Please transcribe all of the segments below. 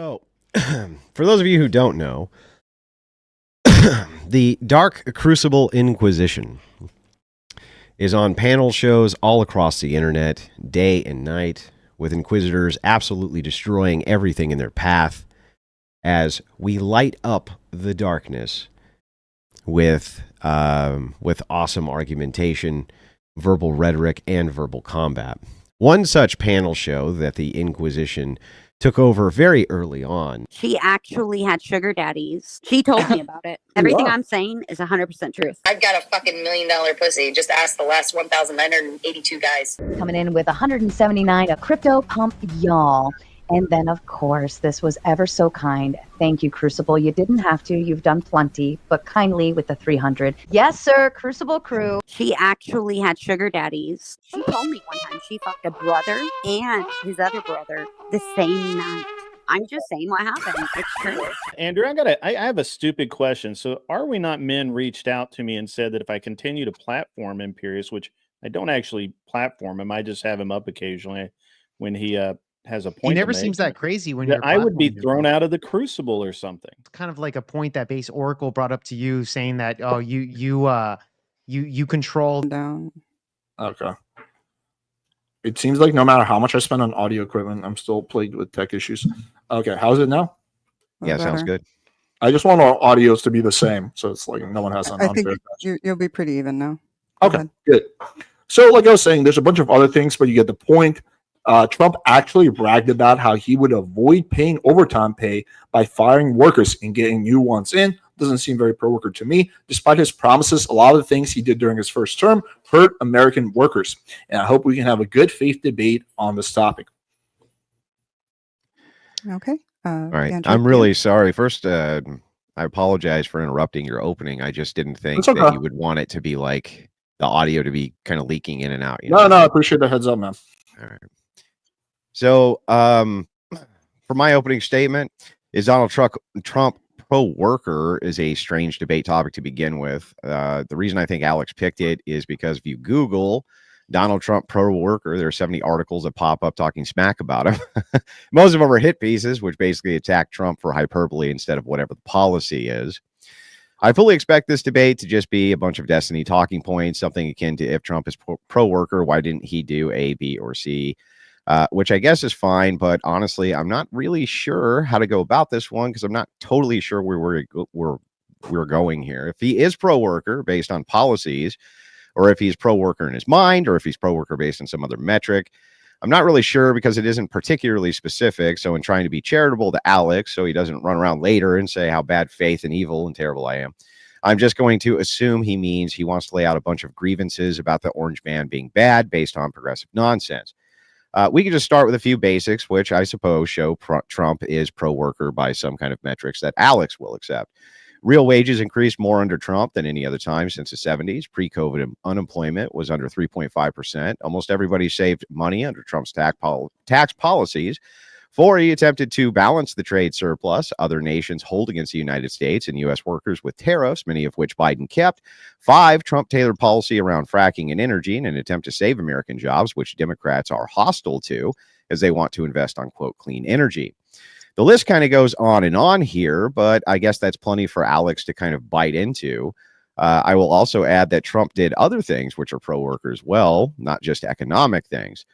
So, for those of you who don't know, the Dark Crucible Inquisition is on panel shows all across the internet, day and night, with inquisitors absolutely destroying everything in their path as we light up the darkness with awesome argumentation, verbal rhetoric, and verbal combat. One such panel show that the Inquisition took over very early on. She actually had sugar daddies. She told me about it. Everything I'm saying is 100% truth. I've got a fucking $1 million pussy. Just ask the last 1,982 guys. Coming in with 179, a crypto pump, y'all. And then, of course, this was ever so kind. Thank you, Crucible. You didn't have to. You've done plenty, but kindly with the 300. Yes, sir, Crucible crew. She actually had sugar daddies. She told me one time she fucked a brother and his other brother the same night. I'm just saying what happened. It's true. Andrew, I have a stupid question. So are we not men reached out to me and said that if I continue to platform Imperius, which I don't actually platform him, I just have him up occasionally when he has a point. He never seems that crazy when you're I would be thrown out of the Crucible or something. It's kind of like a point that Base Oracle brought up to you, saying that you control down. Okay. It seems like no matter how much I spend on audio equipment, I'm still plagued with tech issues. Okay, how's it now? Yeah, sounds good. I just want our audios to be the same, so it's like no one has an I think you'll be pretty even now. Okay, good. So like I was saying, there's a bunch of other things, but you get the point. Trump actually bragged about how he would avoid paying overtime pay by firing workers and getting new ones in. Doesn't seem very pro-worker to me. Despite his promises, a lot of the things he did during his first term hurt American workers. And I hope we can have a good faith debate on this topic. Okay. All right. Andrew, I'm really sorry. First, I apologize for interrupting your opening. I just didn't think that you would want it to be like the audio to be kind of leaking in and out. No, I appreciate the heads up, man. All right. So, for my opening statement, is Donald Trump pro-worker is a strange debate topic to begin with. The reason I think Alex picked it is because if you Google Donald Trump pro-worker, there are 70 articles that pop up talking smack about him. Most of them are hit pieces, which basically attack Trump for hyperbole instead of whatever the policy is. I fully expect this debate to just be a bunch of destiny talking points, something akin to if Trump is pro-worker, why didn't he do A, B, or C? Which I guess is fine, but honestly, I'm not really sure how to go about this one because I'm not totally sure where we're going here. If he is pro-worker based on policies, or if he's pro-worker in his mind, or if he's pro-worker based on some other metric, I'm not really sure because it isn't particularly specific. So in trying to be charitable to Alex, so he doesn't run around later and say how bad faith and evil and terrible I am, I'm just going to assume he means he wants to lay out a bunch of grievances about the orange man being bad based on progressive nonsense. We can just start with a few basics, which I suppose show Trump is pro-worker by some kind of metrics that Alex will accept. Real wages increased more under Trump than any other time since the 70s. Pre-COVID unemployment was under 3.5%. Almost everybody saved money under Trump's tax policies. 4, he attempted to balance the trade surplus other nations hold against the United States and U.S. workers with tariffs, many of which Biden kept. 5, Trump tailored policy around fracking and energy in an attempt to save American jobs, which Democrats are hostile to as they want to invest on, quote, clean energy. The list kind of goes on and on here, but I guess that's plenty for Alex to kind of bite into. I will also add that Trump did other things which are pro-worker as well, not just economic things.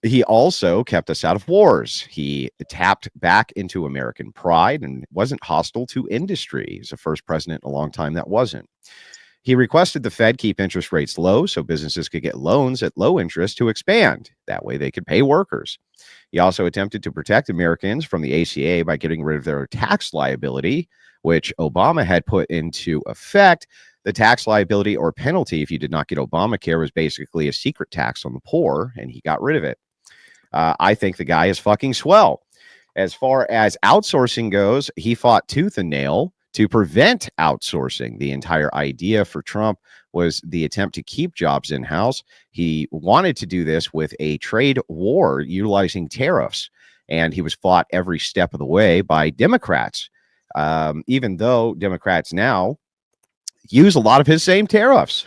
He also kept us out of wars. He tapped back into American pride and wasn't hostile to industry. He's the first president in a long time that wasn't. He requested the Fed keep interest rates low so businesses could get loans at low interest to expand. That way they could pay workers. He also attempted to protect Americans from the ACA by getting rid of their tax liability, which Obama had put into effect. The tax liability or penalty if you did not get Obamacare was basically a secret tax on the poor, and he got rid of it. I think the guy is fucking swell. As far as outsourcing goes, he fought tooth and nail to prevent outsourcing. The entire idea for Trump was the attempt to keep jobs in-house. He wanted to do this with a trade war utilizing tariffs, and he was fought every step of the way by Democrats, even though Democrats now use a lot of his same tariffs.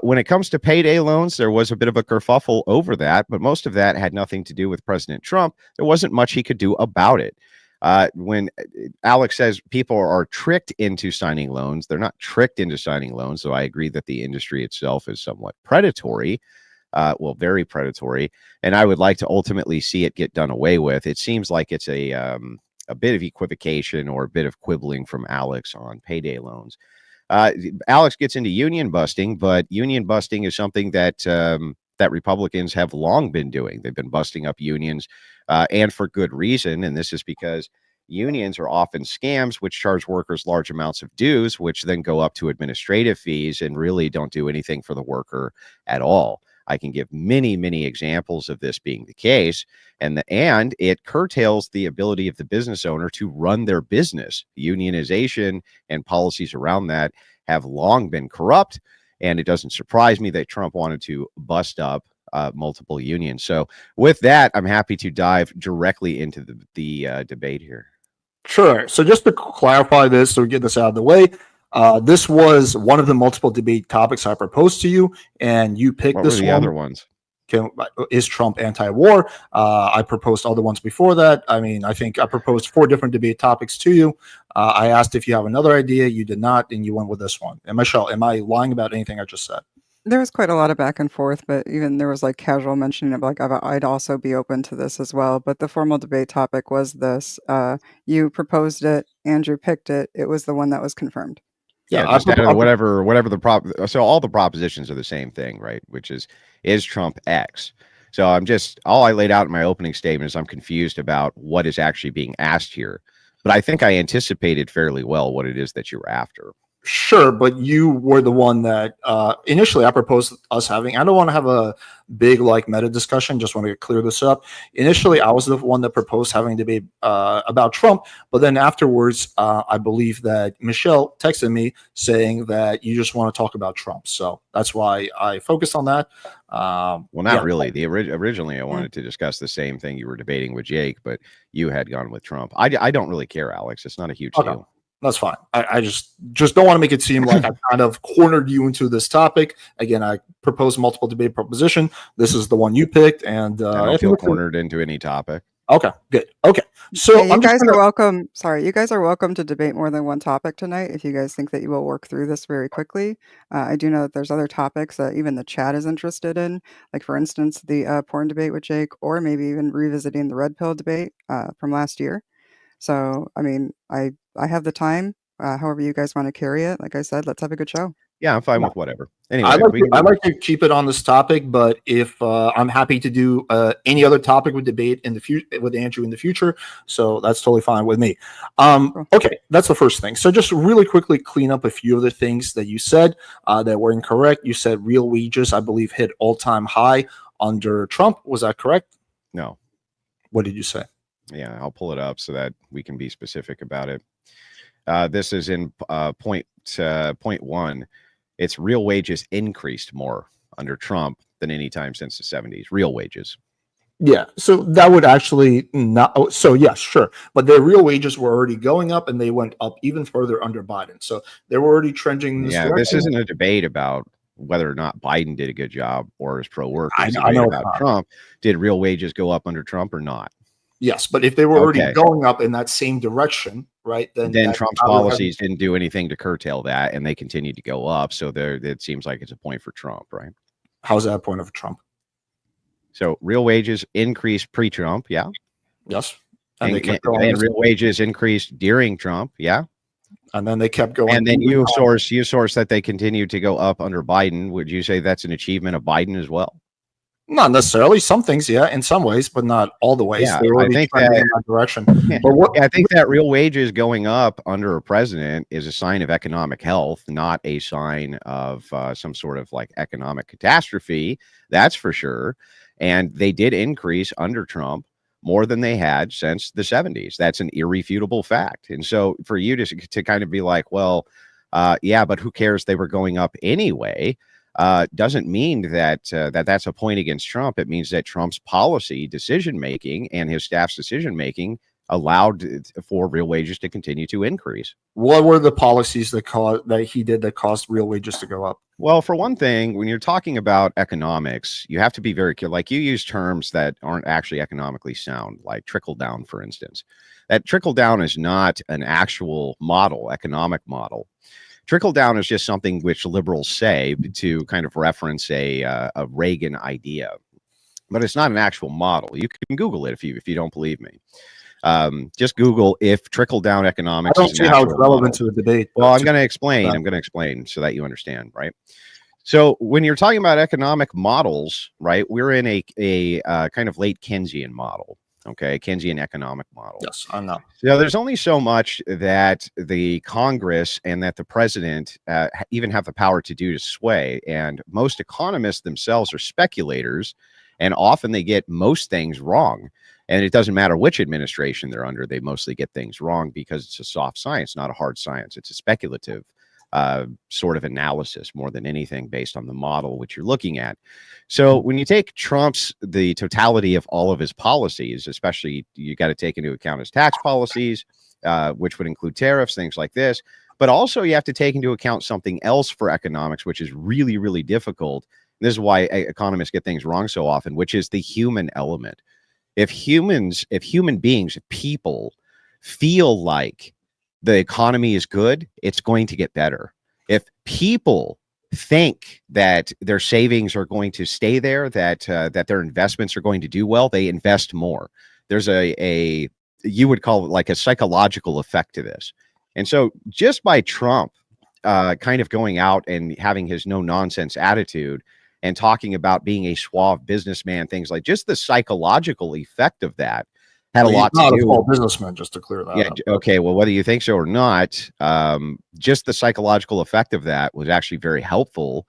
When it comes to payday loans, there was a bit of a kerfuffle over that, but most of that had nothing to do with President Trump. There wasn't much he could do about it. When Alex says people are tricked into signing loans, they're not tricked into signing loans. So I agree that the industry itself is somewhat predatory, very predatory. And I would like to ultimately see it get done away with. It seems like it's a bit of equivocation or a bit of quibbling from Alex on payday loans. Alex gets into union busting, but union busting is something that that Republicans have long been doing. They've been busting up unions, and for good reason. And this is because unions are often scams, which charge workers large amounts of dues, which then go up to administrative fees and really don't do anything for the worker at all. I can give many, many examples of this being the case, and it curtails the ability of the business owner to run their business. Unionization and policies around that have long been corrupt, and it doesn't surprise me that Trump wanted to bust up multiple unions. So with that, I'm happy to dive directly into the debate here. Sure. So just to clarify this, so we get this out of the way, this was one of the multiple debate topics I proposed to you, and you picked What this were the one. other ones? Is Trump anti-war? I proposed other ones before that. I mean, I think I proposed 4 different debate topics to you. I asked if you have another idea. You did not, and you went with this one. And Michelle, am I lying about anything I just said? There was quite a lot of back and forth, but even there was like casual mentioning of like I'd also be open to this as well. But the formal debate topic was this. You proposed it, Andrew picked it. It was the one that was confirmed. Yeah, just out of whatever the prop. So all the propositions are the same thing, right? Which is Trump X? So all I laid out in my opening statement is I'm confused about what is actually being asked here. But I think I anticipated fairly well what it is that you're after. Sure, but you were the one that initially I proposed us having. I don't want to have a big like meta discussion. Just want to clear this up. Initially, I was the one that proposed having a debate about Trump, but then afterwards, I believe that Michelle texted me saying that you just want to talk about Trump. So that's why I focused on that. Well, not really. Originally, I wanted to discuss the same thing you were debating with Jake, but you had gone with Trump. I don't really care, Alex. It's not a huge deal. That's fine. I just don't want to make it seem like I kind of cornered you into this topic. Again, I proposed multiple debate proposition. This is the one you picked, and I don't feel cornered into any topic. Okay, good. Okay, so you guys are welcome. Sorry, you guys are welcome to debate more than one topic tonight if you guys think that you will work through this very quickly. I do know that there's other topics that even the chat is interested in, like for instance the porn debate with Jake, or maybe even revisiting the red pill debate from last year. So, I mean, I have the time. However you guys want to carry it. Like I said, let's have a good show. Yeah, I'm fine with whatever. Anyway, I'd like to keep it on this topic, but if I'm happy to do any other topic with debate in the future with Andrew in the future, so that's totally fine with me. Okay, that's the first thing. So just really quickly clean up a few of the things that you said that were incorrect. You said real wages, I believe, hit all-time high under Trump. Was that correct? No. What did you say? Yeah, I'll pull it up so that we can be specific about it. This is in point 1. It's real wages increased more under Trump than any time since the 70s. Real wages. Yeah, so that would actually not. So yes, sure, but their real wages were already going up, and they went up even further under Biden. So they were already trending in this direction. This isn't a debate about whether or not Biden did a good job or is pro-work. I know about Trump. Did real wages go up under Trump or not? Yes, but if they were already going up in that same direction, right? Then Trump's policies didn't do anything to curtail that, and they continued to go up. So it seems like it's a point for Trump, right? How's that a point of Trump? So real wages increased pre-Trump, yeah. Yes, and real wages increased during Trump, yeah. And then they kept going. And then you source that they continued to go up under Biden. Would you say that's an achievement of Biden as well? Not necessarily. Some things, yeah, in some ways, but not all the ways. Yeah, I think that in that direction. But I think that real wages going up under a president is a sign of economic health, not a sign of some sort of like economic catastrophe. That's for sure. And they did increase under Trump more than they had since the 70s. That's an irrefutable fact. And so for you to kind of be like, well, yeah, but who cares? They were going up anyway. Doesn't mean that that's a point against Trump. It means that Trump's policy decision making and his staff's decision making allowed for real wages to continue to increase. What were the policies that he did that caused real wages to go up? Well, for one thing, when you're talking about economics, you have to be very careful. Like, you use terms that aren't actually economically sound, like trickle down, for instance. That trickle down is not an actual model, economic model. Trickle down is just something which liberals say to kind of reference a Reagan idea, but it's not an actual model. You can Google it if you don't believe me. Just Google if trickle down economics. I don't see how it's relevant to the debate. Well, I'm going to explain so that you understand, right? So when you're talking about economic models, right, we're in a kind of late Keynesian model. Okay, Keynesian economic model. Yes, I know. So there's only so much that the Congress and that the president even have the power to do to sway. And most economists themselves are speculators, and often they get most things wrong. And it doesn't matter which administration they're under, they mostly get things wrong because it's a soft science, not a hard science. It's a speculative sort of analysis more than anything based on the model which you're looking at. So when you take the totality of all of his policies, especially you got to take into account his tax policies, which would include tariffs, things like this. But also you have to take into account something else for economics, which is really, really difficult. This is why economists get things wrong so often, which is the human element. If human beings, people feel like the economy is good, it's going to get better. If people think that their savings are going to stay there, that their investments are going to do well, they invest more. There's a you would call it like a psychological effect to this. And so just by Trump kind of going out and having his no nonsense attitude and talking about being a suave businessman, things like just the psychological effect of that had a lot to do. Not a full businessman, just to clear that up. Okay. Well, whether you think so or not, just the psychological effect of that was actually very helpful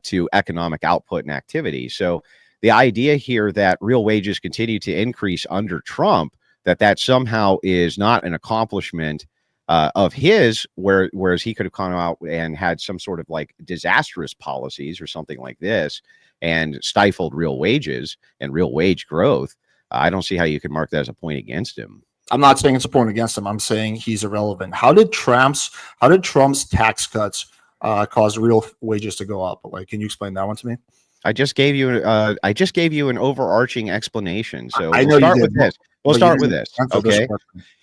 to economic output and activity. So the idea here that real wages continue to increase under Trump, that somehow is not an accomplishment of his, whereas he could have gone out and had some sort of like disastrous policies or something like this and stifled real wages and real wage growth. I don't see how you could mark that as a point against him. I'm not saying it's a point against him. I'm saying he's irrelevant. How did Trump's tax cuts cause real wages to go up? Like, can you explain that one to me? I just gave you an overarching explanation. So I know we'll start with this. We'll start with this. Okay.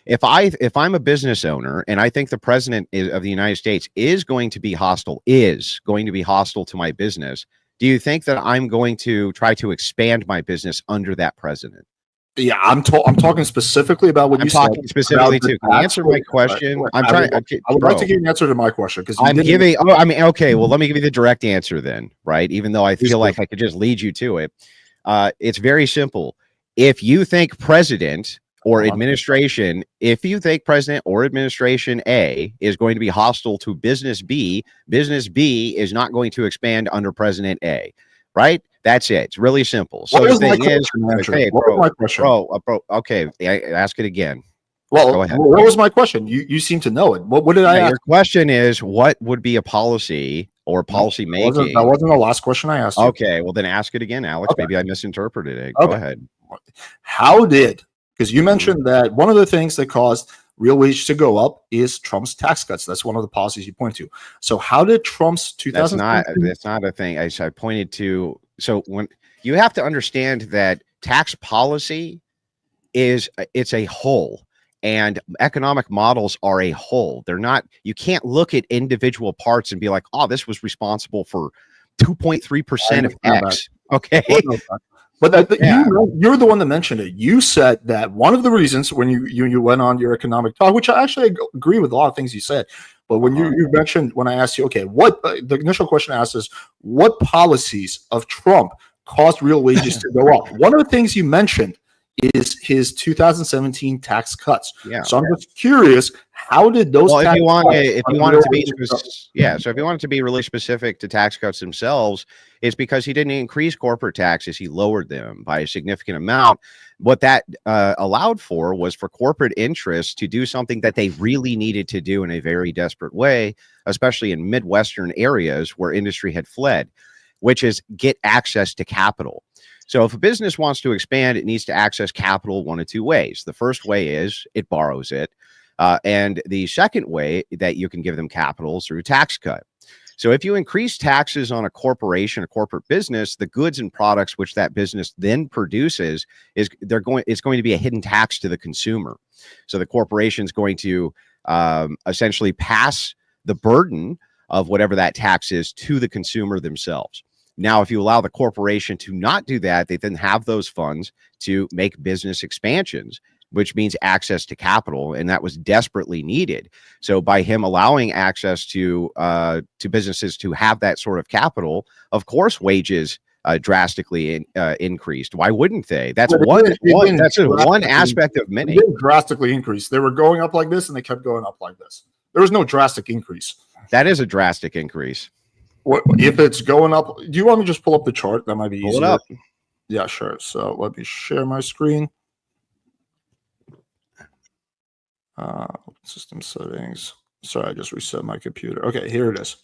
If I'm a business owner and I think the president of the United States is going to be hostile to my business, do you think that I'm going to try to expand my business under that president? Yeah, I'm talking specifically about what you said. I'm talking specifically to answer my question. I would like to get an answer to my question because okay. Well, let me give you the direct answer then, right? Even though I feel like I could just lead you to it. It's very simple. If you think president or administration A is going to be hostile to business B is not going to expand under President A, right? That's it. It's really simple. So the thing is, okay, bro, okay, ask it again. Well, go ahead. What was my question? You seem to know it. What did I ask? Your question is, what would be a policy or policy making? That wasn't the last question I asked you. Okay, well then ask it again, Alex. Okay. Maybe I misinterpreted it. Go ahead. Because you mentioned that one of the things that caused real wages to go up is Trump's tax cuts. That's one of the policies you point to. So how did Trump's 2017? That's not a thing. I pointed to. So when you have to understand that tax policy it's a whole, and economic models are a whole. They're not. You can't look at individual parts and be like, oh, this was responsible for 2.3% of X. Okay. But you're the one that mentioned it. You said that one of the reasons when you went on your economic talk, which I actually agree with a lot of things you said, but when you mentioned, when I asked you, okay, what the initial question I asked is, what policies of Trump caused real wages to go up? One of the things you mentioned is his 2017 tax cuts. Yeah. So I'm just curious, how did those? Well, if you wanted to be really specific to tax cuts themselves, it's because he didn't increase corporate taxes; he lowered them by a significant amount. What that allowed for was for corporate interests to do something that they really needed to do in a very desperate way, especially in Midwestern areas where industry had fled, which is get access to capital. So if a business wants to expand, it needs to access capital one of two ways. The first way is it borrows it. And the second way that you can give them capital is through tax cut. So if you increase taxes on a corporation, a corporate business, the goods and products which that business then produces it's going to be a hidden tax to the consumer. So the corporation is going to essentially pass the burden of whatever that tax is to the consumer themselves. Now, if you allow the corporation to not do that, they then have those funds to make business expansions, which means access to capital, and that was desperately needed. So by him allowing access to businesses to have that sort of capital, of course, wages drastically increased. Why wouldn't they? That's one aspect of many. They didn't drastically increase. They were going up like this, and they kept going up like this. There was no drastic increase. That is a drastic increase. What if it's going up? Do you want me to just pull up the chart? That might be easier. Pull it up. Yeah, sure. So let me share my screen. System settings. Sorry, I just reset my computer. Okay, here it is.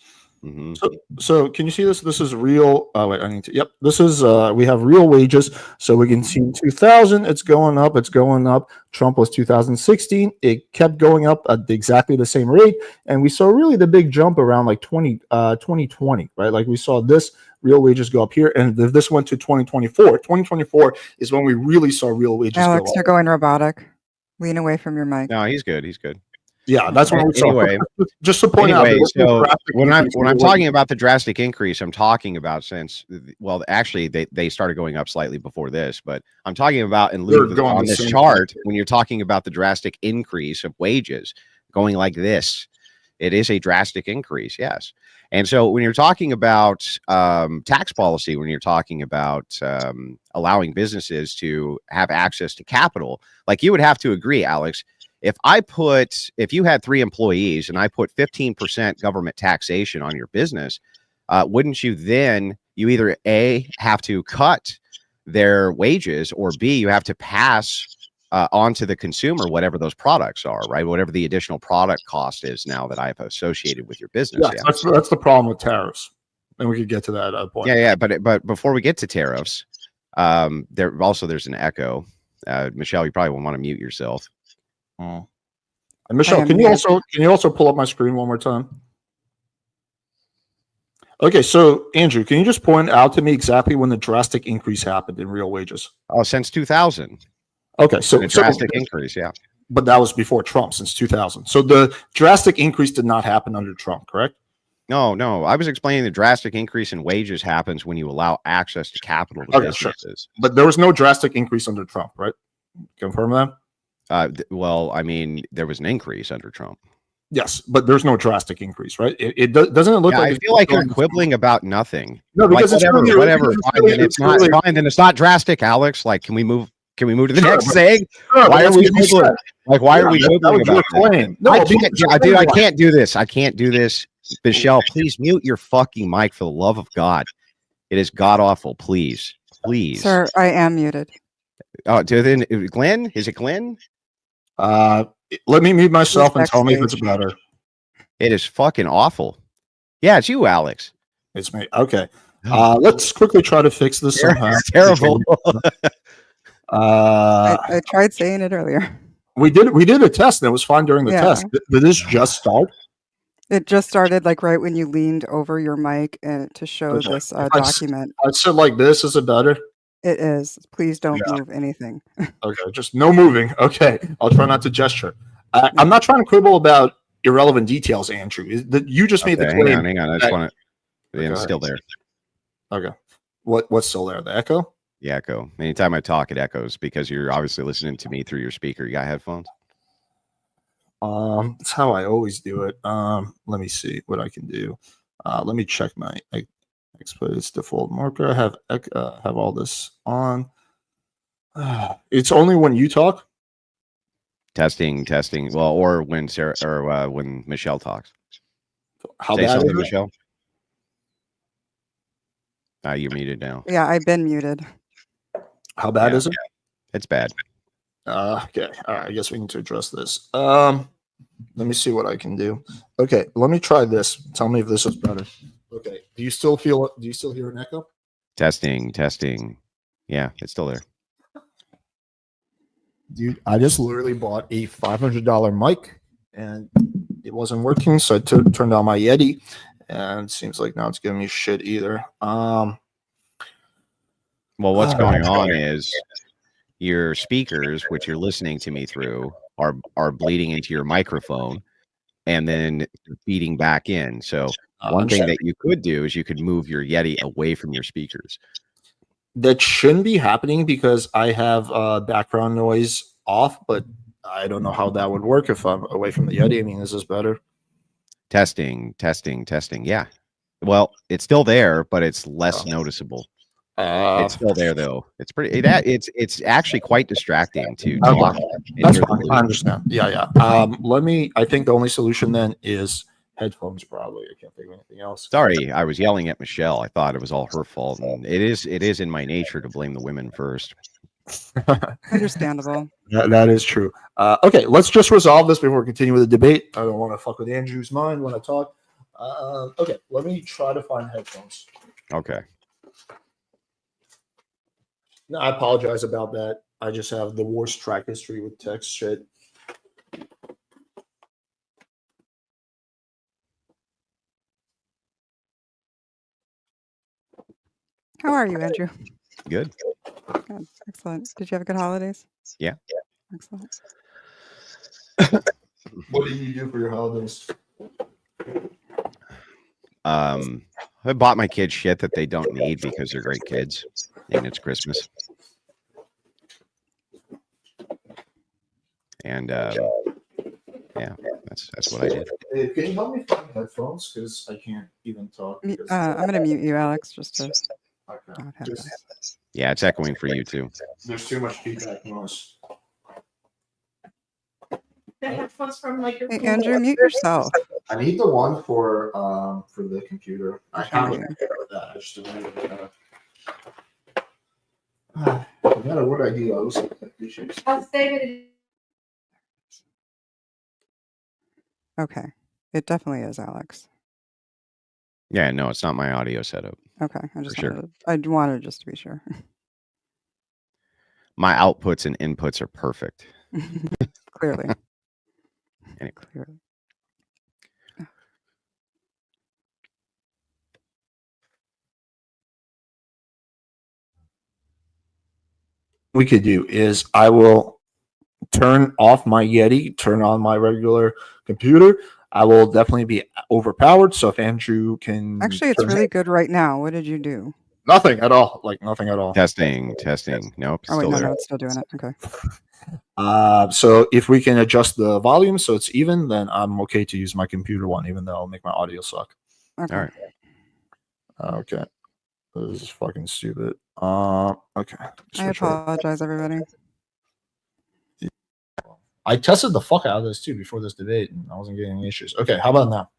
Mm-hmm. So can you see this? This is real. Oh wait, I need to. Yep, this is. We have real wages. So we can see in 2000, it's going up. It's going up. Trump was 2016. It kept going up at exactly the same rate, and we saw really the big jump around like 2020, right? Like we saw this real wages go up here, and if this went to 2024, 2024 is when we really saw real wages Alex, go up. you're going robotic. Lean away from your mic. No, he's good. He's good. Yeah, that's what we saw. Anyway, just to point out. So when I'm talking about the drastic increase, I'm talking about actually they started going up slightly before this, but I'm talking about in lieu of on this chart when you're talking about the drastic increase of wages going like this, it is a drastic increase, yes. And so when you're talking about tax policy, when you're talking about allowing businesses to have access to capital, like you would have to agree, Alex, if you had 3 employees and I put 15% government taxation on your business, wouldn't you then either A, have to cut their wages, or B, you have to pass on to the consumer whatever those products are, right? Whatever the additional product cost is now that I've associated with your business. Yeah. That's the problem with tariffs. And we could get to that point. Yeah. But before we get to tariffs, there's an echo. Michelle, you probably will want to mute yourself. And Michelle, can you also pull up my screen one more time? Okay, so Andrew, can you just point out to me exactly when the drastic increase happened in real wages? Oh, since 2000. Okay, so drastic increase, yeah. But that was before Trump, since 2000. So the drastic increase did not happen under Trump, correct? No. I was explaining the drastic increase in wages happens when you allow access to capital to businesses. Sure. But there was no drastic increase under Trump, right? Confirm that? Well, I mean, there was an increase under Trump. Yes, but there's no drastic increase, right? Doesn't it look like? I feel like you're quibbling about nothing. No, because like, whatever. Fine, it's not fine. Then it's not drastic, Alex. Like, can we move to the next thing? Why are we quibbling? Like, why are we quibbling about that? No, I can't do this. I can't do this. Michelle, please mute your fucking mic for the love of God. It is god awful. Please. Sir, I am muted. Oh, then Glenn? Is it Glenn? Let me mute myself and tell me if it's better. It is fucking awful. Yeah, it's you, Alex. It's me. Okay. Let's quickly try to fix this somehow. It's terrible. I tried saying it earlier. We did a test and it was fine during the test. Did this just start? It just started like right when you leaned over your mic and to show this document. I said like this. Is it better? It is. Please don't move anything. Okay, just no moving. Okay, I'll try not to gesture. I'm not trying to quibble about irrelevant details, Andrew. You just made the claim. Hang on. I just want to. It's still there. Okay. What's still there? The echo? The echo. Anytime I talk, it echoes because you're obviously listening to me through your speaker. You got headphones? That's how I always do it. Let me see what I can do. Let me check my expose default marker. I have all this on. It's only when you talk. Testing. Well, or when Sarah or when Michelle talks. How bad is it, Michelle? You're muted now. Yeah, I've been muted. How bad is it? It's bad. Okay. All right. I guess we need to address this. Let me see what I can do. Okay. Let me try this. Tell me if this is better. Okay. Do you still hear an echo? Testing. Yeah, it's still there. Dude, I just literally bought a $500 mic and it wasn't working, so I turned on my Yeti, and it seems like now it's giving me shit either. Well, what's going on is your speakers, which you're listening to me through, are bleeding into your microphone and then feeding back in. So one thing that you could do is you could move your Yeti away from your speakers. That shouldn't be happening because I have background noise off, but I don't know how that would work if I'm away from the Yeti. I mean, is this better? Testing. Yeah. Well, it's still there, but it's less noticeable. It's still there though. It's pretty. It's actually quite distracting to talk. That's fine. I understand. Yeah. I think the only solution then is headphones. Probably. I can't think of anything else. Sorry, I was yelling at Michelle. I thought it was all her fault, and it is in my nature to blame the women first. Understandable. That is true. Okay, let's just resolve this before we continue with the debate. I don't want to fuck with Andrew's mind when I talk. Okay, let me try to find headphones. Okay. No, I apologize about that. I just have the worst track history with text shit. How are you, Andrew? Good. Good. Excellent. Did you have a good holidays? Yeah. Excellent. What did you do for your holidays? I bought my kids shit that they don't need because they're great kids, and it's Christmas. And yeah, that's what I did. Hey, can you help me find headphones? Because I can't even talk. I'm going to mute you, Alex, just to Okay. not have this. Yeah, it's echoing for you too. There's too much feedback noise. The headphones from like your Hey, Andrew, mute yourself. I need the one for the computer. I have it with that. I just don't have it. No matter what I do, I lose issues. I'll save it. Okay. It definitely is, Alex. Yeah, no, it's not my audio setup. Okay. I wanted just to be sure. My outputs and inputs are perfect. Clearly. Anyway. Clearly. We could do is I will turn off my Yeti, turn on my regular computer. I will definitely be overpowered. So if Andrew can Actually, it's really good right now. What did you do? nothing at all. Like nothing at all. Testing. Nope. Oh, wait, Still there. no, it's still doing it. Okay. So if we can adjust the volume so it's even, then I'm okay to use my computer one, even though I'll make my audio suck. Okay. All right. Okay. This is fucking stupid. Okay. I apologize, everybody. I tested the fuck out of this too before this debate, and I wasn't getting any issues. Okay, how about now?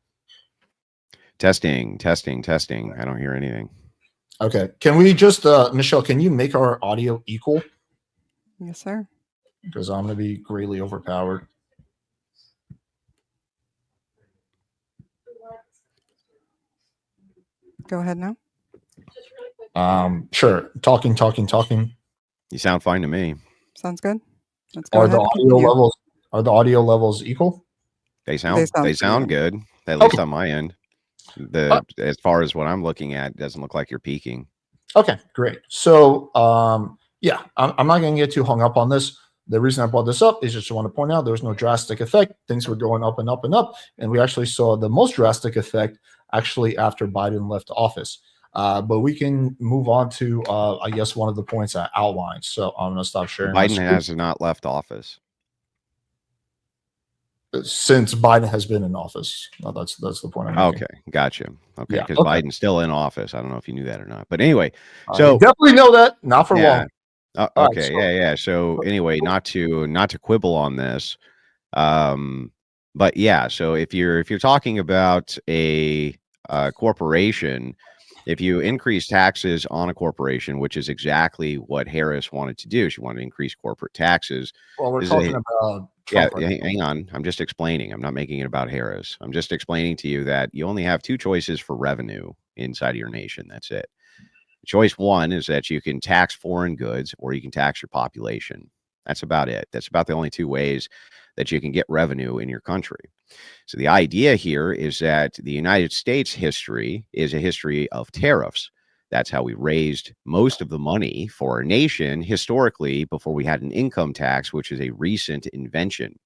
Testing. I don't hear anything. Okay, can we just, Michelle, can you make our audio equal? Yes, sir. Because I'm going to be greatly overpowered. Go ahead now. Sure. Talking. You sound fine to me. Sounds good. Let's go Are ahead. the audio levels equal? They sound good. At least on my end. As far as what I'm looking at, it doesn't look like you're peaking. Okay, great. So yeah, I'm not going to get too hung up on this. The reason I brought this up is just to want to point out there was no drastic effect. Things were going up and up and up, and we actually saw the most drastic effect actually after Biden left office. But we can move on to, I guess, one of the points I outlined. So I'm going to stop sharing. Biden has not left office. Since Biden has been in office. No, that's the point I'm making. Okay, gotcha. Okay, Yeah, because okay. Biden's still in office. I don't know if you knew that or not. But anyway, so definitely know that. Not for long. Okay, yeah. So anyway, not to quibble on this, but yeah. So if you're talking about a corporation, if you increase taxes on a corporation, which is exactly what Harris wanted to do, she wanted to increase corporate taxes. Well, we're talking about Trump. Yeah, hang on. I'm just explaining. I'm not making it about Harris. I'm just explaining to you that you only have two choices for revenue inside of your nation. That's it. Choice one is that you can tax foreign goods or you can tax your population. That's about it. That's about the only two ways that you can get revenue in your country. So the idea here is that the United States history is a history of tariffs. That's how we raised most of the money for our nation historically before we had an income tax, which is a recent invention.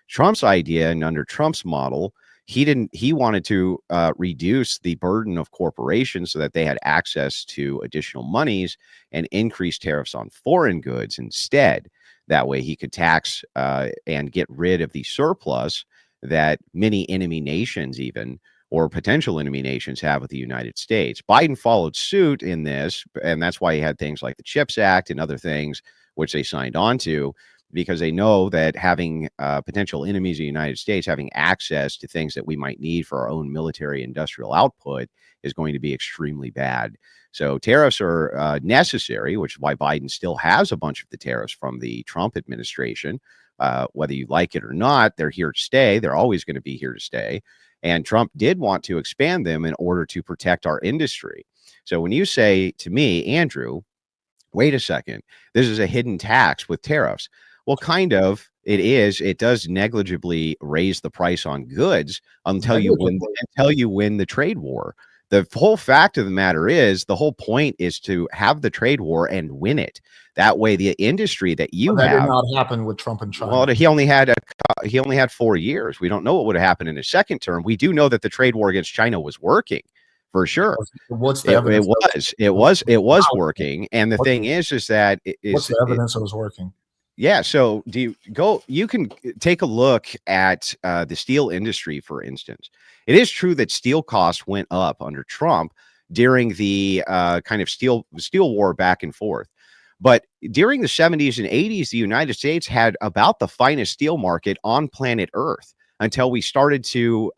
Trump's idea, and under Trump's model, he wanted to reduce the burden of corporations so that they had access to additional monies and increase tariffs on foreign goods instead. That way he could tax and get rid of the surplus that many enemy nations even or potential enemy nations have with the United States. Biden followed suit in this, and that's why he had things like the CHIPS Act and other things which they signed on to, because they know that having potential enemies of the United States having access to things that we might need for our own military industrial output is going to be extremely bad. So tariffs are necessary, which is why Biden still has a bunch of the tariffs from the Trump administration. Whether you like it or not, they're here to stay. They're always going to be here to stay. And Trump did want to expand them in order to protect our industry. So when you say to me, Andrew, wait a second, this is a hidden tax with tariffs. Well, kind of, it is. It does negligibly raise the price on goods until you win the trade war. The whole fact of the matter is, the whole point is to have the trade war and win it. That way, the industry that you that have did not happen with Trump and China. Well, he only had 4 years. We don't know what would have happened in his second term. We do know that the trade war against China was working for sure. What's the evidence? It was working. And the thing is that what's the evidence it was working? Yeah. So you can take a look at the steel industry, for instance. It is true that steel costs went up under Trump during the kind of steel war back and forth. But during the 70s and 80s, the United States had about the finest steel market on planet Earth until we started to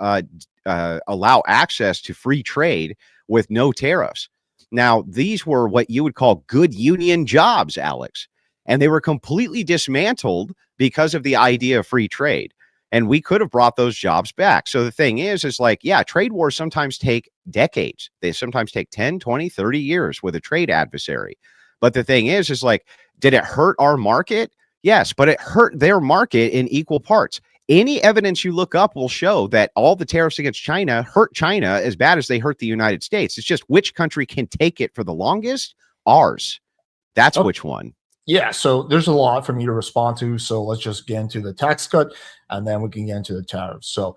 allow access to free trade with no tariffs. Now, these were what you would call good union jobs, Alex. And they were completely dismantled because of the idea of free trade. And we could have brought those jobs back. So the thing is like, yeah, trade wars sometimes take decades. They sometimes take 10, 20, 30 years with a trade adversary. But the thing is like, did it hurt our market? Yes, but it hurt their market in equal parts. Any evidence you look up will show that all the tariffs against China hurt China as bad as they hurt the United States. It's just which country can take it for the longest? Ours. That's which one. Yeah, so there's a lot for me to respond to. So let's just get into the tax cut, and then we can get into the tariffs. So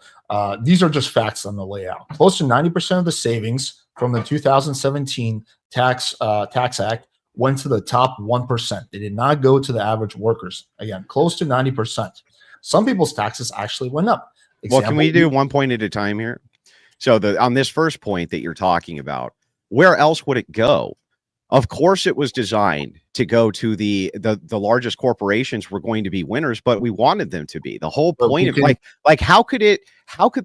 these are just facts on the layout. Close to 90% of the savings from the 2017 Tax Act went to the top 1%. They did not go to the average workers. Again, close to 90%. Some people's taxes actually went up. Well, can we do one point at a time here? So on this first point that you're talking about, where else would it go? Of course, it was designed to go to the largest corporations were going to be winners, but we wanted them to be. The whole point of like how could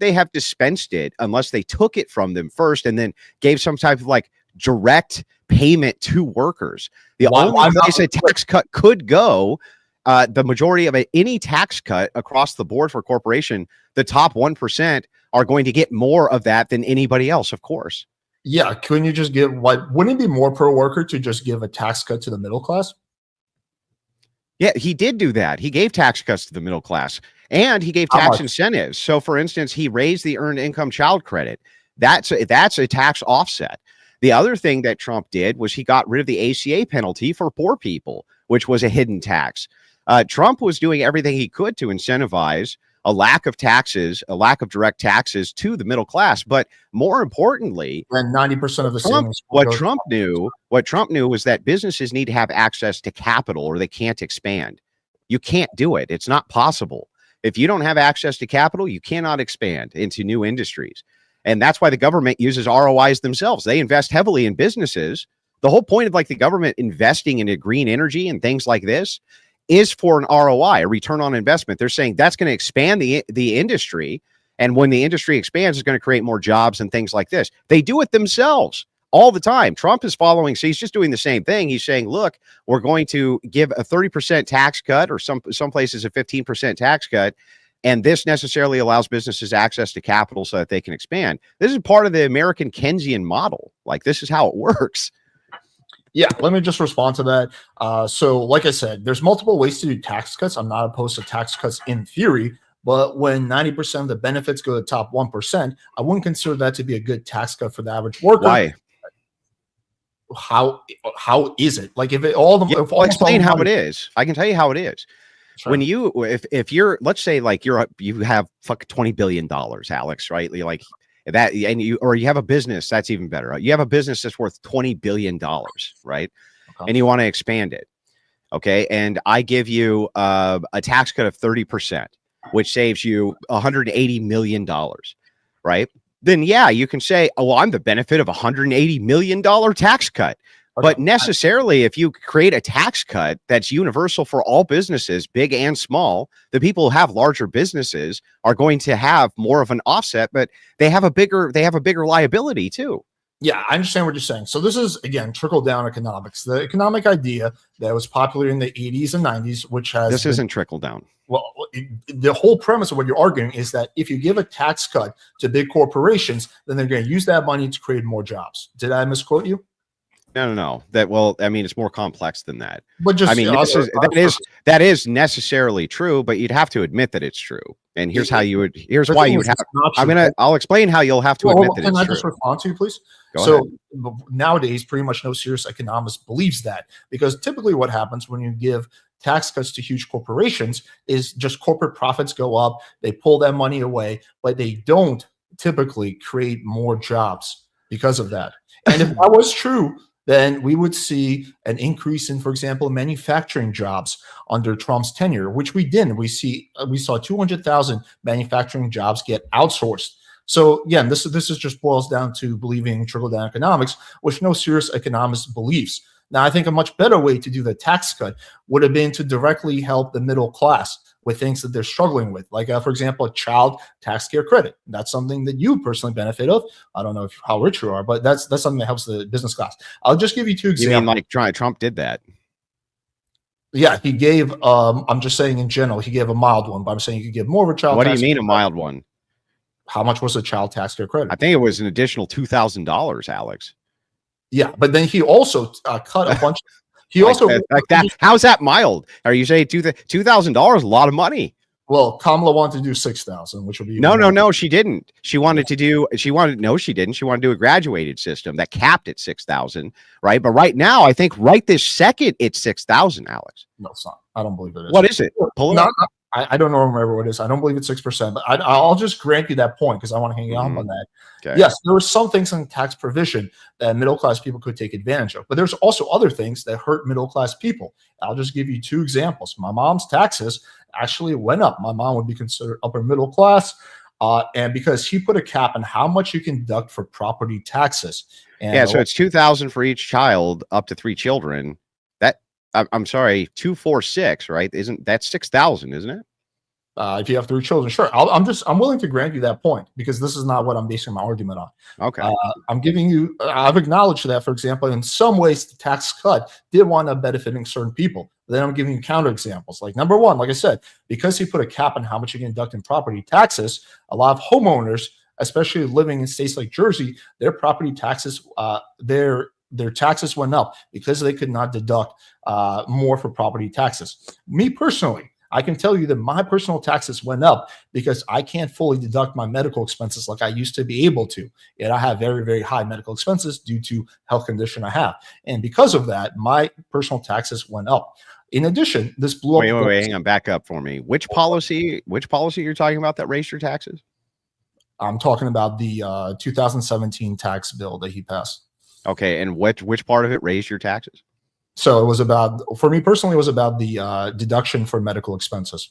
they have dispensed it unless they took it from them first and then gave some type of like direct payment to workers? The only place a tax cut could go, the majority of any tax cut across the board for a corporation, the top 1% are going to get more of that than anybody else, of course. Yeah, couldn't you just give wouldn't it be more per worker to just give a tax cut to the middle class? Yeah, he did do that. He gave tax cuts to the middle class and he gave tax incentives. So for instance, he raised the earned income child credit. That's a tax offset. The other thing that Trump did was he got rid of the ACA penalty for poor people, which was a hidden tax. Trump was doing everything he could to incentivize a lack of taxes, a lack of direct taxes to the middle class. But more importantly, and 90% of the savings. What Trump knew was that businesses need to have access to capital or they can't expand. You can't do it. It's not possible. If you don't have access to capital, you cannot expand into new industries. And that's why the government uses ROIs themselves. They invest heavily in businesses. The whole point of like the government investing in a green energy and things like this is for an ROI, a return on investment. They're saying that's going to expand the industry. And when the industry expands, it's going to create more jobs and things like this. They do it themselves all the time. Trump is following. So he's just doing the same thing. He's saying, look, we're going to give a 30% tax cut or some places a 15% tax cut. And this necessarily allows businesses access to capital so that they can expand. This is part of the American Keynesian model. Like this is how it works. Yeah, let me just respond to that. So, like I said, there's multiple ways to do tax cuts. I'm not opposed to tax cuts in theory, but when 90% of the benefits go to the top 1%, I wouldn't consider that to be a good tax cut for the average worker. Why? How is it? Like if it all the Yeah, if I'll almost all explain the how money, it is. I can tell you how it is. Sure. When you if you're, let's say, like you have fuck $20 billion, Alex, right? Like that, and you have a business that's even better. You have a business that's worth $20 billion, right? Okay. And you want to expand it. Okay. And I give you a tax cut of 30%, which saves you $180 million, right? Then yeah, you can say, oh, well, I'm the benefit of $180 million tax cut. Okay. But necessarily, if you create a tax cut that's universal for all businesses, big and small, the people who have larger businesses are going to have more of an offset, but they have a bigger liability too. Yeah, I understand what you're saying. So this is, again, trickle-down economics. The economic idea that was popular in the 80s and 90s, which has This isn't trickle-down. Well, the whole premise of what you're arguing is that if you give a tax cut to big corporations, then they're going to use that money to create more jobs. Did I misquote you? No. It's more complex than that. But just, that is necessarily true, but you'd have to admit that it's true. And here's why you would have. I'll explain how you'll have to admit that it's true. Can I just respond to you, please? Go ahead. Nowadays, pretty much no serious economist believes that, because typically what happens when you give tax cuts to huge corporations is just corporate profits go up, they pull that money away, but they don't typically create more jobs because of that. And if that was true, then we would see an increase in, for example, manufacturing jobs under Trump's tenure, which we didn't. We saw 200,000 manufacturing jobs get outsourced. So again, this is just boils down to believing trickle-down economics, which no serious economist believes. Now, I think a much better way to do the tax cut would have been to directly help the middle class with things that they're struggling with, like, for example, a child tax care credit. That's something that you personally benefit of. I don't know how rich you are, but that's something that helps the business class. I'll just give you two examples. You mean like Trump did that? Yeah, he gave, I'm just saying in general, he gave a mild one, but I'm saying you could give more of a child tax care. What do you mean a mild one? How much was a child tax care credit? I think it was an additional $2,000, Alex. Yeah, but then he also cut a bunch. He also like that. How's that mild? Are you saying $2,000? A lot of money. Well, Kamala wanted to do 6,000, which would be no. She didn't. She wanted to do. She wanted to do a graduated system that capped at 6,000, right? But right now, I think right this second, it's 6,000, Alex. No, it's not. I don't believe it is. What is it? Pull it up. I don't remember what it is. I don't believe it's 6%, but I'll just grant you that point because I want to hang on that. Okay. Yes, there were some things in tax provision that middle-class people could take advantage of, but there's also other things that hurt middle-class people. I'll just give you two examples. My mom's taxes actually went up. My mom would be considered upper middle class, and because he put a cap on how much you can deduct for property taxes. And yeah, so it's $2,000 for each child up to 3 children. I'm sorry, 246, right? That's 6,000, isn't it? If you have 3 children, sure. I'm willing to grant you that point because this is not what I'm basing my argument on. Okay. I've acknowledged that, for example, in some ways the tax cut did wind up benefiting certain people. Then I'm giving you counter examples. Like number one, like I said, because he put a cap on how much you can deduct in property taxes, a lot of homeowners, especially living in states like Jersey, their property taxes, their taxes went up because they could not deduct more for property taxes. Me personally, I can tell you that my personal taxes went up because I can't fully deduct my medical expenses like I used to be able to. Yet I have very, very high medical expenses due to health condition I have. And because of that, my personal taxes went up. In addition, this blew up. Wait, hang on, back up for me. Which policy you're talking about that raised your taxes? I'm talking about the 2017 tax bill that he passed. Okay, and which part of it raised your taxes? So it was about, for me personally, it was about the deduction for medical expenses.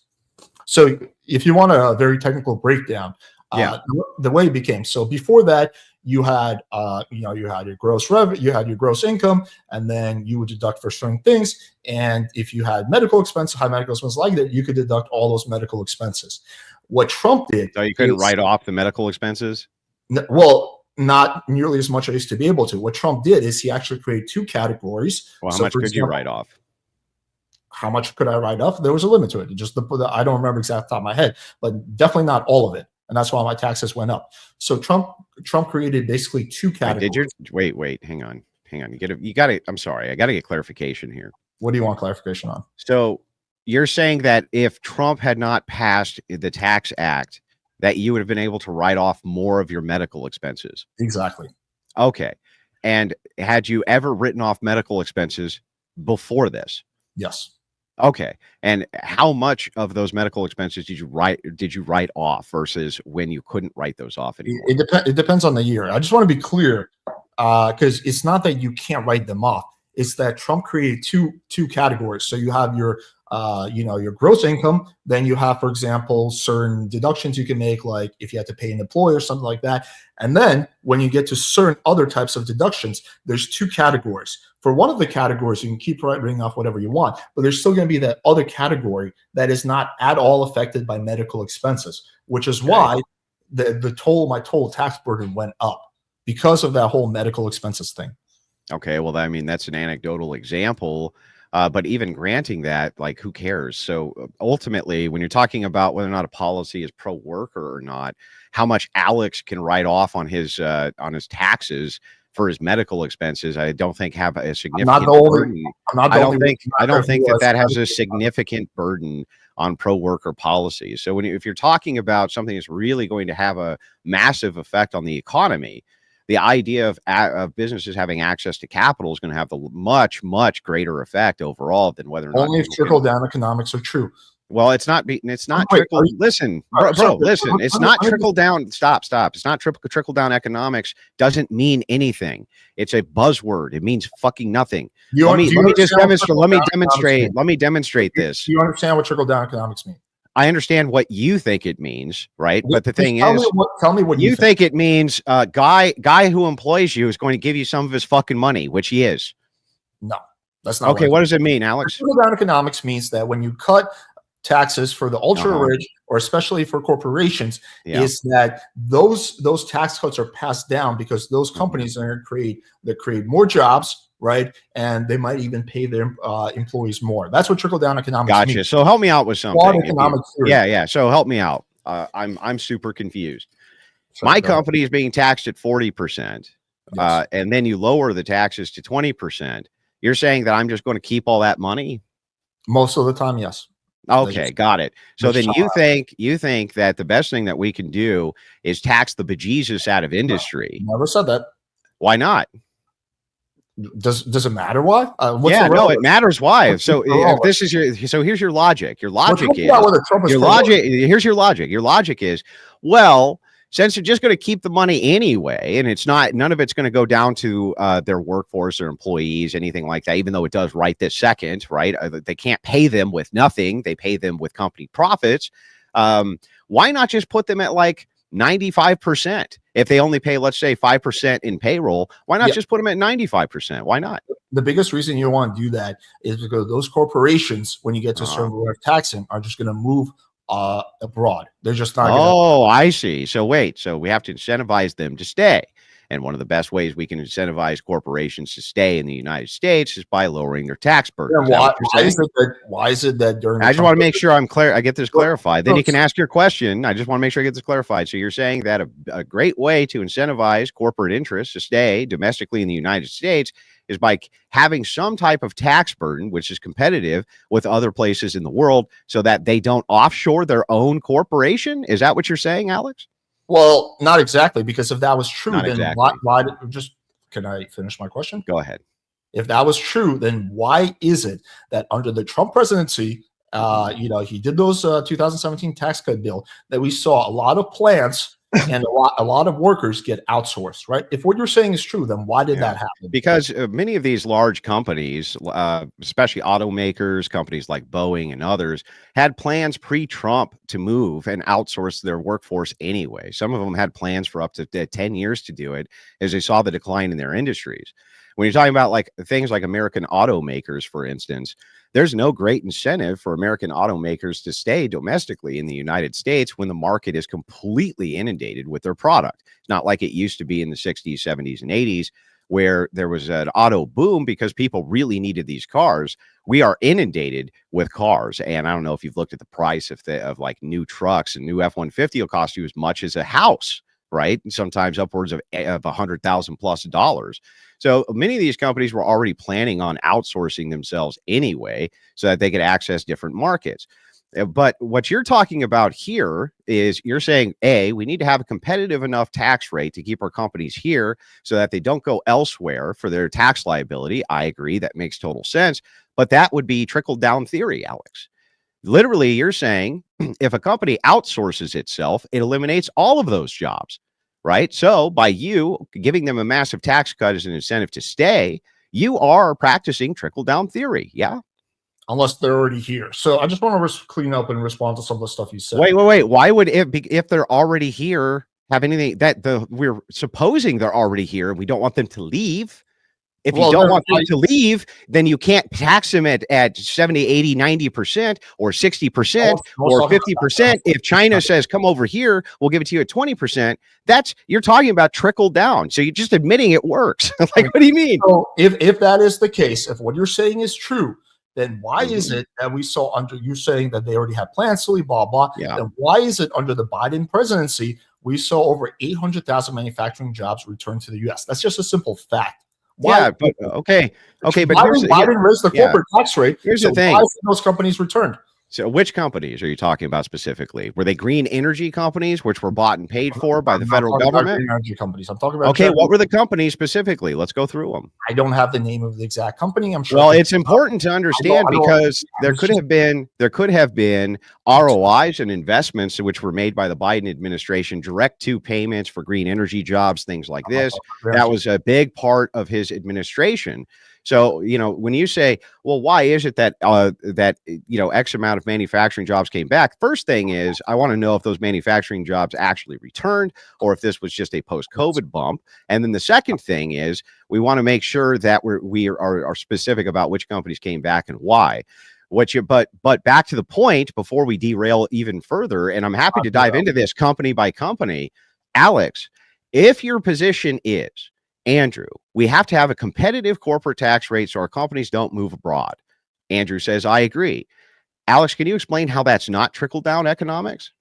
So if you want a very technical breakdown, the way it became, so before that, you had your gross revenue, you had your gross income, and then you would deduct for certain things. And if you had medical expenses, high medical expenses like that, you could deduct all those medical expenses. What Trump did, so you couldn't write off the medical expenses. Well, not nearly as much as I used to be able to. What Trump did is he actually created 2 categories. Well, how much could you write off? How much could I write off? There was a limit to it. Just I don't remember exactly off the top of my head, but definitely not all of it. And that's why my taxes went up. So Trump created basically 2 categories. Wait, hang on. hang on. You got it. I'm sorry. I got to get clarification here. What do you want clarification on? So you're saying that if Trump had not passed the Tax Act, that you would have been able to write off more of your medical expenses. Exactly. Okay. And had you ever written off medical expenses before this? Yes. Okay. And how much of those medical expenses did you write off versus when you couldn't write those off anymore? It depends on the year. I just want to be clear, because it's not that you can't write them off. It's that Trump created two categories. So you have your your gross income. Then you have, for example, certain deductions you can make, like if you had to pay an employer or something like that. And then when you get to certain other types of deductions, there's two categories. For one of the categories, you can keep writing off whatever you want, but there's still going to be that other category that is not at all affected by medical expenses, which is why my total tax burden went up because of that whole medical expenses thing. Okay, well, I mean, that's an anecdotal example, but even granting that, like, who cares? So ultimately, when you're talking about whether or not a policy is pro-worker or not, how much Alex can write off on his taxes for his medical expenses, I don't think have a significant burden. I don't think that has a significant burden on pro-worker policies. So if you're talking about something that's really going to have a massive effect on the economy, the idea of businesses having access to capital is going to have the much, much greater effect overall than whether or not only if trickle-down economics are true. Well, it's not trickle. Listen, bro, listen. It's not trickle down. Stop. It's not trickle down economics. Doesn't mean anything. It's a buzzword. It means fucking nothing. Let me demonstrate this. Do you understand what trickle down economics mean? I understand what you think it means, right? But the thing is, tell me what you think it means. Guy who employs you is going to give you some of his fucking money, which he is. No, that's not. Okay, what does it mean, Alex? Trickle down economics means that when you cut taxes for the ultra rich, or especially for corporations, is that those tax cuts are passed down because those companies are going to create more jobs, right? And they might even pay their employees more. That's what trickle down economics means. Gotcha. So help me out with something. Theory. Yeah. So help me out. I'm super confused. My company is being taxed at 40%, and then you lower the taxes to 20%. You're saying that I'm just going to keep all that money? Most of the time, yes. Okay, got it. So then you think that the best thing that we can do is tax the bejesus out of industry? Never said that. Why not? Does it matter why? It matters why. So if this is here's your logic. Your logic here's your logic. Your logic is, well, since they're just going to keep the money anyway, and none of it's going to go down to their workforce or employees, anything like that, even though it does right this second, right? They can't pay them with nothing. They pay them with company profits. Why not just put them at like 95%? If they only pay, let's say, 5% in payroll, why not just put them at 95%? Why not? The biggest reason you want to do that is because those corporations, when you get to a certain way of taxing, are just going to move abroad. They're just not. I see. So wait. So we have to incentivize them to stay. And one of the best ways we can incentivize corporations to stay in the United States is by lowering their tax burden. Yeah, why is it that during? I just want to make sure I'm clear. I get this clarified. Then you can ask your question. I just want to make sure I get this clarified. So you're saying that a great way to incentivize corporate interests to stay domestically in the United States is by having some type of tax burden, which is competitive with other places in the world, so that they don't offshore their own corporation. Is that what you're saying, Alex? Well, not exactly, because if that was true, then why can I finish my question? Go ahead. If that was true, then why is it that under the Trump presidency, he did those 2017 tax cut bill, that we saw a lot of plants and a lot of workers get outsourced, right? If what you're saying is true, then why did that happen? Because many of these large companies, especially automakers, companies like Boeing and others, had plans pre-Trump to move and outsource their workforce anyway. Some of them had plans for up to 10 years to do it as they saw the decline in their industries. When you're talking about like things like American automakers, for instance, there's no great incentive for American automakers to stay domestically in the United States when the market is completely inundated with their product. It's not like it used to be in the 60s, 70s, and 80s, where there was an auto boom because people really needed these cars. We are inundated with cars. And I don't know if you've looked at the price of like new trucks, and new F-150 will cost you as much as a house right? And sometimes upwards of $100,000+ So many of these companies were already planning on outsourcing themselves anyway, so that they could access different markets. But what you're talking about here is you're saying, we need to have a competitive enough tax rate to keep our companies here so that they don't go elsewhere for their tax liability. I agree. That makes total sense. But that would be trickle down theory, Alex. Literally, you're saying if a company outsources itself, it eliminates all of those jobs, right? So by you giving them a massive tax cut as an incentive to stay, you are practicing trickle down theory. Yeah. Unless they're already here. So I just want to clean up and respond to some of the stuff you said. Wait. Why would it be, if they're already here, have anything we're supposing they're already here and we don't want them to leave? If you don't want them to leave, then you can't tax them at 70, 80, 90% or 60% or 50%. If China says, come over here, we'll give it to you at 20%. You're talking about trickle down. So you're just admitting it works. Like, what do you mean? So if that is the case, if what you're saying is true, then why is it that we saw under you saying that they already have plans to leave, blah, blah. Yeah. Then why is it under the Biden presidency, we saw over 800,000 manufacturing jobs return to the U.S.? That's just a simple fact. Why? Yeah, but okay. But Biden raised the corporate tax rate. Here's the thing. Why those companies returned? So which companies are you talking about specifically? Were they green energy companies, which were bought and paid for by the federal government? Green energy companies. I'm talking about. Okay, what were the companies specifically? Let's go through them. I don't have the name of the exact company. I'm sure. Well, it's important to understand because there could have been ROIs and investments which were made by the Biden administration, direct to payments for green energy jobs, things like this. That was a big part of his administration. So, when you say, well, why is it that X amount of manufacturing jobs came back? First thing is, I want to know if those manufacturing jobs actually returned or if this was just a post-COVID bump. And then the second thing is, we want to make sure that we are specific about which companies came back and why. But back to the point before we derail even further, and I'm happy to dive into this company by company. Alex, if your position is, Andrew, we have to have a competitive corporate tax rate so our companies don't move abroad. Andrew says, I agree. Alex, can you explain how that's not trickle-down economics?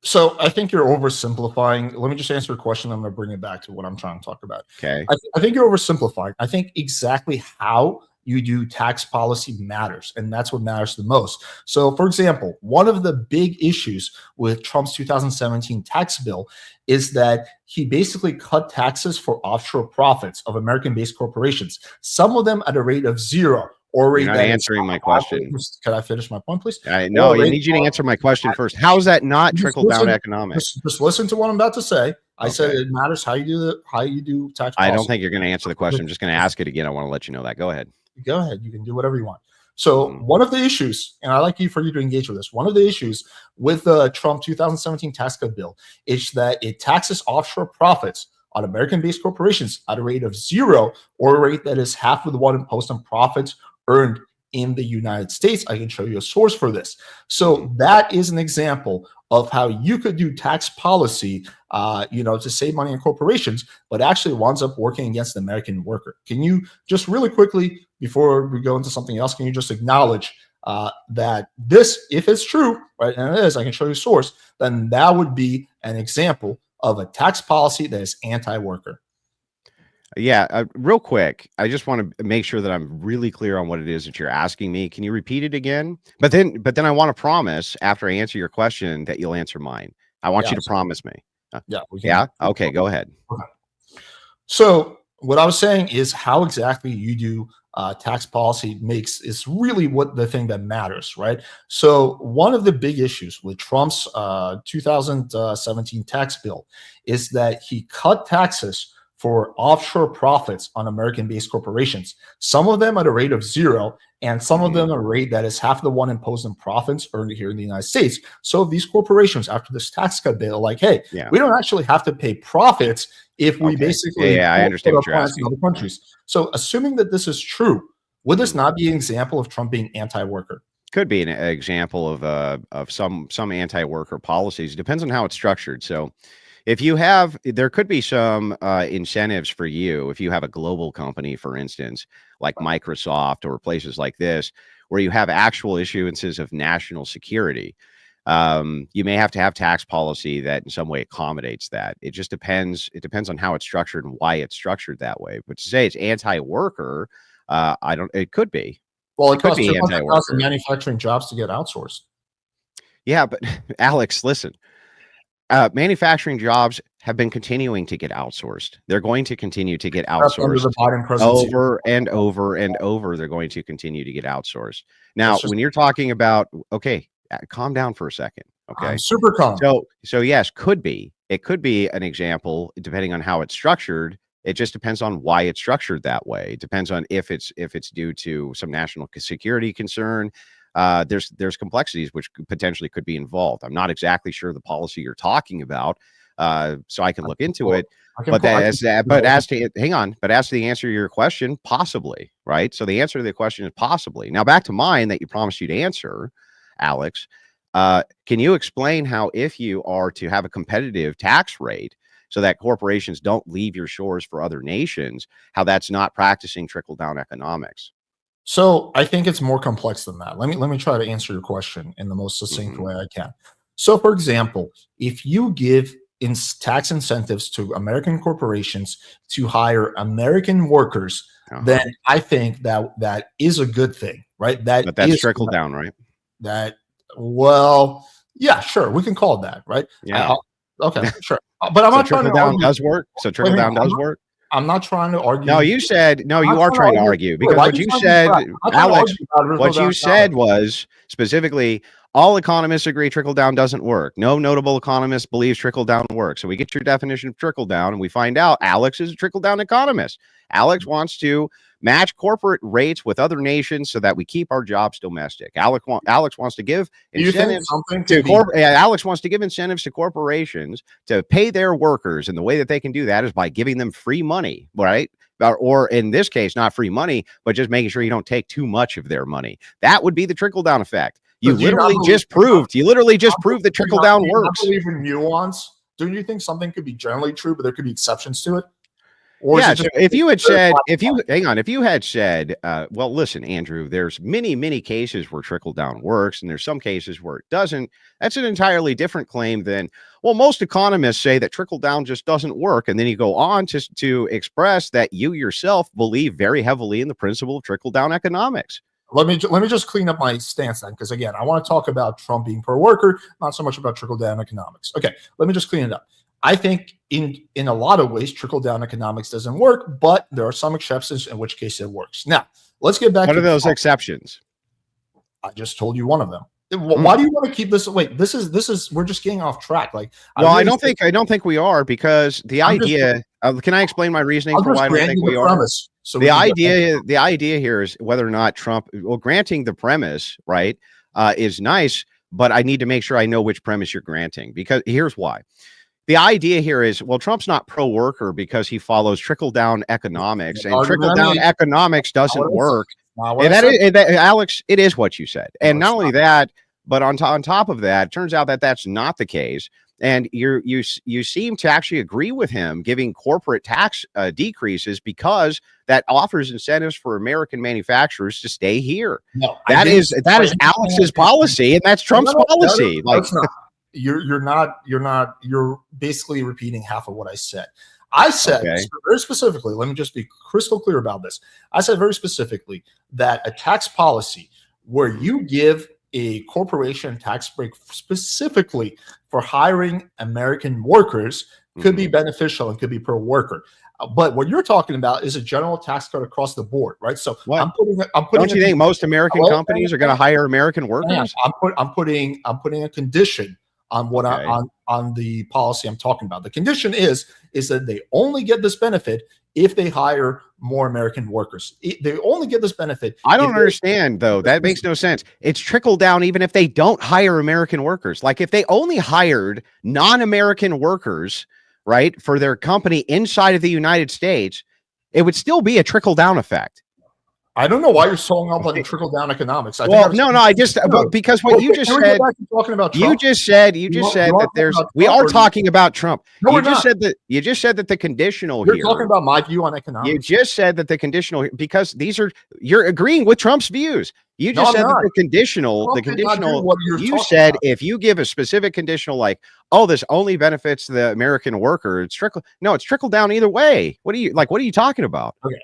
So I think you're oversimplifying. Let me just answer your question. I'm going to bring it back to what I'm trying to talk about. Okay. I think you're oversimplifying. I think exactly how you do tax policy matters, and that's what matters the most. So, for example, one of the big issues with Trump's 2017 tax bill is that he basically cut taxes for offshore profits of American-based corporations, some of them at a rate of 0. Or you're not answering my question. Can I finish my point, please? No, I need you to answer my question first. How is that not trickle-down economics? Just listen to what I'm about to say. I said it matters how you do tax policy. I don't think you're going to answer the question. I'm just going to ask it again. I want to let you know that. Go ahead. Go ahead. You can do whatever you want. So one of the issues, and I'd like for you to engage with this, one of the issues with the Trump 2017 tax cut bill is that it taxes offshore profits on American-based corporations at a rate of 0 or a rate that is half of the one imposed on profits earned in the United States. I can show you a source for this. So that is an example of how you could do tax policy, to save money on corporations, but actually winds up working against the American worker. Can you just really quickly, before we go into something else, can you just acknowledge that this, if it's true, right, and it is, I can show you a source, then that would be an example of a tax policy that is anti-worker. Yeah, real quick, I just want to make sure that I'm really clear on what it is that you're asking me. Can you repeat it again? But then I want to promise after I answer your question that you'll answer mine. I want you to promise me. Yeah. Okay, go ahead. Okay. So what I was saying is how exactly you do tax policy is really what the thing that matters, right? So one of the big issues with Trump's 2017 tax bill is that he cut taxes for offshore profits on American-based corporations, some of them at a rate of 0, and some of them at a rate that is half the one imposed on profits earned here in the United States. So these corporations, after this tax cut bill, like, hey, we don't actually have to pay profits if we basically I understand what you're asking. in other countries. So assuming that this is true, would this not be an example of Trump being anti-worker? Could be an example of some anti-worker policies. It depends on how it's structured. So if you have, there could be some incentives for you if you have a global company, for instance, like Microsoft or places like this, where you have actual issuances of national security. You may have to have tax policy that in some way accommodates that. It just depends. It depends on how it's structured and why it's structured that way. But to say it's anti-worker, I don't. It could be. Well, It could be 200,000 anti-worker. manufacturing jobs to get outsourced. Yeah, but Alex, listen. Manufacturing jobs have been continuing to get outsourced. They're going to continue to get That's under outsourced the Biden presidency. over and over and over. They're going to continue to get outsourced. Now, That's just- when you're talking about, okay, calm down for a second. Okay. I'm super calm. So yes, could be. It could be an example depending on how it's structured. It just depends on why it's structured that way. It depends on if it's due to some national security concern. There's complexities which potentially could be involved. I'm not exactly sure the policy you're talking about, so I can look into it. But as to the answer to your question, possibly, right? So the answer to the question is possibly. Now back to mine that you promised you'd answer, Alex. Can you explain how, if you are to have a competitive tax rate so that corporations don't leave your shores for other nations, how that's not practicing trickle-down economics? So I think it's more complex than that. Let me try to answer your question in the most succinct way I can. So, for example, if you give tax incentives to American corporations to hire American workers, then I think that is a good thing, right? But that's trickle down, right? Well, yeah, sure, we can call it that, right? Yeah. Okay, sure. But I'm not trying to argue. Does work. So trickle down does work. I'm not trying to argue. No, you said no. You are trying to argue because what you said, Alex. What you said was specifically all economists agree trickle down doesn't work. No notable economist believes trickle down works. So we get your definition of trickle down, and we find out Alex is a trickle down economist. Alex wants to match corporate rates with other nations so that we keep our jobs domestic. Alex wants to give incentives Alex wants to give incentives to corporations to pay their workers, and the way that they can do that is by giving them free money, right? Or in this case, not free money, but just making sure you don't take too much of their money. That would be the trickle down effect. You literally just proved that trickle down works. I believe in nuance. Don't you think something could be generally true, but there could be exceptions to it? Or yeah, so if you had said, well, listen, Andrew, there's many cases where trickle down works, and there's some cases where it doesn't. That's an entirely different claim than, well, most economists say that trickle down just doesn't work. And then you go on to express that you yourself believe very heavily in the principle of trickle down economics. Let me just clean up my stance then, because again, I want to talk about Trump being pro-worker, not so much about trickle down economics. Okay, let me just clean it up. I think in a lot of ways, trickle-down economics doesn't work, but there are some exceptions in which case it works. Now, let's get back to those exceptions. I just told you one of them. Why do you want to keep this? Wait, this is we're just getting off track. Like, I don't think we are, because the idea. Can I explain my reasoning for why I don't think we are? So the idea here is whether or not Trump. Well, granting the premise, right, is nice, but I need to make sure I know which premise you're granting, because here's why. The idea here is, well, Trump's not pro-worker because he follows trickle-down economics, and trickle-down economics doesn't work. Alex, it is what you said. And not only that, but on top of that, it turns out that that's not the case. And you seem to actually agree with him giving corporate tax decreases because that offers incentives for American manufacturers to stay here. No, that is Alex's policy, and that's Trump's policy. That's not. You're basically repeating half of what I said. I said very specifically, let me just be crystal clear about this. I said very specifically that a tax policy where you give a corporation tax break specifically for hiring American workers could be beneficial and could be pro-worker. But what you're talking about is a general tax cut across the board, right? So I'm putting. Don't you think most American companies are going to hire American workers? I'm putting a condition on what on the policy I'm talking about. The condition is that they only get this benefit if they hire more American workers. They only get this benefit. I don't understand, though. That makes no sense. It's trickle down even if they don't hire American workers. Like if they only hired non-American workers, right, for their company inside of the United States, it would still be a trickle down effect. I don't know why you're so hung up on trickle down economics. Well, no, I just because what you just said. Talking about Trump? You just said that there's. We are talking about Trump. No, you just said that. You just said that the conditional You're here. talking about my view on economics. You just said that the conditional because these are you're agreeing with Trump's views. You just said that the conditional. You said about. If you give a specific conditional like, oh, this only benefits the American worker, it's trickle down either way. What are you talking about? Okay.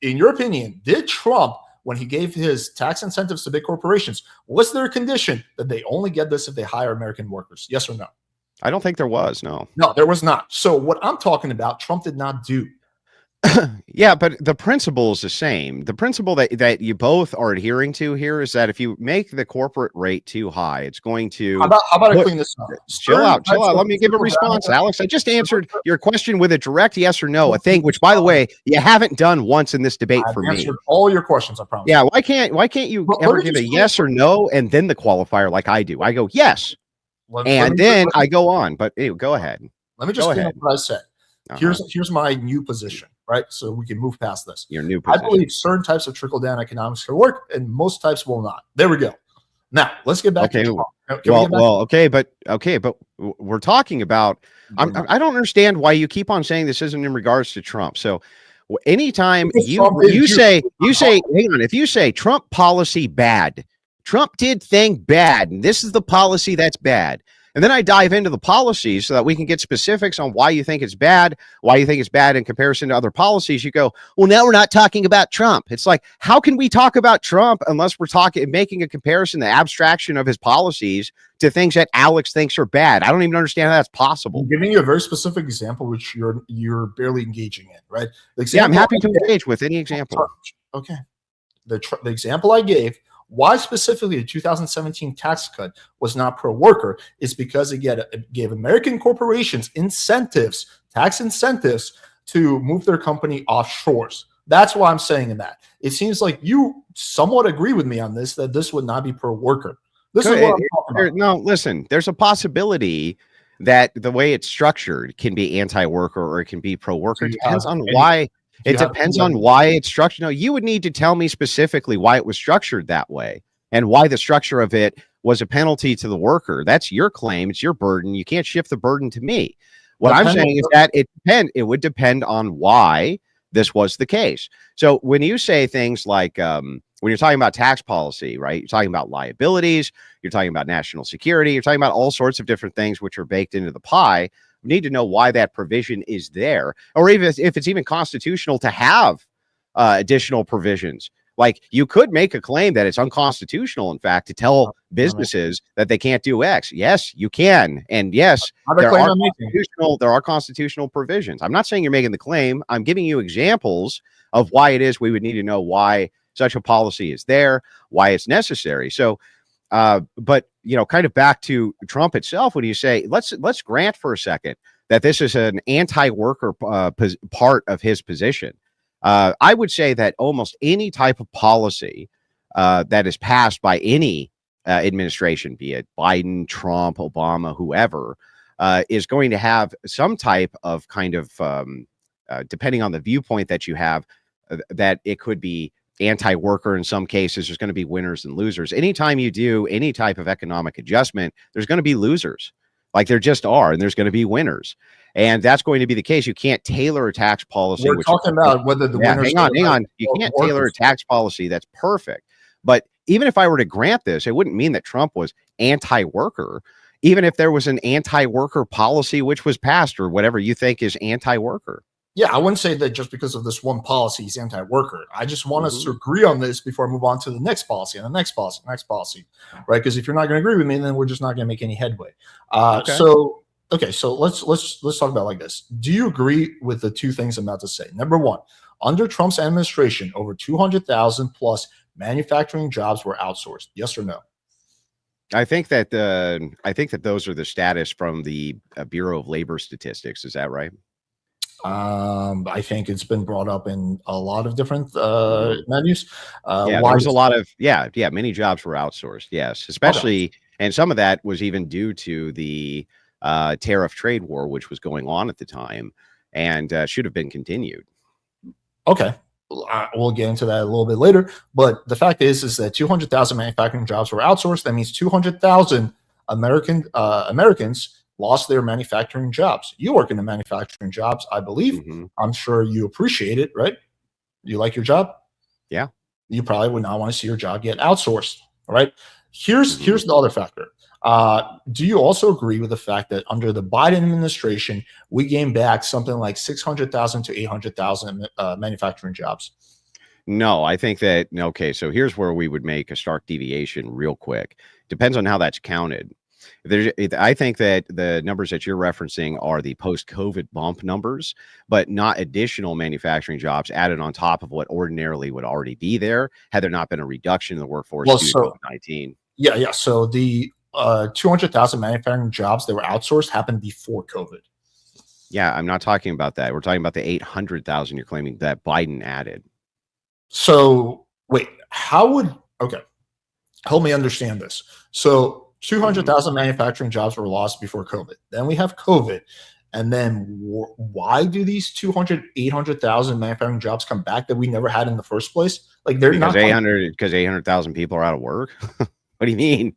In your opinion, did Trump, when he gave his tax incentives to big corporations, was there a condition that they only get this if they hire American workers? Yes or no? I don't think there was. No, there was not. So what I'm talking about, Trump did not do. Yeah, but the principle is the same. The principle that you both are adhering to here is that if you make the corporate rate too high, it's going to. How about I clean this up? Chill out. Let me give a response, Alex. I just answered your question with a direct yes or no, a thing which, by the way, you haven't done once in this debate for me. I've answered all your questions, I promise. Yeah, why can't you ever give a yes or no and then the qualifier like I do? I go yes, and then I go on. But go ahead. Let me just clean up what I said. Here's my new position, right? So we can move past this. Your new position. I believe certain types of trickle down economics can work, and most types will not. There we go. Now let's get back to but we're talking about. I don't understand why you keep on saying this isn't in regards to Trump. So anytime you say, hang on, if you say Trump policy bad, Trump did thing bad, and this is the policy that's bad. And then I dive into the policies so that we can get specifics on why you think it's bad, why you think it's bad in comparison to other policies. You go, well, now we're not talking about Trump. It's like, how can we talk about Trump unless we're making a comparison, the abstraction of his policies to things that Alex thinks are bad? I don't even understand how that's possible. I'm giving you a very specific example, which you're barely engaging in, right? I'm happy to engage with any example. Okay. The example I gave, why specifically the 2017 tax cut was not pro-worker is because it gave American corporations tax incentives to move their company offshores. That's why I'm saying that. It seems like you somewhat agree with me on this, that this would not be pro-worker. This is what I'm talking about. No, listen, there's a possibility that the way it's structured can be anti-worker or it can be pro-worker. It depends on why. It depends on why it's structured. No, you would need to tell me specifically why it was structured that way and why the structure of it was a penalty to the worker. That's your claim. It's your burden. You can't shift the burden to me. What I'm saying is that it would depend on why this was the case. So when you say things like when you're talking about tax policy, right, you're talking about liabilities, you're talking about national security, you're talking about all sorts of different things which are baked into the pie. Need to know why that provision is there, or even if it's even constitutional to have additional provisions. Like you could make a claim that it's unconstitutional, in fact, to tell businesses that they can't do X. Yes, you can, and yes, there are constitutional provisions. I'm not saying you're making the claim. I'm giving you examples of why it is we would need to know why such a policy is there, why it's necessary. So. But kind of back to Trump itself, when you say let's grant for a second that this is an anti-worker part of his position, I would say that almost any type of policy that is passed by any administration, be it Biden, Trump, Obama, whoever, is going to have some type of kind of depending on the viewpoint that you have, that it could be anti-worker in some cases. There's going to be winners and losers. Anytime you do any type of economic adjustment, there's going to be losers, like there just are, and there's going to be winners, and that's going to be the case. You can't tailor a tax policy. We're talking about whether the winners. Hang on. You can't tailor a tax policy that's perfect. But even if I were to grant this, it wouldn't mean that Trump was anti-worker. Even if there was an anti-worker policy which was passed, or whatever you think is anti-worker. Yeah, I wouldn't say that just because of this one policy he's anti-worker. I just want us to agree on this before I move on to the next policy and the next policy, right? Because if you're not going to agree with me, then we're just not going to make any headway. So let's talk about it like this. Do you agree with the two things I'm about to say? Number one, under Trump's administration, over 200,000 plus manufacturing jobs were outsourced. Yes or no? I think that those are the status from the Bureau of Labor Statistics. Is that right? I think it's been brought up in a lot of different menus. There was a lot of many jobs were outsourced. Yes, especially, and some of that was even due to the tariff trade war, which was going on at the time, and should have been continued. Okay, we'll get into that a little bit later. But the fact is that 200,000 manufacturing jobs were outsourced. That means 200,000 Americans lost their manufacturing jobs. You work in the manufacturing jobs, I believe. I'm sure you appreciate it, right? You like your job? Yeah. You probably would not want to see your job get outsourced. All right. Here's the other factor. Do you also agree with the fact that under the Biden administration, we gained back something like 600,000 to 800,000 manufacturing jobs? No, I think that, okay, so here's where we would make a stark deviation real quick. Depends on how that's counted. I think that the numbers that you're referencing are the post-COVID bump numbers, but not additional manufacturing jobs added on top of what ordinarily would already be there had there not been a reduction in the workforce due to COVID-19. Yeah. So the 200,000 manufacturing jobs that were outsourced happened before COVID. Yeah, I'm not talking about that. We're talking about the 800,000 you're claiming that Biden added. So wait, okay, help me understand this. So 200,000 manufacturing jobs were lost before COVID. Then we have COVID. And then why do these 800,000 manufacturing jobs come back that we never had in the first place? Like they're because not 800,000 people are out of work. What do you mean?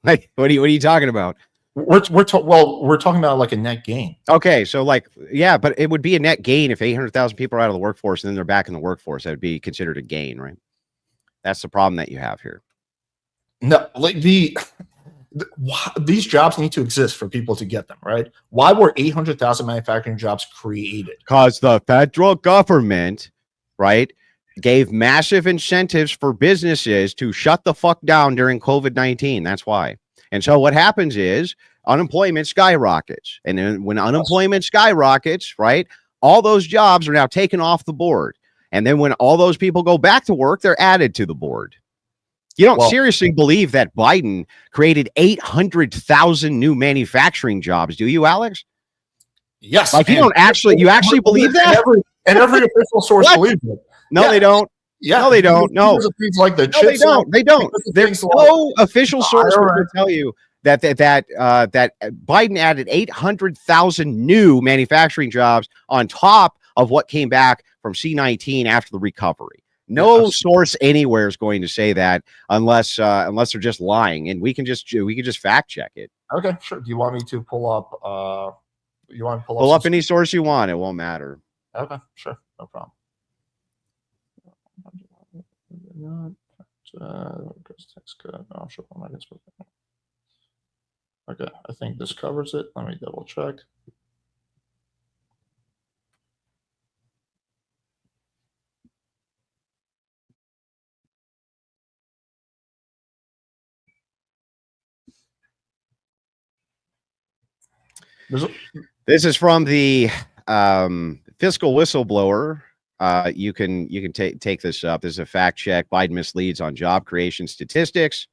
Like, what are you talking about? We're talking about like a net gain. Okay, so like, yeah, but it would be a net gain if 800,000 people are out of the workforce and then they're back in the workforce. That would be considered a gain, right? That's the problem that you have here. No, like these jobs need to exist for people to get them, right? Why were 800,000 manufacturing jobs created? Because the federal government, right, gave massive incentives for businesses to shut the fuck down during COVID-19. That's why. And so what happens is unemployment skyrockets. And then when unemployment skyrockets, right, all those jobs are now taken off the board. And then when all those people go back to work, they're added to the board. You don't seriously believe that Biden created 800,000 new manufacturing jobs, do you, Alex? Yes. Like you actually believe that? Every official source believes it. No, they don't. Yeah. No, they don't. No. Things like the no, they don't. They don't. There's no official source to tell you that Biden added 800,000 new manufacturing jobs on top of what came back from C-19 after the recovery. No source anywhere is going to say that unless they're just lying, and we can just fact check it. Okay, sure. Do you want me to pull up? Pull up any source you want. It won't matter. Okay, sure, no problem. Okay, I think this covers it. Let me double check. This is from the fiscal whistleblower. You can take this up. This is a fact check. Biden misleads on job creation statistics.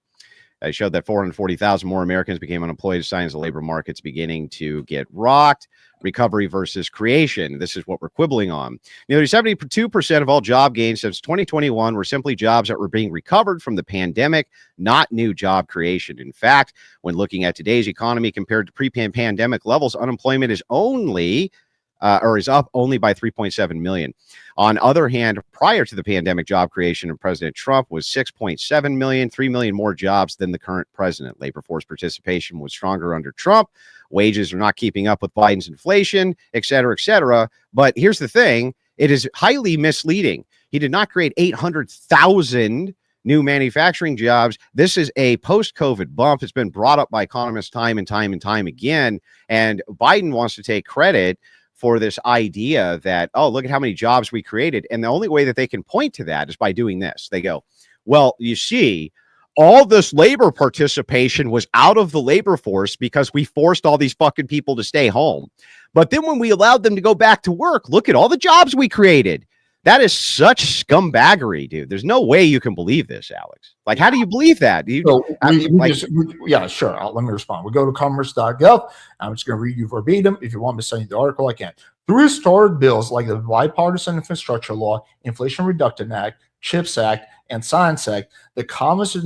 I showed that 440,000 more Americans became unemployed, signs the labor market's beginning to get rocked. Recovery versus creation. This is what we're quibbling on. Nearly 72% of all job gains since 2021 were simply jobs that were being recovered from the pandemic, not new job creation. In fact, when looking at today's economy compared to pre-pandemic levels, unemployment is is up only by 3.7 million. On other hand, prior to the pandemic, job creation of President Trump was 6.7 million, 3 million more jobs than the current president. Labor force participation was stronger under Trump. Wages are not keeping up with Biden's inflation, et cetera, et cetera. But here's the thing. It is highly misleading. He did not create 800,000 new manufacturing jobs. This is a post-COVID bump. It's been brought up by economists time and time again. And Biden wants to take credit for this idea that, oh, look at how many jobs we created. And the only way that they can point to that is by doing this. They go, well, you see, all this labor participation was out of the labor force because we forced all these fucking people to stay home. But then when we allowed them to go back to work, look at all the jobs we created. That is such scumbaggery, dude. There's no way you can believe this, Alex. Like, how do you believe that? Yeah, sure. Let me respond. We go to commerce.gov. I'm just going to read you verbatim. If you want me to send you the article, I can. Through historic bills like the Bipartisan Infrastructure Law, Inflation Reduction Act, CHIPS Act, and Science Act, the Commerce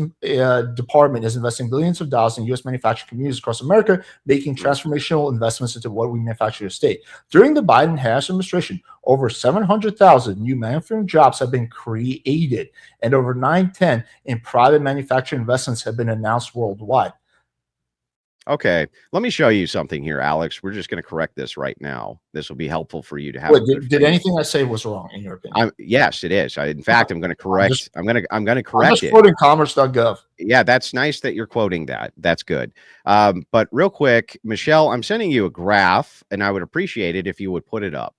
Department is investing billions of dollars in U.S. manufacturing communities across America, making transformational investments into what we manufacture today. During the Biden-Harris administration, over 700,000 new manufacturing jobs have been created, and over 910 in private manufacturing investments have been announced worldwide. Okay, let me show you something here, Alex. We're just going to correct this right now. This will be helpful for you to have. Wait, did anything I say was wrong in your opinion? Yes, it is. In fact, I'm going to correct. I'm going to correct I'm just it. quoting commerce.gov. Yeah, that's nice that you're quoting that. That's good. But real quick, Michelle, I'm sending you a graph, and I would appreciate it if you would put it up.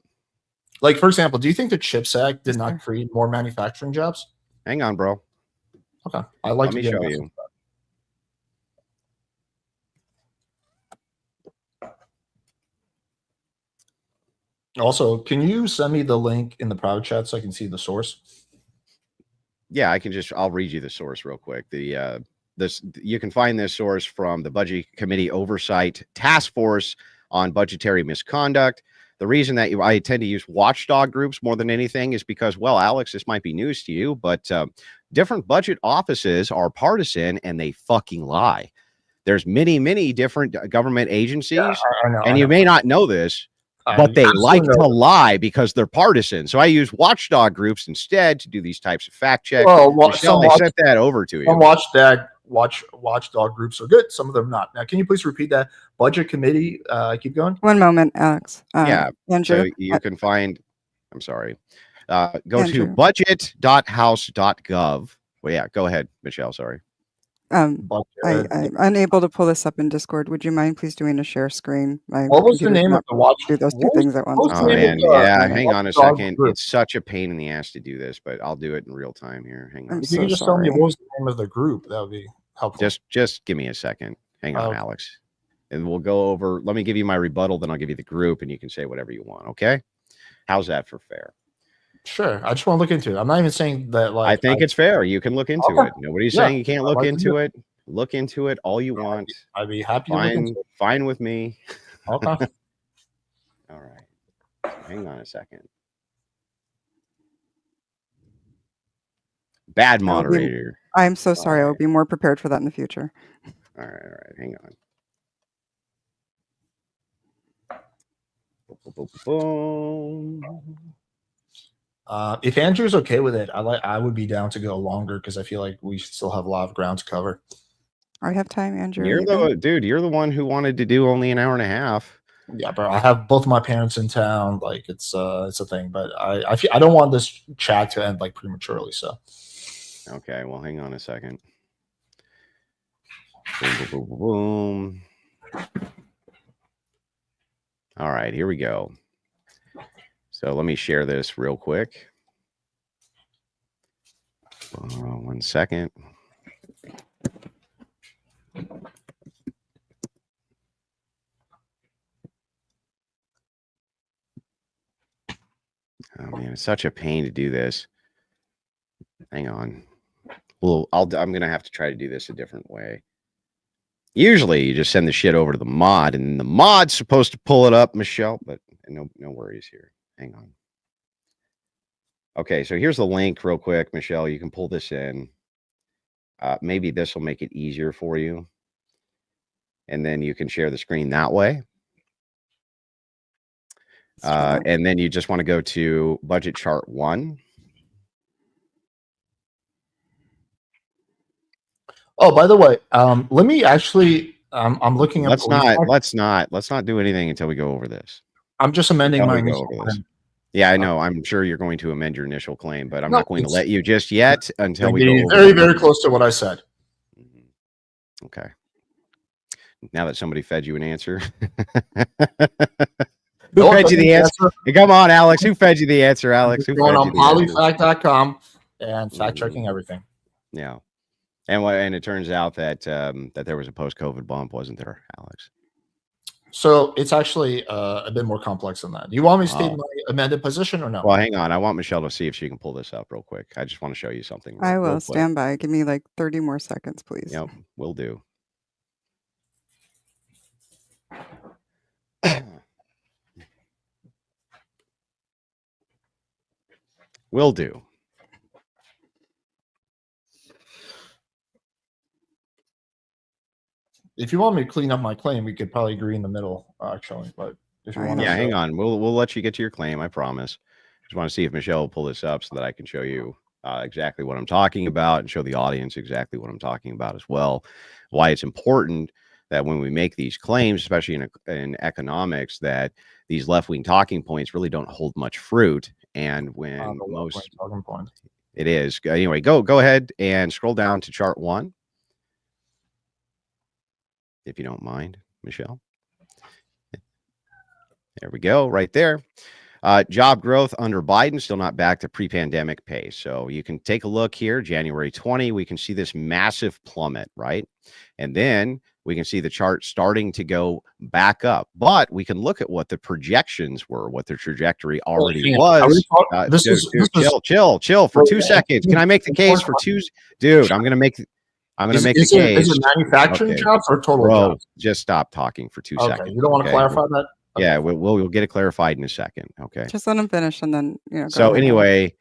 Like, for example, do you think the CHIPS Act did not create more manufacturing jobs? Hang on, bro. Okay, I like Let me show you. Also, can you send me the link in the private chat so I can see the source? Yeah, I'll read you the source real quick. You can find this source from the Budget Committee Oversight Task Force on Budgetary Misconduct. The reason that I tend to use watchdog groups more than anything is because, well, Alex, this might be news to you, but different budget offices are partisan and they fucking lie. There's many different government agencies, and you may not know this, but they like to lie because they're partisan. So I use watchdog groups instead to do these types of fact checks. Well, Michelle, I sent that over to you. Some watchdog groups are good. Some of them not. Now, can you please repeat that? Budget committee. Keep going. One moment, Alex. Yeah. Andrew, So you can find. I'm sorry. Go to budget.house.gov. Well, yeah. Go ahead, Michelle. Sorry. I'm unable to pull this up in Discord. Would you mind please doing a share screen? What was the name of the watch? Do those two things at once. Oh man, yeah. Hang on a second. It's such a pain in the ass to do this, but I'll do it in real time here. Hang on. If you can just tell me what was the name of the group, that would be helpful. Just give me a second. Hang on, Alex, and we'll go over. Let me give you my rebuttal, then I'll give you the group, and you can say whatever you want. Okay? How's that for fair? Sure. I just want to look into it. I'm not even saying that. Like, I think it's fair. You can look into it. Nobody's saying you can't look into it. Look into it all you want. I'd be happy. Fine with me. Okay. All right. Hang on a second. Bad moderator. I'm so sorry. I'll be more prepared for that in the future. All right. Hang on. If Andrew's okay with it, I would be down to go longer because I feel like we still have a lot of ground to cover. I have time, Andrew. You're the one who wanted to do only an hour and a half. Yeah, but I have both my parents in town. Like it's a thing, but I don't want this chat to end like prematurely. So, okay, well, hang on a second. Boom. All right, here we go. So let me share this real quick. 1 second. Oh man, it's such a pain to do this. Hang on. Well, I'm gonna have to try to do this a different way. Usually, you just send the shit over to the mod, and the mod's supposed to pull it up, Michelle. But no worries here. Hang on. Okay, so here's the link, real quick, Michelle. You can pull this in. Maybe this will make it easier for you, and then you can share the screen that way. And then you just want to go to budget chart 1. Oh, by the way, let me actually. I'm looking up. Let's not do anything until we go over this. I'm just amending my initial claim. Yeah, I know. I'm sure you're going to amend your initial claim, but I'm not going to let you just yet until we go over very close to what I said. Okay. Now that somebody fed you an answer. Who fed you the answer? Hey, come on, Alex. Who fed you the answer, Alex? Who going on polyfact.com and fact checking everything. Yeah. And it turns out that that there was a post-COVID bump, wasn't there, Alex? So it's actually a bit more complex than that. Do you want me to state my amended position or no? Well, hang on. I want Michelle to see if she can pull this up real quick. I just want to show you something. I will stand by. Give me like 30 more seconds, please. Yep, will do. Will do. If you want me to clean up my claim, we could probably agree in the middle, actually. But if you want, hang on. We'll let you get to your claim. I promise. Just want to see if Michelle will pull this up so that I can show you exactly what I'm talking about and show the audience exactly what I'm talking about as well. Why it's important that when we make these claims, especially in economics, that these left-wing talking points really don't hold much fruit. And when most talking point. It is. Anyway, go ahead and scroll down to chart 1, if you don't mind, Michelle. There we go, right there. Job growth under Biden still not back to pre-pandemic pace. So you can take a look here, January 20, we can see this massive plummet, right? And then we can see the chart starting to go back up. But we can look at what the projections were, what the trajectory already was. Chill for 2 seconds. Can I make the case for two? Dude, I'm going to make the case. Is it manufacturing jobs or total jobs? Just stop talking for 2 seconds. You don't want to clarify that? Okay. Yeah, we'll get it clarified in a second. Okay. Just let him finish, and then So anyway,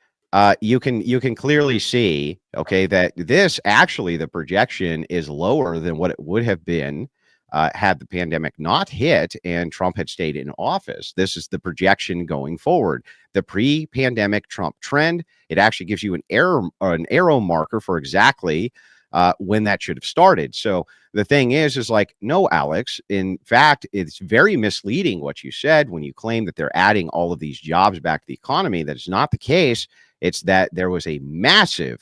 you can clearly see, okay, that this actually the projection is lower than what it would have been had the pandemic not hit and Trump had stayed in office. This is the projection going forward. The pre-pandemic Trump trend. It actually gives you an arrow marker for exactly when that should have started. So the thing is like, no, Alex, in fact, it's very misleading what you said when you claim that they're adding all of these jobs back to the economy. That is not the case. It's that there was a massive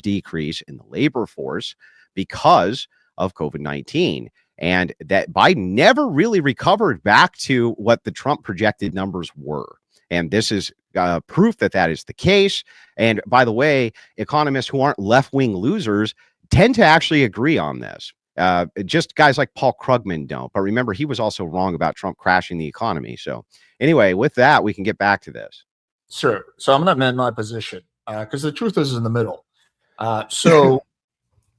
decrease in the labor force because of COVID-19. And that Biden never really recovered back to what the Trump projected numbers were. And this is proof that that is the case. And by the way, economists who aren't left-wing losers tend to actually agree on this. Just guys like Paul Krugman don't. But remember, he was also wrong about Trump crashing the economy. So anyway, with that, we can get back to this. Sure. So I'm going to amend my position because the truth is in the middle. So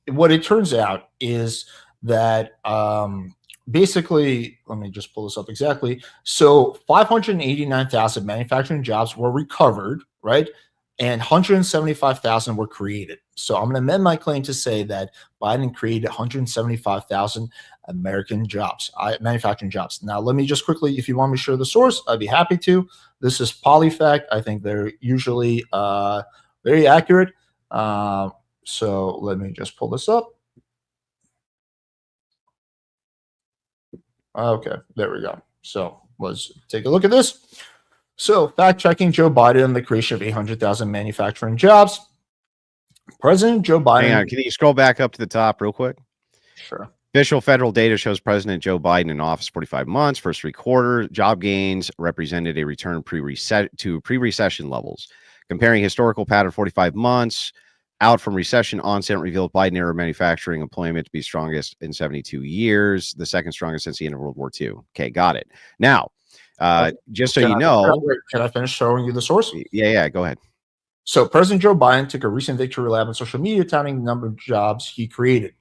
what it turns out is that basically, let me just pull this up exactly. So 589,000 manufacturing jobs were recovered, right? And 175,000 were created. So I'm going to amend my claim to say that Biden created 175,000 American jobs, manufacturing jobs. Now, let me just quickly, if you want me to share the source, I'd be happy to. This is PolyFact. I think they're usually very accurate. So let me just pull this up. Okay, there we go. So let's take a look at this. So fact-checking Joe Biden and the creation of 800,000 manufacturing jobs. President Joe Biden. Hang on, can you scroll back up to the top real quick? Sure. Official federal data shows President Joe Biden in office 45 months. First 3 quarters, job gains represented a return pre-recession levels. Comparing historical pattern 45 months out from recession onset revealed Biden era manufacturing employment to be strongest in 72 years, the second strongest since the end of World War II. Okay, got it. Now, just so you know, can I finish showing you the source? Yeah, go ahead. So President Joe Biden took a recent victory lap on social media touting the number of jobs he created.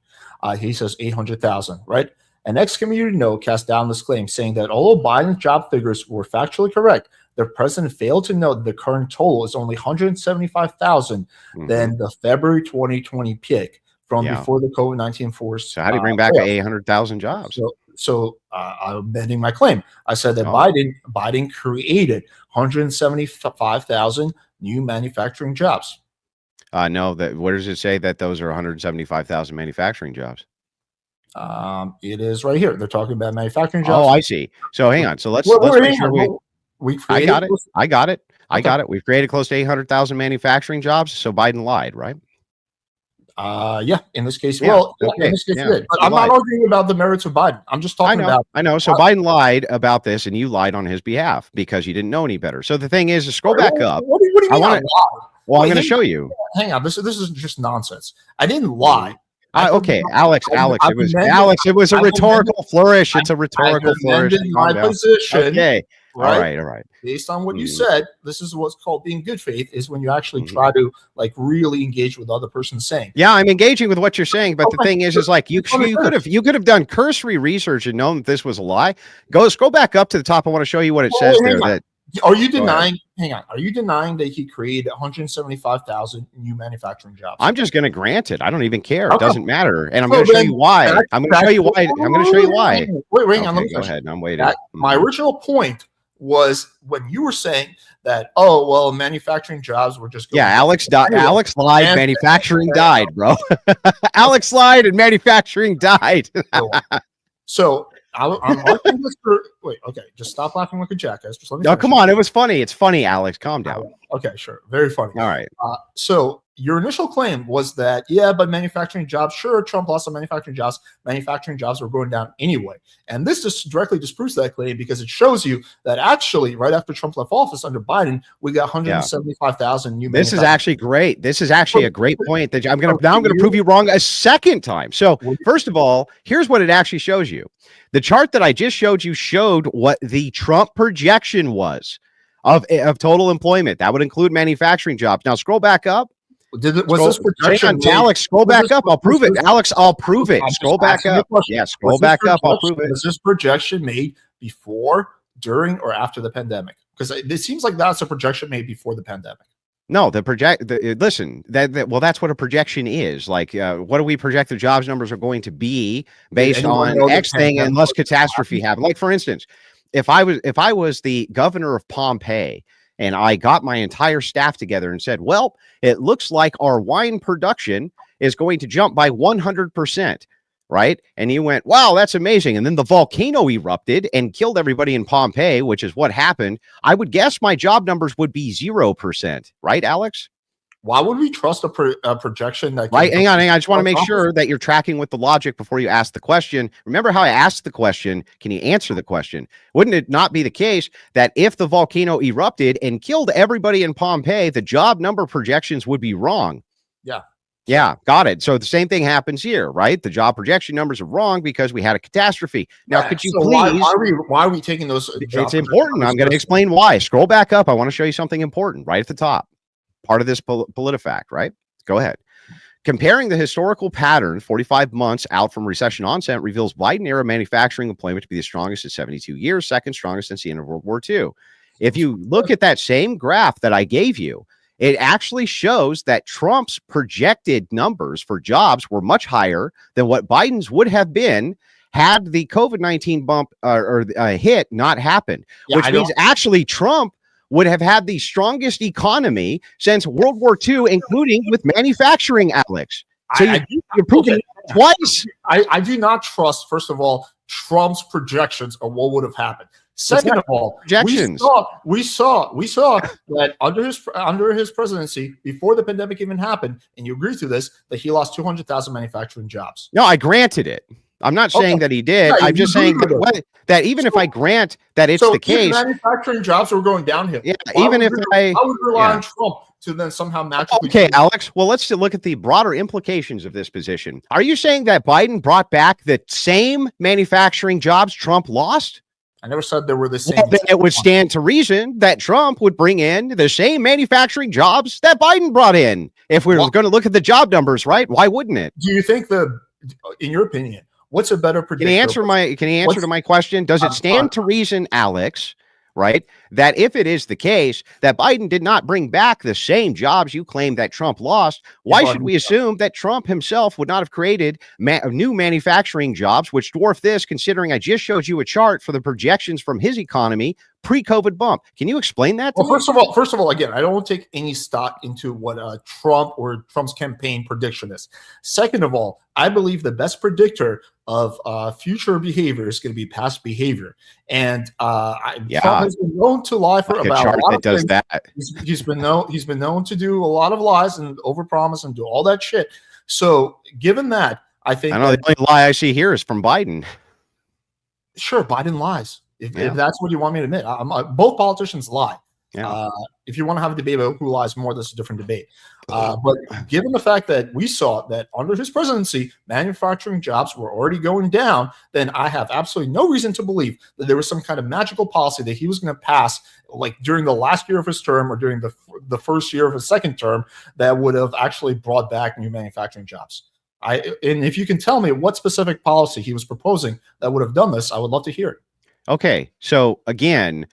He says 800,000, right? An ex-community note cast down this claim, saying that although Biden's job figures were factually correct, the president failed to note that the current total is only 175,000 than the February 2020 peak from before the COVID-19 force. So how do you bring back 800,000 jobs? So I'm amending my claim. I said that Biden created 175,000 new manufacturing jobs. No, where does it say that those are 175,000 manufacturing jobs? It is right here. They're talking about manufacturing jobs. Oh, I see. So hang on. So let's make sure I got it. We've created close to 800,000 manufacturing jobs. So Biden lied, right? Yeah, in this case, in this case, but I'm not arguing about the merits of Biden. I'm just talking about. I know. So Biden lied about this, and you lied on his behalf because you didn't know any better. So the thing is, to scroll back up. What do you mean? I'm going to show you. Hang on. This is just nonsense. I didn't lie. Okay, Alex. It was a rhetorical flourish. It's a rhetorical flourish. My position. Okay. Right? All right. Based on what you said, this is what's called being good faith, is when you actually try to really engage with the other person's saying. Yeah, I'm engaging with what you're saying, but the thing is like you could have done cursory research and known that this was a lie. Scroll back up to the top. I want to show you what it says there. Are you denying? Hang on. Are you denying that he created 175,000 new manufacturing jobs? I'm just going to grant it. I don't even care. It doesn't matter, and I'm going to show you why. I'm going to show you why. Wait, hang on. Go ahead. I'm waiting. My original point was when you were saying that, oh, well, manufacturing jobs were just going Yeah, Alex died. Anyway, Alex lied. and- Manufacturing died, bro. Alex lied, and manufacturing died. So I'm arguing this for. Wait, okay, just stop laughing like a jackass. Just let me. No, finish come on. It was funny. It's funny, Alex. Calm down. Okay, sure. Very funny. All right. So your initial claim was that, yeah, but manufacturing jobs, sure, Trump lost some manufacturing jobs. Manufacturing jobs were going down anyway. And this just directly disproves that claim because it shows you that actually, right after Trump left office under Biden, we got 175,000 new. This is actually great. This is actually a great point that I'm going to prove you wrong a second time. So first of all, here's what it actually shows you. The chart that I just showed you showed what the Trump projection was of total employment. That would include manufacturing jobs. Now scroll back up. Was this projection? Alex, scroll back up. I'll prove it. Alex, I'll prove it. Scroll back up. Yeah, scroll back up. I'll prove it. Was this projection made before, during, or after the pandemic? Because it seems like that's a projection made before the pandemic. No, listen, well, that's what a projection is. Like, what do we project the jobs numbers are going to be based on X thing unless catastrophe happens? Like, for instance, if I was the governor of Pompeii and I got my entire staff together and said, well, it looks like our wine production is going to jump by 100%, right? And you went, wow, that's amazing. And then the volcano erupted and killed everybody in Pompeii, which is what happened. I would guess my job numbers would be 0%, right, Alex? Why would we trust a projection that? Right, hang on. I just want to make sure that you're tracking with the logic before you ask the question. Remember how I asked the question? Can you answer the question? Wouldn't it not be the case that if the volcano erupted and killed everybody in Pompeii, the job number projections would be wrong? Yeah, got it. So the same thing happens here, right? The job projection numbers are wrong because we had a catastrophe. Now, could you please? Why are we taking those? It's important. I'm going to explain why. Scroll back up. I want to show you something important right at the top. Part of this PolitiFact, right? Go ahead. Comparing the historical pattern, 45 months out from recession onset, reveals Biden-era manufacturing employment to be the strongest in 72 years, second strongest since the end of World War II. If you look at that same graph that I gave you, it actually shows that Trump's projected numbers for jobs were much higher than what Biden's would have been had the COVID-19 bump or hit not happened, which means actually Trump would have had the strongest economy since World War II, including with manufacturing, Alex. So you're proving it twice. I do not trust, first of all, Trump's projections of what would have happened. Second of all, we saw that under his presidency, before the pandemic even happened, and you agree to this, that he lost 200,000 manufacturing jobs. No, I granted it. I'm not saying that he did. I'm just saying that even if I grant that it's the case, manufacturing jobs were going downhill. Yeah, even if I would rely on Trump to then somehow magically. Okay, Alex. Well, let's look at the broader implications of this position. Are you saying that Biden brought back the same manufacturing jobs Trump lost? I never said there were the same. Well, then it would stand to reason that Trump would bring in the same manufacturing jobs that Biden brought in. If we were going to look at the job numbers, right? Why wouldn't it? Do you think in your opinion, what's a better predictor? Can you answer to my question? Does it stand to reason, Alex, right, that if it is the case that Biden did not bring back the same jobs you claim that Trump lost, why should we assume that Trump himself would not have created new manufacturing jobs, which dwarf this, considering I just showed you a chart for the projections from his economy pre-COVID bump? Can you explain that? Well, first of all, again, I don't take any stock into what Trump or Trump's campaign prediction is. Second of all, I believe the best predictor of future behavior is going to be past behavior, and Trump has been known to lie for about a lot of things. That. He's been known to do a lot of lies and overpromise and do all that shit. So, given that, I think the only lie I see here is from Biden. Sure, Biden lies. If that's what you want me to admit, both politicians lie. Yeah. If you want to have a debate about who lies more, that's a different debate. But given the fact that we saw that under his presidency, manufacturing jobs were already going down, then I have absolutely no reason to believe that there was some kind of magical policy that he was going to pass, like during the last year of his term or during the first year of his second term, that would have actually brought back new manufacturing jobs. And if you can tell me what specific policy he was proposing that would have done this, I would love to hear it. Okay, so again,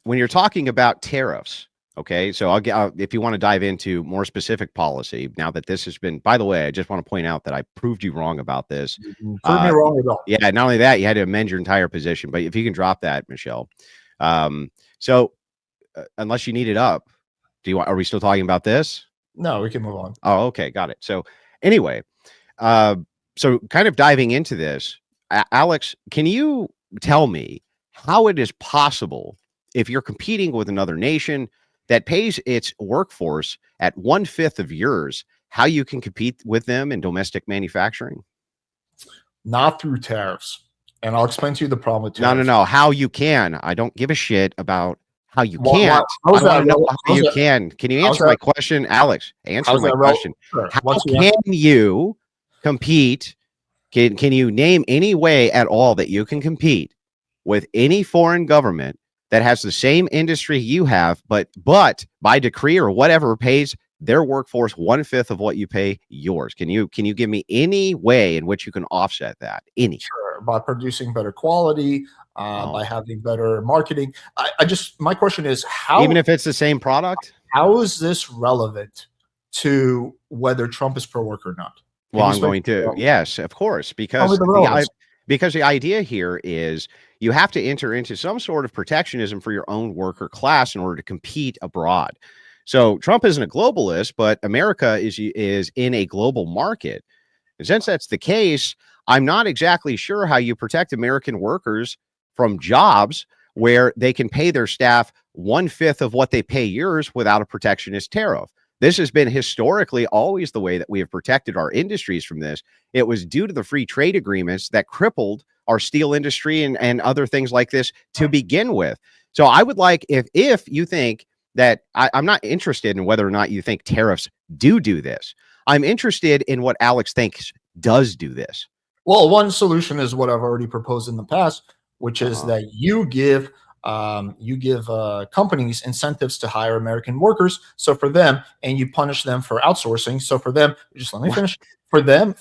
when you're talking about tariffs, okay, so if you want to dive into more specific policy, now that this has been, by the way, I just want to point out that I proved you wrong about this. You proved me wrong at all. Yeah, not only that, you had to amend your entire position, but if you can drop that, Michelle. So unless you need it up, are we still talking about this? No, we can move on. Oh, okay, got it. So anyway, so kind of diving into this, Alex, can you tell me how it is possible, if you're competing with another nation that pays its workforce at 1/5 of yours, how you can compete with them in domestic manufacturing? Not through tariffs. And I'll explain to you the problem with tariffs. No. How you can. I don't give a shit about how you Why- can't. how's I want to that know rel- how how's you that- can. Can you how's answer my that- question, Alex? Answer how's my that rel- question. Sure. How What's the can answer? you compete? Can you name any way at all that you can compete with any foreign government that has the same industry you have, but by decree or whatever pays their workforce 1/5 of what you pay yours? Can you give me any way in which you can offset that? Any? Sure. By producing better quality, Oh. by having better marketing. My question is, how, Even if it's the same product? how is this relevant to whether Trump is pro work or not? Can Well, you I'm going to, explain- yes, of course, Tell because me the relevance. the idea here is you have to enter into some sort of protectionism for your own worker class in order to compete abroad. So Trump isn't a globalist, but America is in a global market. And since that's the case, I'm not exactly sure how you protect American workers from jobs where they can pay their staff 1/5 of what they pay yours without a protectionist tariff. This has been historically always the way that we have protected our industries from this. It was due to the free trade agreements that crippled our steel industry and other things like this to begin with. So I would like, if you think that I'm not interested in whether or not you think tariffs do this. I'm interested in what Alex thinks does do this. Well, one solution is what I've already proposed in the past, which is that you give companies incentives to hire American workers. So for them, and you punish them for outsourcing. So for them, just let me finish. For them,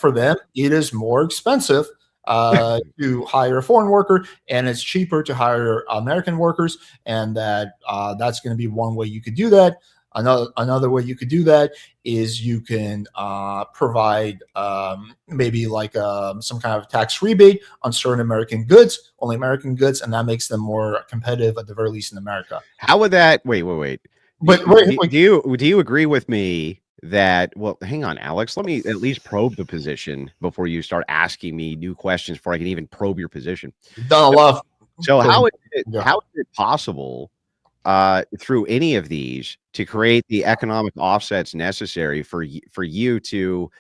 it is more expensive to hire a foreign worker, and it's cheaper to hire American workers. And that's going to be one way you could do that. Another way you could do that is you can provide maybe like some kind of tax rebate on certain American goods, only American goods, and that makes them more competitive at the very least in America. How would that? Wait. But do you agree with me that? Well, hang on, Alex. Let me at least probe the position before you start asking me new questions before I can even probe your position. You've done a lot. So how is it possible through any of these to create the economic offsets necessary for you to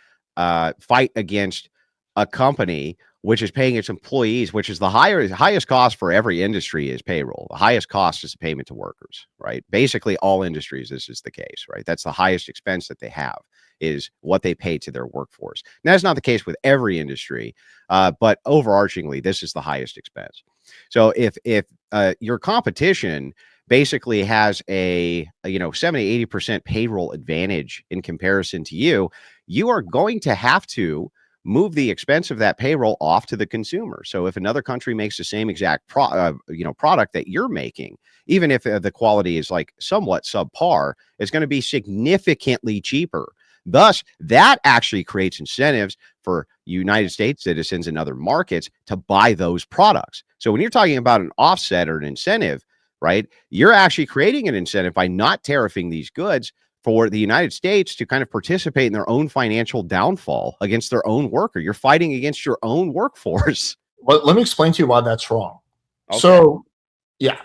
fight against a company which is paying its employees, which is the highest cost for every industry is payroll. The highest cost is the payment to workers, right? Basically all industries, this is the case, right? That's the highest expense that they have, is what they pay to their workforce. Now, that's not the case with every industry, but overarchingly, this is the highest expense. So if your competition basically has a 70-80% payroll advantage in comparison to you, you are going to have to move the expense of that payroll off to the consumer. So if another country makes the same exact product that you're making, even if the quality is like somewhat subpar, it's going to be significantly cheaper. Thus, that actually creates incentives for United States citizens and other markets to buy those products. So when you're talking about an offset or an incentive, right, you're actually creating an incentive by not tariffing these goods for the United States to kind of participate in their own financial downfall against their own worker. You're fighting against your own workforce. But let me explain to you why that's wrong. Okay.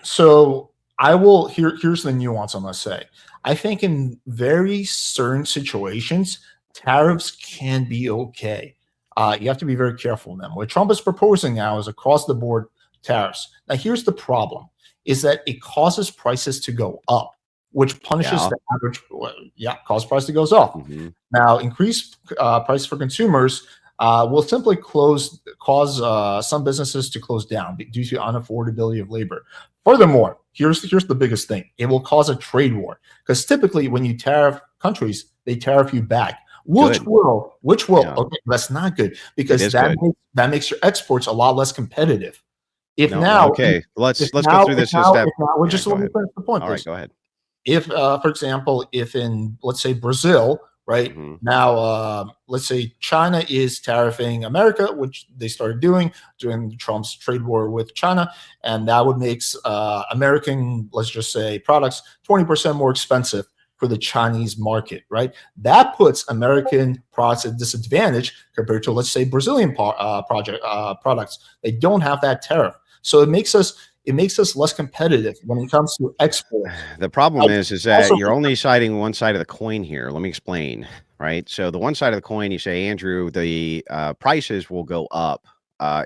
So I will here's the nuance I must say. I think in very certain situations, tariffs can be okay. You have to be very careful in them. What Trump is proposing now is across the board tariffs. Now, here's the problem, is that it causes prices to go up, which punishes the average, cause price to goes up. Mm-hmm. Now, increased price for consumers will simply cause some businesses to close down due to unaffordability of labor. Furthermore, here's the biggest thing. It will cause a trade war, because typically when you tariff countries, they tariff you back, which will okay, that's not good, because that makes your exports a lot less competitive. Let's go through this step. Just let me finish the point. All right, go ahead. If, for example, if in, let's say, Brazil, right? Now, let's say China is tariffing America, which they started doing during Trump's trade war with China, and that would make American, let's just say, products 20% more expensive for the Chinese market, right? That puts American products at disadvantage compared to, let's say, Brazilian products. They don't have that tariff, so it makes us less competitive when it comes to export. The problem is that you're only citing one side of the coin here. Let me explain, right? So the one side of the coin, you say, Andrew, the prices will go up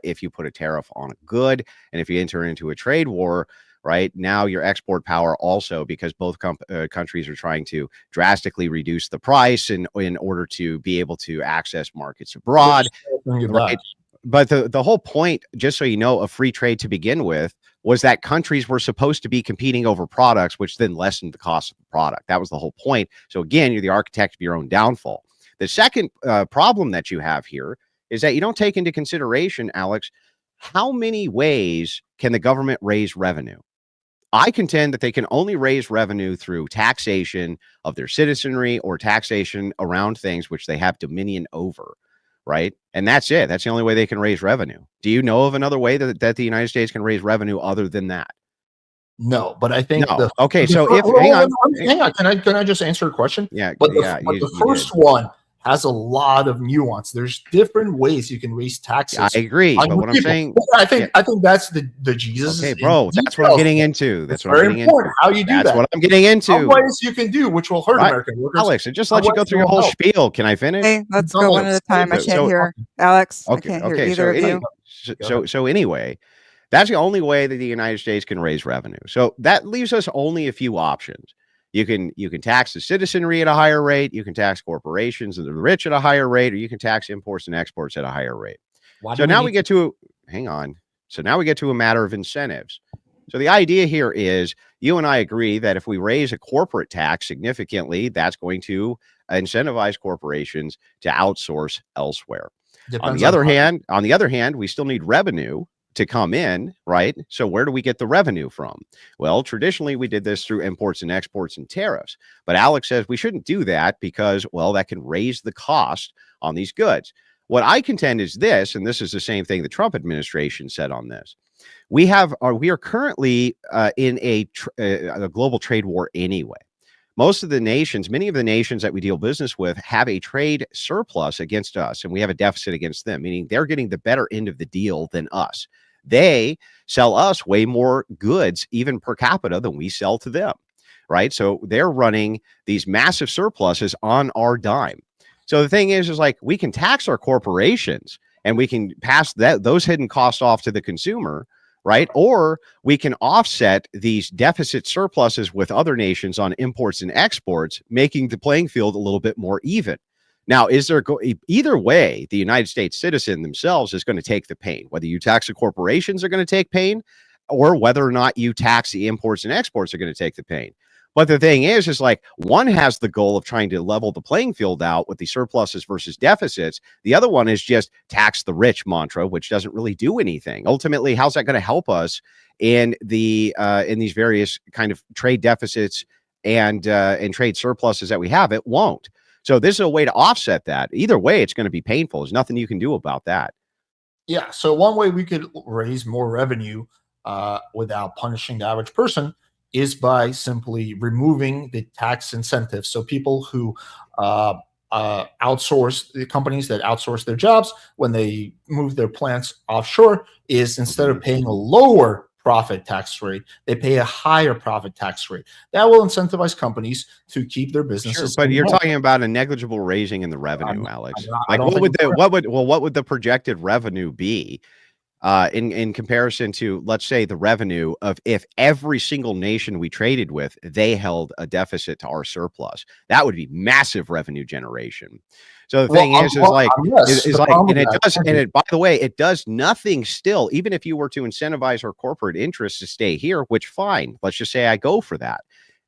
if you put a tariff on a good, and if you enter into a trade war, right? Now your export power also, because both countries are trying to drastically reduce the price in order to be able to access markets abroad, right? But the whole point, just so you know, of free trade to begin with was that countries were supposed to be competing over products, which then lessened the cost of the product. That was the whole point. So again, you're the architect of your own downfall. The second problem that you have here is that you don't take into consideration, Alex, how many ways can the government raise revenue? I contend that they can only raise revenue through taxation of their citizenry or taxation around things which they have dominion over, right? And that's it. That's the only way they can raise revenue. Do you know of another way that the United States can raise revenue other than that? No, but I think okay. So hang on, can I just answer a question? Yeah, but the first one has a lot of nuance. There's different ways you can raise taxes. I agree, but what I'm saying, I think that's the Jesus. Okay, bro, that's what I'm getting into. That's what I'm getting important. How you do that? That's what I'm getting into. Some ways you can do, which will hurt American workers. Alex, and just let you go through your whole spiel. Can I finish? Hey, let's go one at a time. I can't hear Alex. I can't hear either of you. So anyway, that's the only way that the United States can raise revenue. So that leaves us only a few options. You can tax the citizenry at a higher rate. You can tax corporations and the rich at a higher rate, or you can tax imports and exports at a higher rate. So now we get to a matter of incentives. So the idea here is you and I agree that if we raise a corporate tax significantly, that's going to incentivize corporations to outsource elsewhere. On the other hand, we still need revenue to come in, right? So where do we get the revenue from? Well, traditionally we did this through imports and exports and tariffs. But Alex says we shouldn't do that because, well, that can raise the cost on these goods. What I contend is this, and this is the same thing the Trump administration said on this. We are currently in a global trade war anyway. Most of the nations, many of the nations that we deal business with have a trade surplus against us, and we have a deficit against them, meaning they're getting the better end of the deal than us. They sell us way more goods, even per capita, than we sell to them, right? So they're running these massive surpluses on our dime. So the thing is like we can tax our corporations and we can pass those hidden costs off to the consumer, right? Or we can offset these deficit surpluses with other nations on imports and exports, making the playing field a little bit more even. Now, either way, the United States citizen themselves is going to take the pain. Whether you tax the corporations are going to take pain, or whether or not you tax the imports and exports are going to take the pain. But the thing is like one has the goal of trying to level the playing field out with the surpluses versus deficits. The other one is just tax the rich mantra, which doesn't really do anything. Ultimately, how's that going to help us in these various kind of trade deficits and trade surpluses that we have? It won't. So this is a way to offset that. Either way, it's going to be painful. There's nothing you can do about that. Yeah. So one way we could raise more revenue without punishing the average person is by simply removing the tax incentives. So people who outsource, the companies that outsource their jobs when they move their plants offshore, is instead of paying a lower profit tax rate, they pay a higher profit tax rate. That will incentivize companies to keep their businesses. Sure, but you're talking about a negligible raising in the revenue, Alex. Like what would the projected revenue be in comparison to, let's say, the revenue of if every single nation we traded with, they held a deficit to our surplus? That would be massive revenue generation. So the thing is by the way, it does nothing still, even if you were to incentivize our corporate interests to stay here, which fine, let's just say I go for that.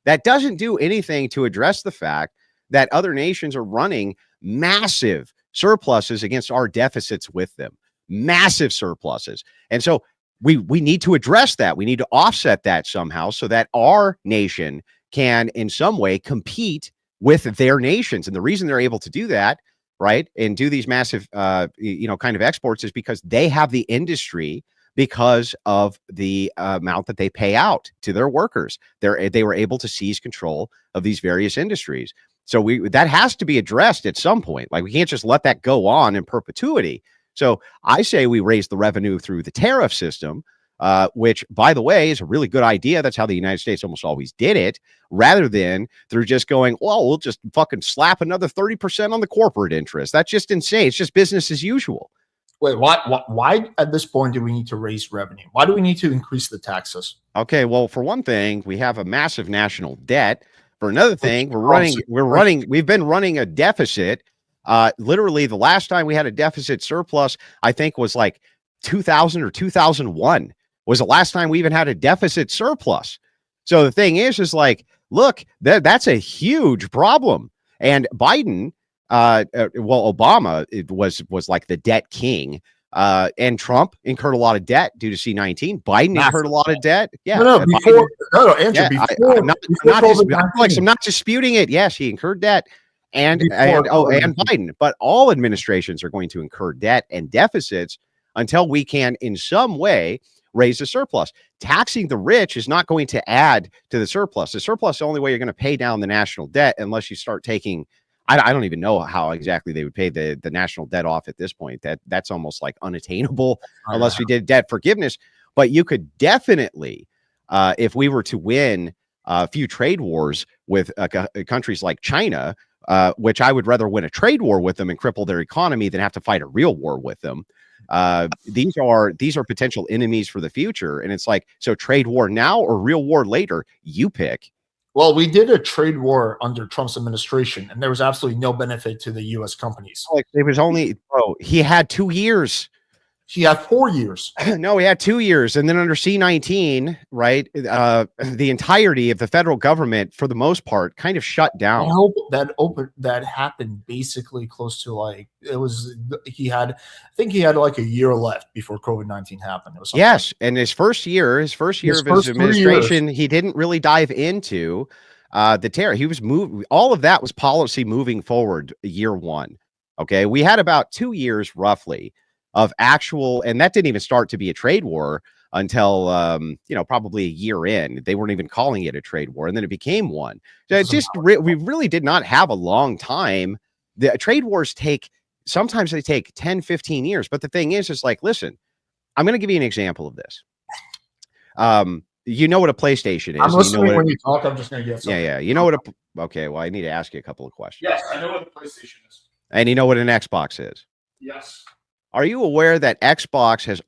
That doesn't do anything to address the fact that other nations are running massive surpluses against our deficits with them, massive surpluses. And so we need to address that. We need to offset that somehow so that our nation can in some way compete with their nations. And the reason they're able to do that, right, and do these massive, kind of exports is because they have the industry because of the amount that they pay out to their workers. They were able to seize control of these various industries. So that has to be addressed at some point. Like, we can't just let that go on in perpetuity. So I say we raise the revenue through the tariff system, which, by the way, is a really good idea. That's how the United States almost always did it, rather than through just going, well, we'll just fucking slap another 30% on the corporate interest. That's just insane. It's just business as usual. Wait, why at this point do we need to raise revenue? Why do we need to increase the taxes? Okay, well, for one thing, we have a massive national debt. For another thing, we've been running a deficit. Literally, the last time we had a deficit surplus, I think, was like 2000 or 2001 was the last time we even had a deficit surplus. So the thing is like, look, that's a huge problem. And Biden, Obama was like the debt king. And Trump incurred a lot of debt due to C-19. Biden incurred a lot of debt. Yeah. I'm not disputing it. Yes, he incurred debt. And Biden, but all administrations are going to incur debt and deficits until we can, in some way, raise the surplus. Taxing the rich is not going to add to the surplus. The surplus is the only way you're going to pay down the national debt, unless you start taking. I don't even know how exactly they would pay the national debt off at this point. That's almost like unattainable unless we did debt forgiveness. But you could definitely, if we were to win a few trade wars with countries like China, which I would rather win a trade war with them and cripple their economy than have to fight a real war with them. These are potential enemies for the future. And it's like, so trade war now or real war later? You pick. Well, we did a trade war under Trump's administration, and there was absolutely no benefit to the U.S. companies. Like, it was only, he had 2 years. He had 4 years. No, he had 2 years. And then under C-19, right, the entirety of the federal government, for the most part, kind of shut down. That happened basically close to like, I think he had like a year left before COVID-19 happened. Yes. And his first year of his administration, he didn't really dive into the terror. He was all of that was policy moving forward year one. Okay. We had about 2 years roughly of actual, and that didn't even start to be a trade war until, probably a year in. They weren't even calling it a trade war, and then it became one. So it's just, we really did not have a long time. The trade wars sometimes they take 10, 15 years. But the thing is like, listen, I'm going to give you an example of this. You know what a PlayStation is. I'm listening when you talk. I'm just going to get something. Yeah. You know what okay, well, I need to ask you a couple of questions. Yes, I know what a PlayStation is. And you know what an Xbox is. Yes. Are you aware that Xbox has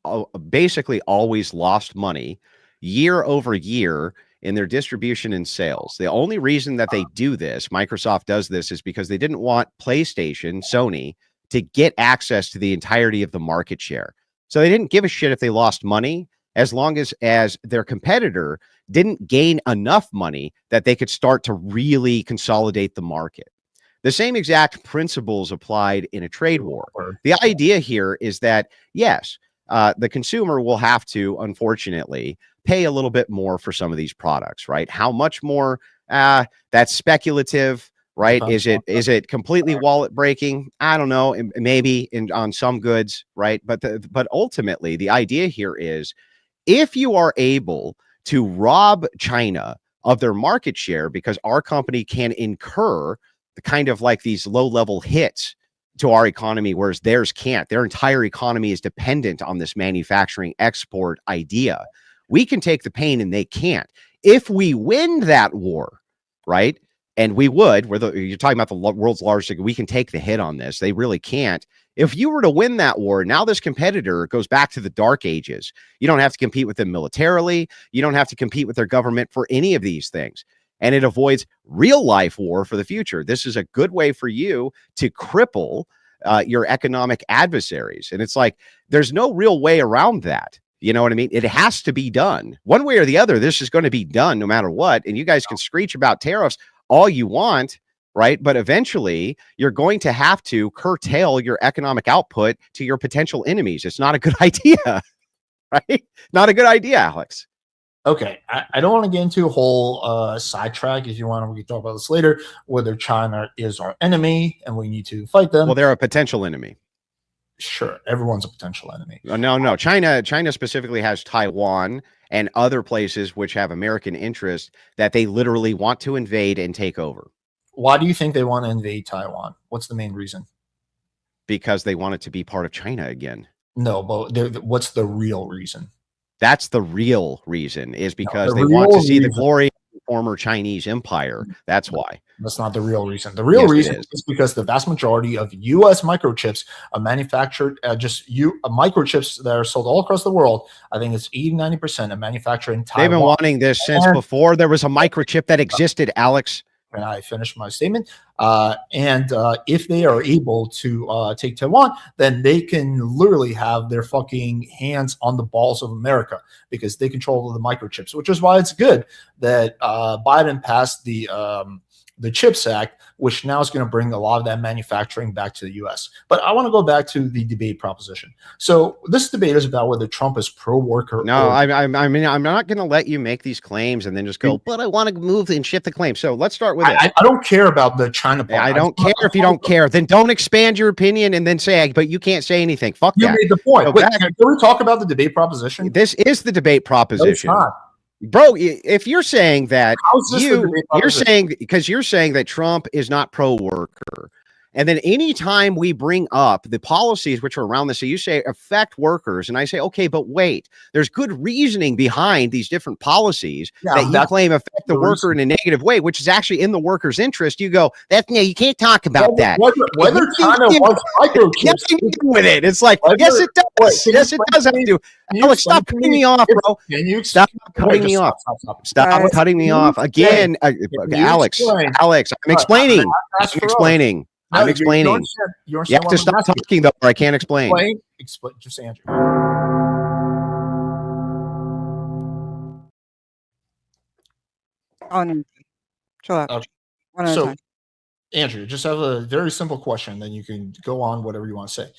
basically always lost money year over year in their distribution and sales? The only reason that they do this, Microsoft does this, is because they didn't want PlayStation, Sony, to get access to the entirety of the market share. So they didn't give a shit if they lost money, as long as their competitor didn't gain enough money that they could start to really consolidate the market. The same exact principles applied in a trade war. The idea here is that, yes, the consumer will have to, unfortunately, pay a little bit more for some of these products, right? How much more? That's speculative, right? Is it completely wallet breaking? I don't know. Maybe on some goods, right? But ultimately, the idea here is, if you are able to rob China of their market share because our company can incur the kind of like these low-level hits to our economy, whereas theirs can't. Their entire economy is dependent on this manufacturing export idea. We can take the pain and they can't. If we win that war, right? And we would, you're talking about the world's largest, we can take the hit on this. They really can't. If you were to win that war, now this competitor goes back to the dark ages. You don't have to compete with them militarily. You don't have to compete with their government for any of these things. And it avoids real life war for the future. This is a good way for you to cripple your economic adversaries. And it's like, there's no real way around that. You know what I mean? It has to be done one way or the other. This is going to be done no matter what. And you guys can screech about tariffs all you want, right? But eventually you're going to have to curtail your economic output to your potential enemies. It's not a good idea, right? Not a good idea, Alex. Okay, I don't want to get into a whole sidetrack. If you want, we can talk about this later. Whether China is our enemy and we need to fight them. Well, they're a potential enemy. Sure, everyone's a potential enemy. No. China specifically has Taiwan and other places which have American interest that they literally want to invade and take over. Why do you think they want to invade Taiwan? What's the main reason? Because they want it to be part of China again. No, but what's the real reason? That's the real reason, is because the they want to real see the reason- glory of the former Chinese empire. That's why. That's not the real reason. The real Yes, it reason is. is because the vast majority of U.S. microchips are manufactured, microchips that are sold all across the world. I think it's 80-90% are manufactured in Taiwan. They've been wanting this since before there was a microchip that existed, Alex. And I finished my statement. If they are able to take Taiwan, then they can literally have their fucking hands on the balls of America because they control the microchips, which is why it's good that Biden passed the CHIPS Act, which now is going to bring a lot of that manufacturing back to the U.S. But I want to go back to the debate proposition. So this debate is about whether Trump is pro-worker. No, I mean, I'm not going to let you make these claims and then just go, but I want to move and shift the claim. So let's start with it. I don't care about the China part. I don't care if you don't care. Then don't expand your opinion and then say, but you can't say anything. Fuck You that. made the point. So Wait, can we talk about the debate proposition? This is the debate proposition. No, it's not. Bro, if you're saying that How's this the debate you're proposition? saying, because you're saying that Trump is not pro-worker, and then anytime we bring up the policies which are around this, so you say affect workers, and I say, okay, but wait, there's good reasoning behind these different policies that you claim affect the worker in a negative way, which is actually in the worker's interest. You go, you can't talk about that. Whether China wants microchips, nothing to do with it. It's like, yes, it does. Yes, it does have to do. Alex, stop cutting me off, bro. Can you stop cutting me off? Stop cutting me off again, Alex. Alex, I'm explaining. I'm explaining. I'm explaining. You have to stop talking though, or I can't explain. Explain. Just Andrew. Chill out. Okay. One at a So, time. Andrew, just have a very simple question, then you can go on whatever you want to say.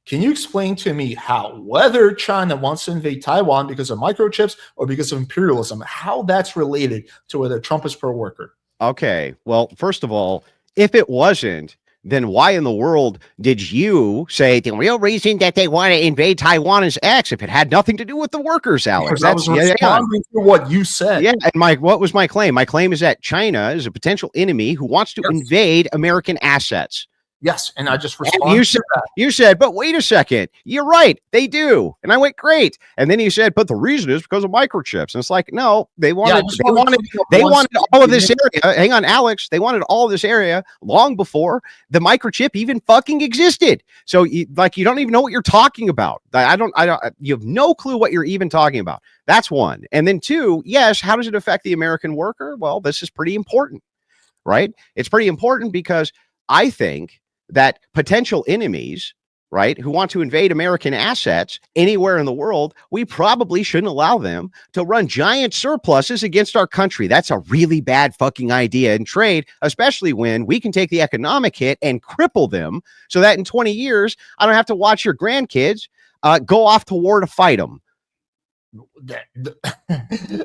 Can you explain to me how, whether China wants to invade Taiwan because of microchips or because of imperialism, how that's related to whether Trump is pro-worker? Okay. Well, first of all, if it wasn't, then why in the world did you say the real reason that they want to invade Taiwan is X if it had nothing to do with the workers, Alex? Because I was responding to what you said. Yeah, and what was my claim? My claim is that China is a potential enemy who wants to invade American assets. Yes, and I just responded to that. You said, but wait a second, you're right, they do. And I went, great. And then you said, but the reason is because of microchips. And it's like, no, they wanted all of this area. Hang on, Alex. They wanted all of this area long before the microchip even fucking existed. So you don't even know what you're talking about. You have no clue what you're even talking about. That's one. And then two, yes, how does it affect the American worker? Well, this is pretty important, right? It's pretty important because I think that potential enemies, right, who want to invade American assets anywhere in the world, we probably shouldn't allow them to run giant surpluses against our country. That's a really bad fucking idea in trade, especially when we can take the economic hit and cripple them so that in 20 years, I don't have to watch your grandkids go off to war to fight them.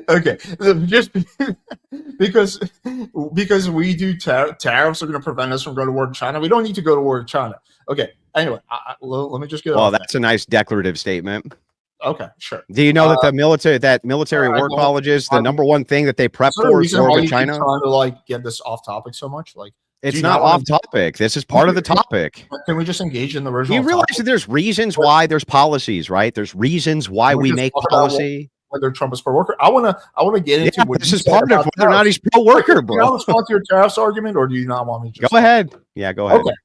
Okay, just because we do tariffs are going to prevent us from going to war in China. We don't need to go to war in China. Okay. Anyway, let me just get. Well, that's a nice declarative statement. Okay, sure. Do you know that the military war colleges, the number one thing that they prep for is war with China? Trying to get this off topic so much, it's not off topic. This is part of the topic. Can we just engage in the original? You realize that there's reasons why there's policies, right? There's reasons why we make policy. Whether Trump is pro-worker, I want to get into what this is part of whether or not he's pro-worker, bro. Do you respond to your tariffs argument, or do you not want me to? Go ahead. Yeah, go ahead. Okay.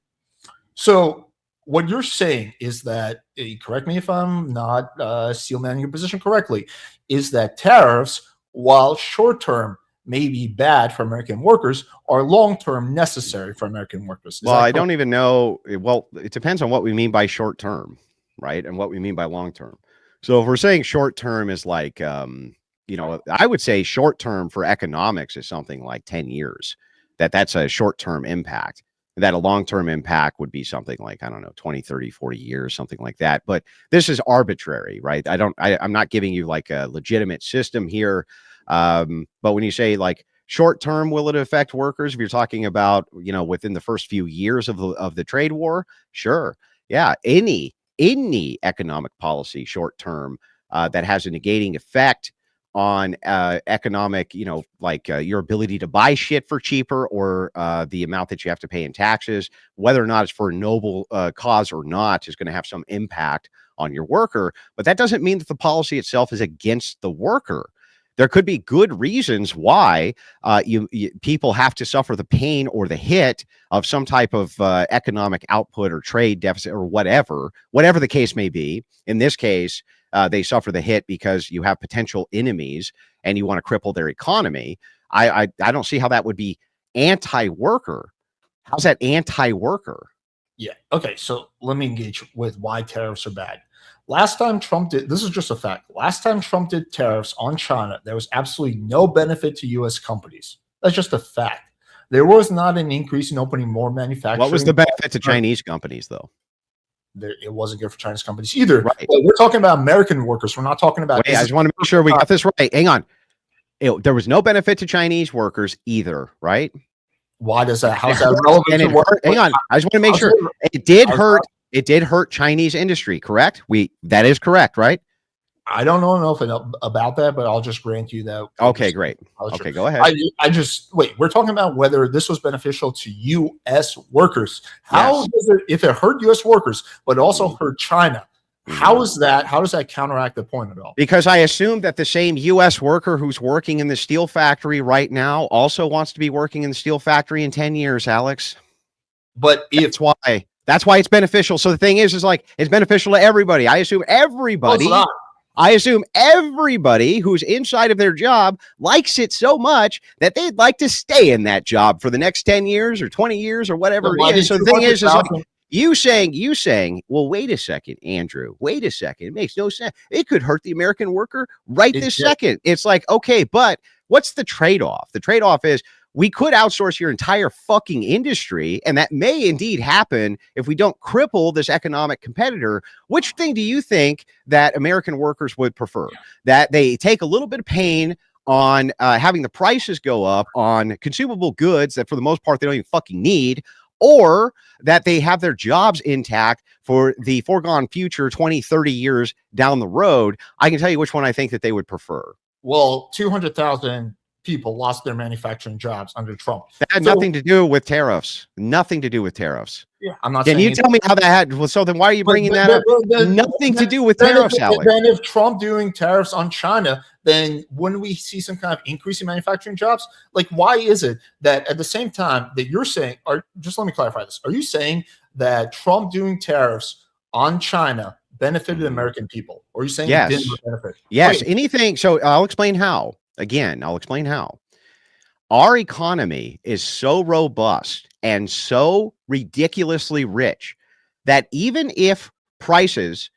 So what you're saying is that, correct me if I'm not steelmanning your position correctly, is that tariffs, while short-term may be bad for American workers, are long-term necessary for American workers. Well, I don't even know. Well, it depends on what we mean by short-term, right? And what we mean by long-term. So if we're saying short-term is like, I would say short-term for economics is something like 10 years. That's a short-term impact. that a long-term impact would be something like, I don't know, 20, 30, 40 years, something like that. But this is arbitrary, right? I'm not giving you like a legitimate system here. But when you say like short term, will it affect workers? If you're talking about, within the first few years of the trade war, sure. Yeah. Any economic policy short term that has a negating effect on economic, your ability to buy shit for cheaper, or the amount that you have to pay in taxes, whether or not it's for a noble cause or not, is going to have some impact on your worker. But that doesn't mean that the policy itself is against the worker. There could be good reasons why people have to suffer the pain or the hit of some type of economic output or trade deficit or whatever the case may be. In this case, they suffer the hit because you have potential enemies and you want to cripple their economy. I don't see how that would be anti-worker. How's that anti-worker? Yeah. Okay. So let me engage with why tariffs are bad. Last time Trump did, this is just a fact. Last time Trump did tariffs on China, there was absolutely no benefit to U.S. companies. That's just a fact. There was not an increase in opening more manufacturing. What was the benefit to Chinese companies, though? It wasn't good for Chinese companies either. Right. But we're talking about American workers. We're not talking about. Wait, I just want to make sure we got this right. Hang on. There was no benefit to Chinese workers either, right? Why does that? How's that relevant to work? Hang on. I just want to make sure it did hurt. It did hurt Chinese industry, correct? That is correct, right? I don't know enough about that, but I'll just grant you that. Okay, great. Okay, go ahead. I just wait. We're talking about whether this was beneficial to U.S. workers. How does it, if it hurt U.S. workers, but also hurt China? How is that? How does that counteract the point at all? Because I assume that the same U.S. worker who's working in the steel factory right now also wants to be working in the steel factory in 10 years, Alex. But that's why it's beneficial. So the thing is like, it's beneficial to everybody. I assume everybody. I assume everybody who's inside of their job likes it so much that they'd like to stay in that job for the next 10 years or 20 years or whatever it is. So the thing is like, you saying, well, wait a second, Andrew, wait a second. It makes no sense. It could hurt the American worker this second. It's like, okay, but what's the trade-off? The trade-off is we could outsource your entire fucking industry, and that may indeed happen if we don't cripple this economic competitor. Which thing do you think that American workers would prefer? That they take a little bit of pain on having the prices go up on consumable goods that for the most part they don't even fucking need, or that they have their jobs intact for the foregone future 20, 30 years down the road? I can tell you which one I think that they would prefer. Well, 200,000 people lost their manufacturing jobs under Trump. That had nothing to do with tariffs. Nothing to do with tariffs. Yeah, I'm not. Can you tell me how that had? Well, so then why are you bringing that up? Nothing to do with tariffs, Alex. Then if Trump doing tariffs on China, then wouldn't we see some kind of increase in manufacturing jobs? Like, why is it that at the same time that you're saying, or just let me clarify this, are you saying that Trump doing tariffs on China benefited American people? Or are you saying it didn't benefit? Yes, anything. So I'll explain how. Again, I'll explain how. Our economy is so robust and so ridiculously rich that even if prices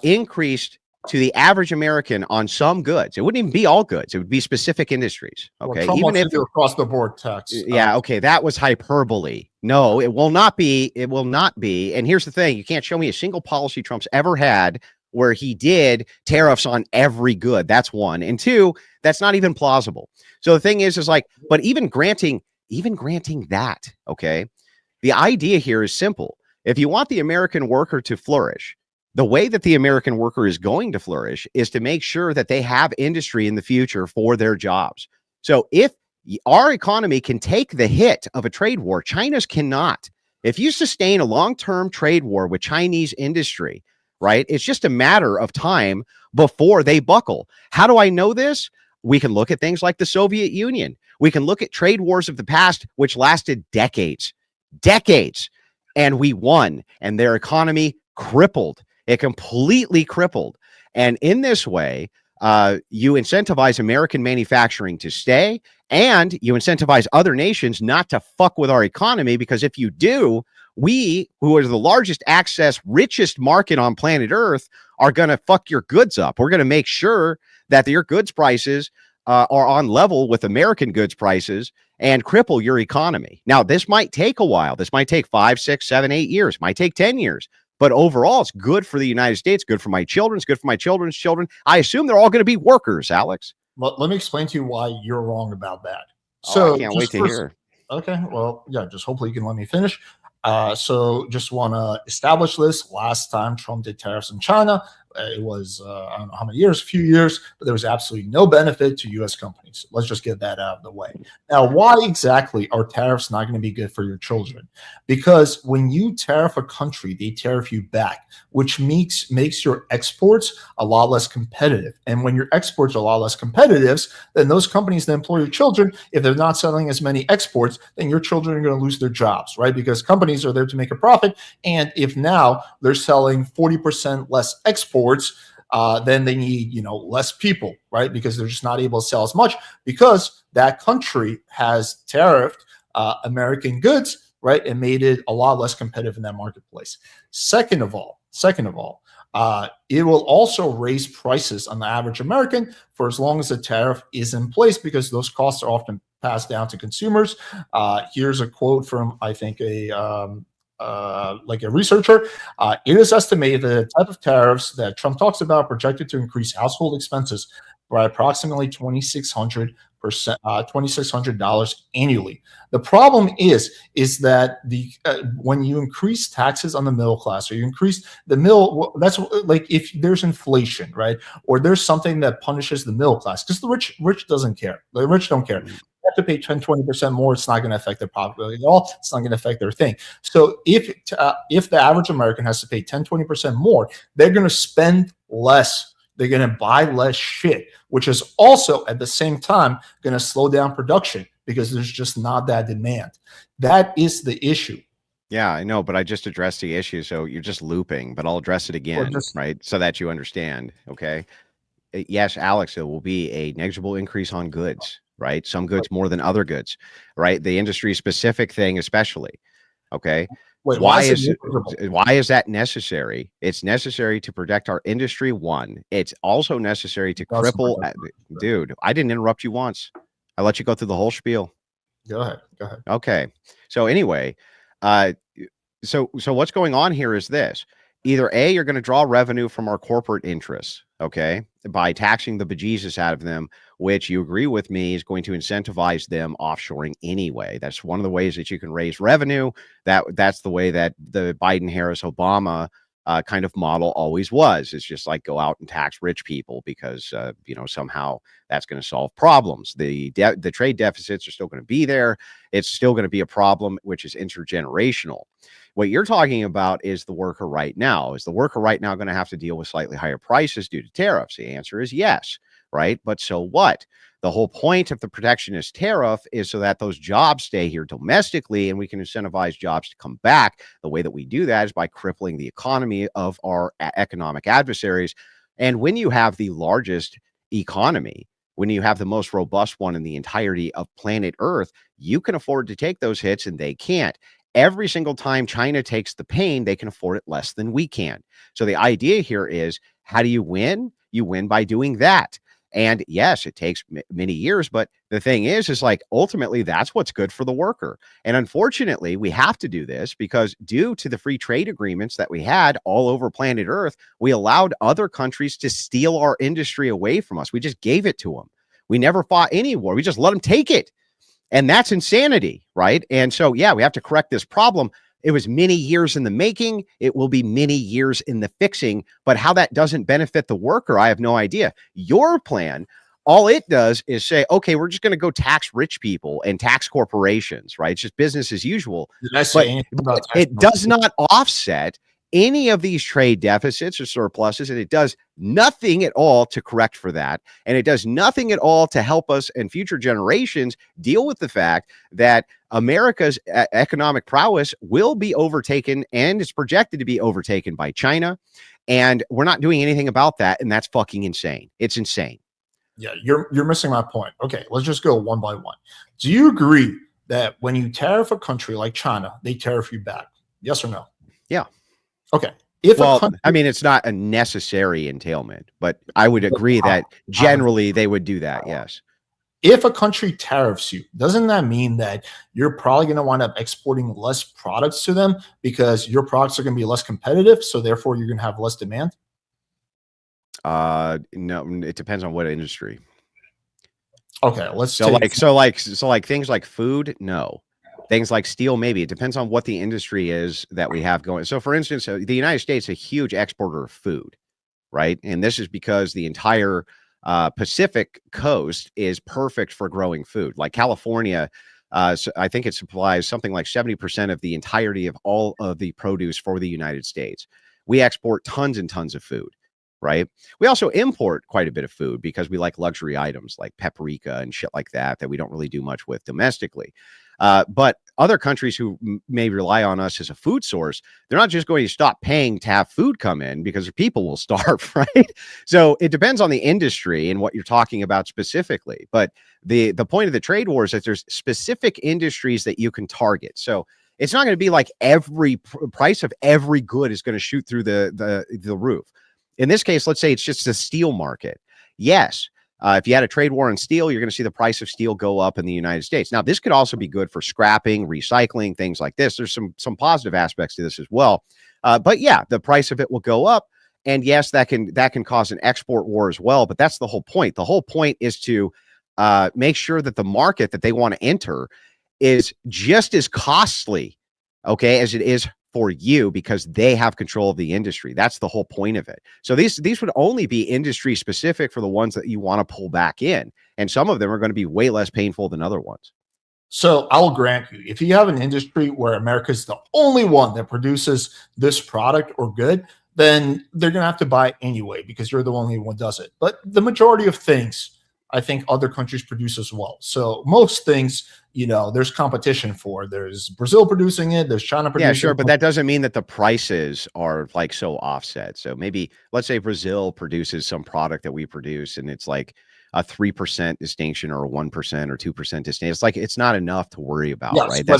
increased to the average American on some goods, it wouldn't even be all goods. It would be specific industries. Okay, well, even if across the board tax. Yeah. Okay, that was hyperbole. No, it will not be. It will not be. And here's the thing: you can't show me a single policy Trump's ever had where he did tariffs on every good. That's one. And two, that's not even plausible. So the thing is like, but even granting that, okay, the idea here is simple. If you want the American worker to flourish, the way that the American worker is going to flourish is to make sure that they have industry in the future for their jobs. So if our economy can take the hit of a trade war, China's cannot. If you sustain a long-term trade war with Chinese industry, right, it's just a matter of time before they buckle. How do I know this? We can look at things like the Soviet Union. We can look at trade wars of the past, which lasted decades, and we won, and their economy crippled. It completely crippled. And in this way, you incentivize American manufacturing to stay, and you incentivize other nations not to fuck with our economy, because if you do, we, who are the largest access, richest market on planet Earth, are going to fuck your goods up. We're going to make sure that your goods prices are on level with American goods prices and cripple your economy. Now, this might take a while. This might take 5, 6, 7, 8 years, might take 10 years. But overall, it's good for the United States, good for my children, it's good for my children's children. I assume they're all going to be workers, Alex. Well, let me explain to you why you're wrong about that. So I can't wait to hear. Okay, well, yeah, just hopefully you can let me finish. So just want to establish this. Last time Trump did tariffs in China, it was, I don't know how many years, a few years, but there was absolutely no benefit to U.S. companies. Let's just get that out of the way. Now, why exactly are tariffs not going to be good for your children? Because when you tariff a country, they tariff you back, which makes your exports a lot less competitive. And when your exports are a lot less competitive, then those companies that employ your children, if they're not selling as many exports, then your children are going to lose their jobs, right? Because companies are there to make a profit. And if now they're selling 40% less exports, then they need, less people, right? Because they're just not able to sell as much because that country has tariffed American goods, right? And made it a lot less competitive in that marketplace. Second of all, it will also raise prices on the average American for as long as the tariff is in place because those costs are often passed down to consumers. Here's a quote from, I think, like a researcher. It is estimated that the type of tariffs that Trump talks about are projected to increase household expenses by approximately $2,600 annually. The problem is that when you increase taxes on the middle class, or you increase the middle, that's like if there's inflation, right, or there's something that punishes the middle class, because the rich doesn't care. The rich don't care. Have to pay 10-20% more, it's not going to affect their profitability at all. It's not going to affect their thing. So if the average American has to pay 10-20% more, they're going to spend less. They're going to buy less shit, which is also at the same time going to slow down production because there's just not that demand. That is the issue. Yeah, I know, but I just addressed the issue, so you're just looping, but I'll address it again, right, so that you understand, okay? Yes, Alex, there will be a negligible increase on goods, right? Some goods more than other goods, right? The industry-specific thing especially, okay? Wait, why is that necessary? It's necessary to protect our industry, one. It's also necessary to cripple... Dude, I didn't interrupt you once. I let you go through the whole spiel. Go ahead. Okay. So anyway, so what's going on here is this. Either A, you're going to draw revenue from our corporate interests, okay, by taxing the bejesus out of them, which you agree with me is going to incentivize them offshoring anyway. That's one of the ways that you can raise revenue. That's the way that the Biden, Harris, Obama kind of model always was. It's just like go out and tax rich people because, somehow that's going to solve problems. The trade deficits are still going to be there. It's still going to be a problem, which is intergenerational. What you're talking about is the worker right now. Is the worker right now going to have to deal with slightly higher prices due to tariffs? The answer is yes, right? But so what? The whole point of the protectionist tariff is so that those jobs stay here domestically and we can incentivize jobs to come back. The way that we do that is by crippling the economy of our economic adversaries. And when you have the largest economy, when you have the most robust one in the entirety of planet Earth, you can afford to take those hits and they can't. Every single time China takes the pain, they can afford it less than we can. So the idea here is, how do you win? You win by doing that. And yes, it takes many years, but the thing is like, ultimately, that's what's good for the worker. And unfortunately, we have to do this because due to the free trade agreements that we had all over planet Earth, we allowed other countries to steal our industry away from us. We just gave it to them. We never fought any war. We just let them take it. And that's insanity, right? And so, yeah, we have to correct this problem. It was many years in the making. It will be many years in the fixing. But how that doesn't benefit the worker, I have no idea. Your plan, all it does is say, okay, we're just going to go tax rich people and tax corporations, right? It's just business as usual. But it does not offset any of these trade deficits or surpluses, and it does nothing at all to correct for that. And it does nothing at all to help us and future generations deal with the fact that America's economic prowess will be overtaken and is projected to be overtaken by China. And we're not doing anything about that. And that's fucking insane. It's insane. Yeah, you're missing my point. Okay, let's just go one by one. Do you agree that when you tariff a country like China, they tariff you back? Yes or no? Yeah. Okay. I mean, it's not a necessary entailment, but I would agree that generally they would do that. Yes. if a country tariffs you, doesn't that mean that you're probably going to wind up exporting less products to them because your products are going to be less competitive, so therefore you're going to have less demand? No, it depends on what industry. Okay, let's So like things like food, no. Things like steel, maybe. It depends on what the industry is that we have going. So for instance, the United States is a huge exporter of food, right? And this is because the entire Pacific coast is perfect for growing food. Like California, so I think it supplies something like 70% of the entirety of all of the produce for the United States. We export tons and tons of food, right? We also import quite a bit of food because we like luxury items like paprika and shit like that we don't really do much with domestically. But other countries who may rely on us as a food source, they're not just going to stop paying to have food come in because their people will starve, right? So it depends on the industry and what you're talking about specifically. But the point of the trade war is that there's specific industries that you can target. So it's not going to be like every price of every good is going to shoot through the roof. In this case, let's say it's just the steel market. Yes. If you had a trade war on steel, you're going to see the price of steel go up in the United States. Now, this could also be good for scrapping, recycling, things like this. There's some positive aspects to this as well. But yeah, the price of it will go up. And yes, that can cause an export war as well. But that's the whole point. The whole point is to make sure that the market that they want to enter is just as costly, okay, as it is for you because they have control of the industry. That's the whole point of it. So these would only be industry specific for the ones that you want to pull back in. And some of them are going to be way less painful than other ones. So I'll grant you, if you have an industry where America is the only one that produces this product or good, then they're going to have to buy anyway because you're the only one who does it. But the majority of things, I think other countries produce as well. So most things, there's competition for. There's Brazil producing it. There's China producing it. Yeah, sure. But that doesn't mean that the prices are like so offset. So maybe let's say Brazil produces some product that we produce and it's like a 3% distinction or a 1% or 2% distinction. It's like, it's not enough to worry about, Yes, right? but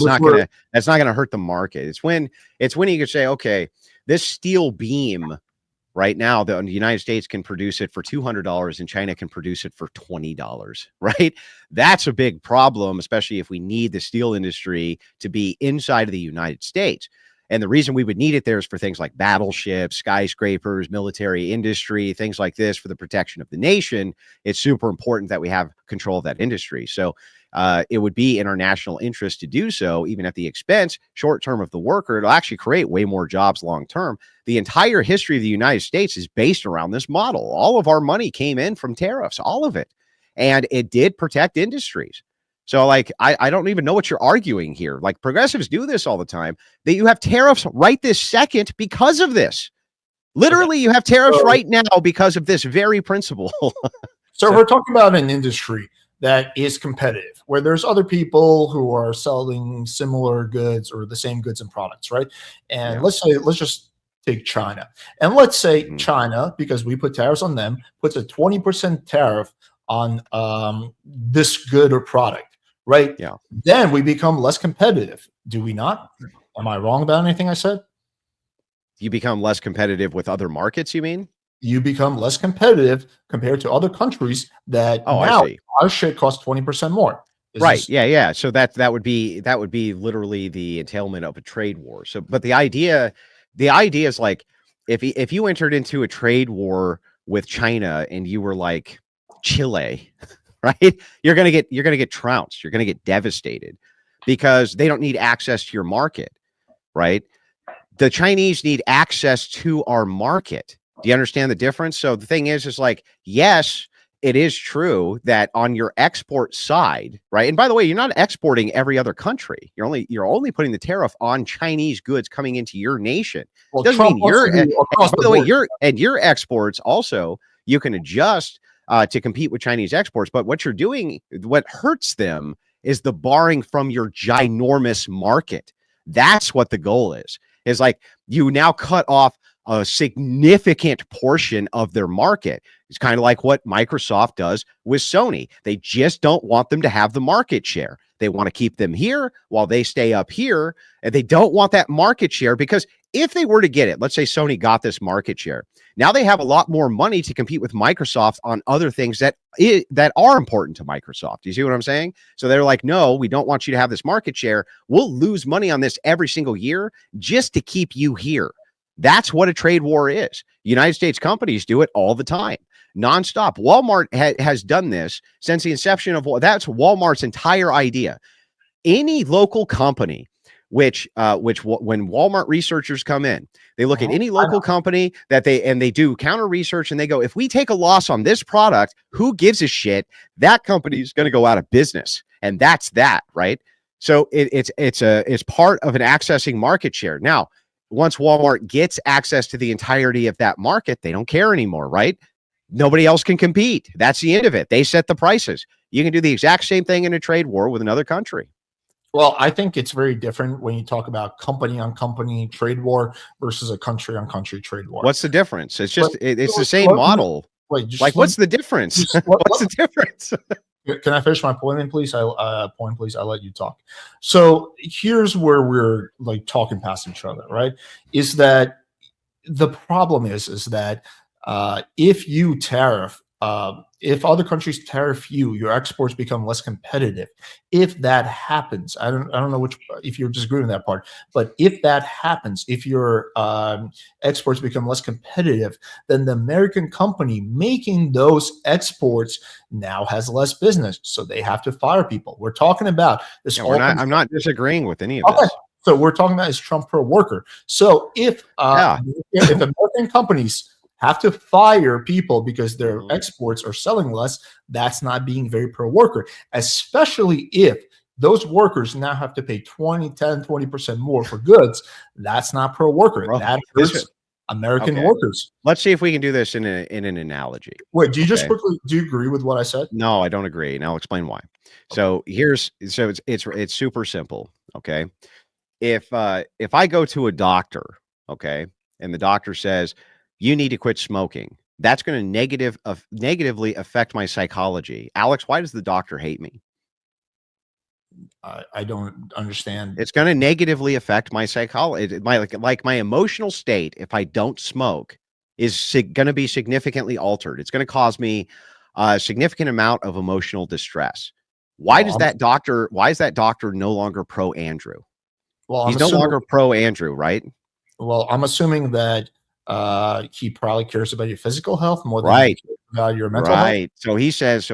That's not gonna hurt the market. It's when you could say, okay, this steel beam right now, the United States can produce it for $200 and China can produce it for $20, right? That's a big problem, especially if we need the steel industry to be inside of the United States. And the reason we would need it there is for things like battleships, skyscrapers, military industry, things like this for the protection of the nation. It's super important that we have control of that industry. So it would be in our national interest to do so, even at the expense short term of the worker. It'll actually create way more jobs long term. The entire history of the United States is based around this model. All of our money came in from tariffs, all of it. And it did protect industries. So like, I don't even know what you're arguing here. Like progressives do this all the time, that you have tariffs right this second because of this. Literally, you have tariffs right now because of this very principle. So we're talking about an industry that is competitive, where there's other people who are selling similar goods or the same goods and products, right? And let's just take China. And let's say China, because we put tariffs on them, puts a 20% tariff on this good or product, right? Yeah. Then we become less competitive, do we not? Am I wrong about anything I said? You become less competitive with other markets, you mean? You become less competitive compared to other countries that now our shit costs 20% more. Yeah. So that would be literally the entailment of a trade war. So, but the idea is like, if you entered into a trade war with China and you were like Chile, right? You're gonna get trounced. You're gonna get devastated because they don't need access to your market, right? The Chinese need access to our market. Do you understand the difference? So the thing is like, yes, it is true that on your export side, right? And by the way, you're not exporting every other country. You're only putting the tariff on Chinese goods coming into your nation. Well, doesn't mean your exports also, you can adjust to compete with Chinese exports. But what you're doing, what hurts them is the barring from your ginormous market. That's what the goal is like you now cut off a significant portion of their market. It's kind of like what Microsoft does with Sony. They just don't want them to have the market share. They want to keep them here while they stay up here. And they don't want that market share because if they were to get it, let's say Sony got this market share. Now they have a lot more money to compete with Microsoft on other things that are important to Microsoft. You see what I'm saying? So they're like, no, we don't want you to have this market share. We'll lose money on this every single year just to keep you here. That's what a trade war is. United States companies do it all the time, nonstop. Walmart has done this since the inception of that's Walmart's entire idea. Any local company, which when Walmart researchers come in, they look at any local company that they do counter research and they go, if we take a loss on this product, who gives a shit? That company is going to go out of business, and that's that, right? So it's part of an accessing market share. Now, once Walmart gets access to the entirety of that market, they don't care anymore, right? Nobody else can compete. That's the end of it. They set the prices. You can do the exact same thing in a trade war with another country. Well, I think it's very different when you talk about company on company trade war versus a country on country trade war. What's the difference? It's just it's the same model. What's the difference? What's the difference? Can I finish my point, please? I'll let you talk. So here's where we're like talking past each other, right? Is that the problem is that if you tariff, if other countries tariff you, your exports become less competitive. If that happens, I don't know if you're disagreeing with that part, but if that happens, if your exports become less competitive, then the American company making those exports now has less business, so they have to fire people. We're talking about this. I'm not disagreeing with any of this. So we're talking about is Trump pro worker. So if American companies have to fire people because their exports are selling less, that's not being very pro-worker, especially if those workers now have to pay 20% more for goods. That's not pro-worker. That hurts American workers. Let's see if we can do this in an analogy. Wait, do you agree with what I said? No, I don't agree, and I'll explain why. So it's super simple. Okay. If I go to a doctor, okay, and the doctor says, you need to quit smoking, that's going to negatively affect my psychology. Alex, why does the doctor hate me? I don't understand. It's going to negatively affect my psychology. My emotional state, if I don't smoke, is going to be significantly altered. It's going to cause me a significant amount of emotional distress. Why is that doctor no longer pro Andrew? Well, he's no longer pro Andrew, right? Well, I'm assuming that he probably cares about your physical health more than he cares about your mental health. So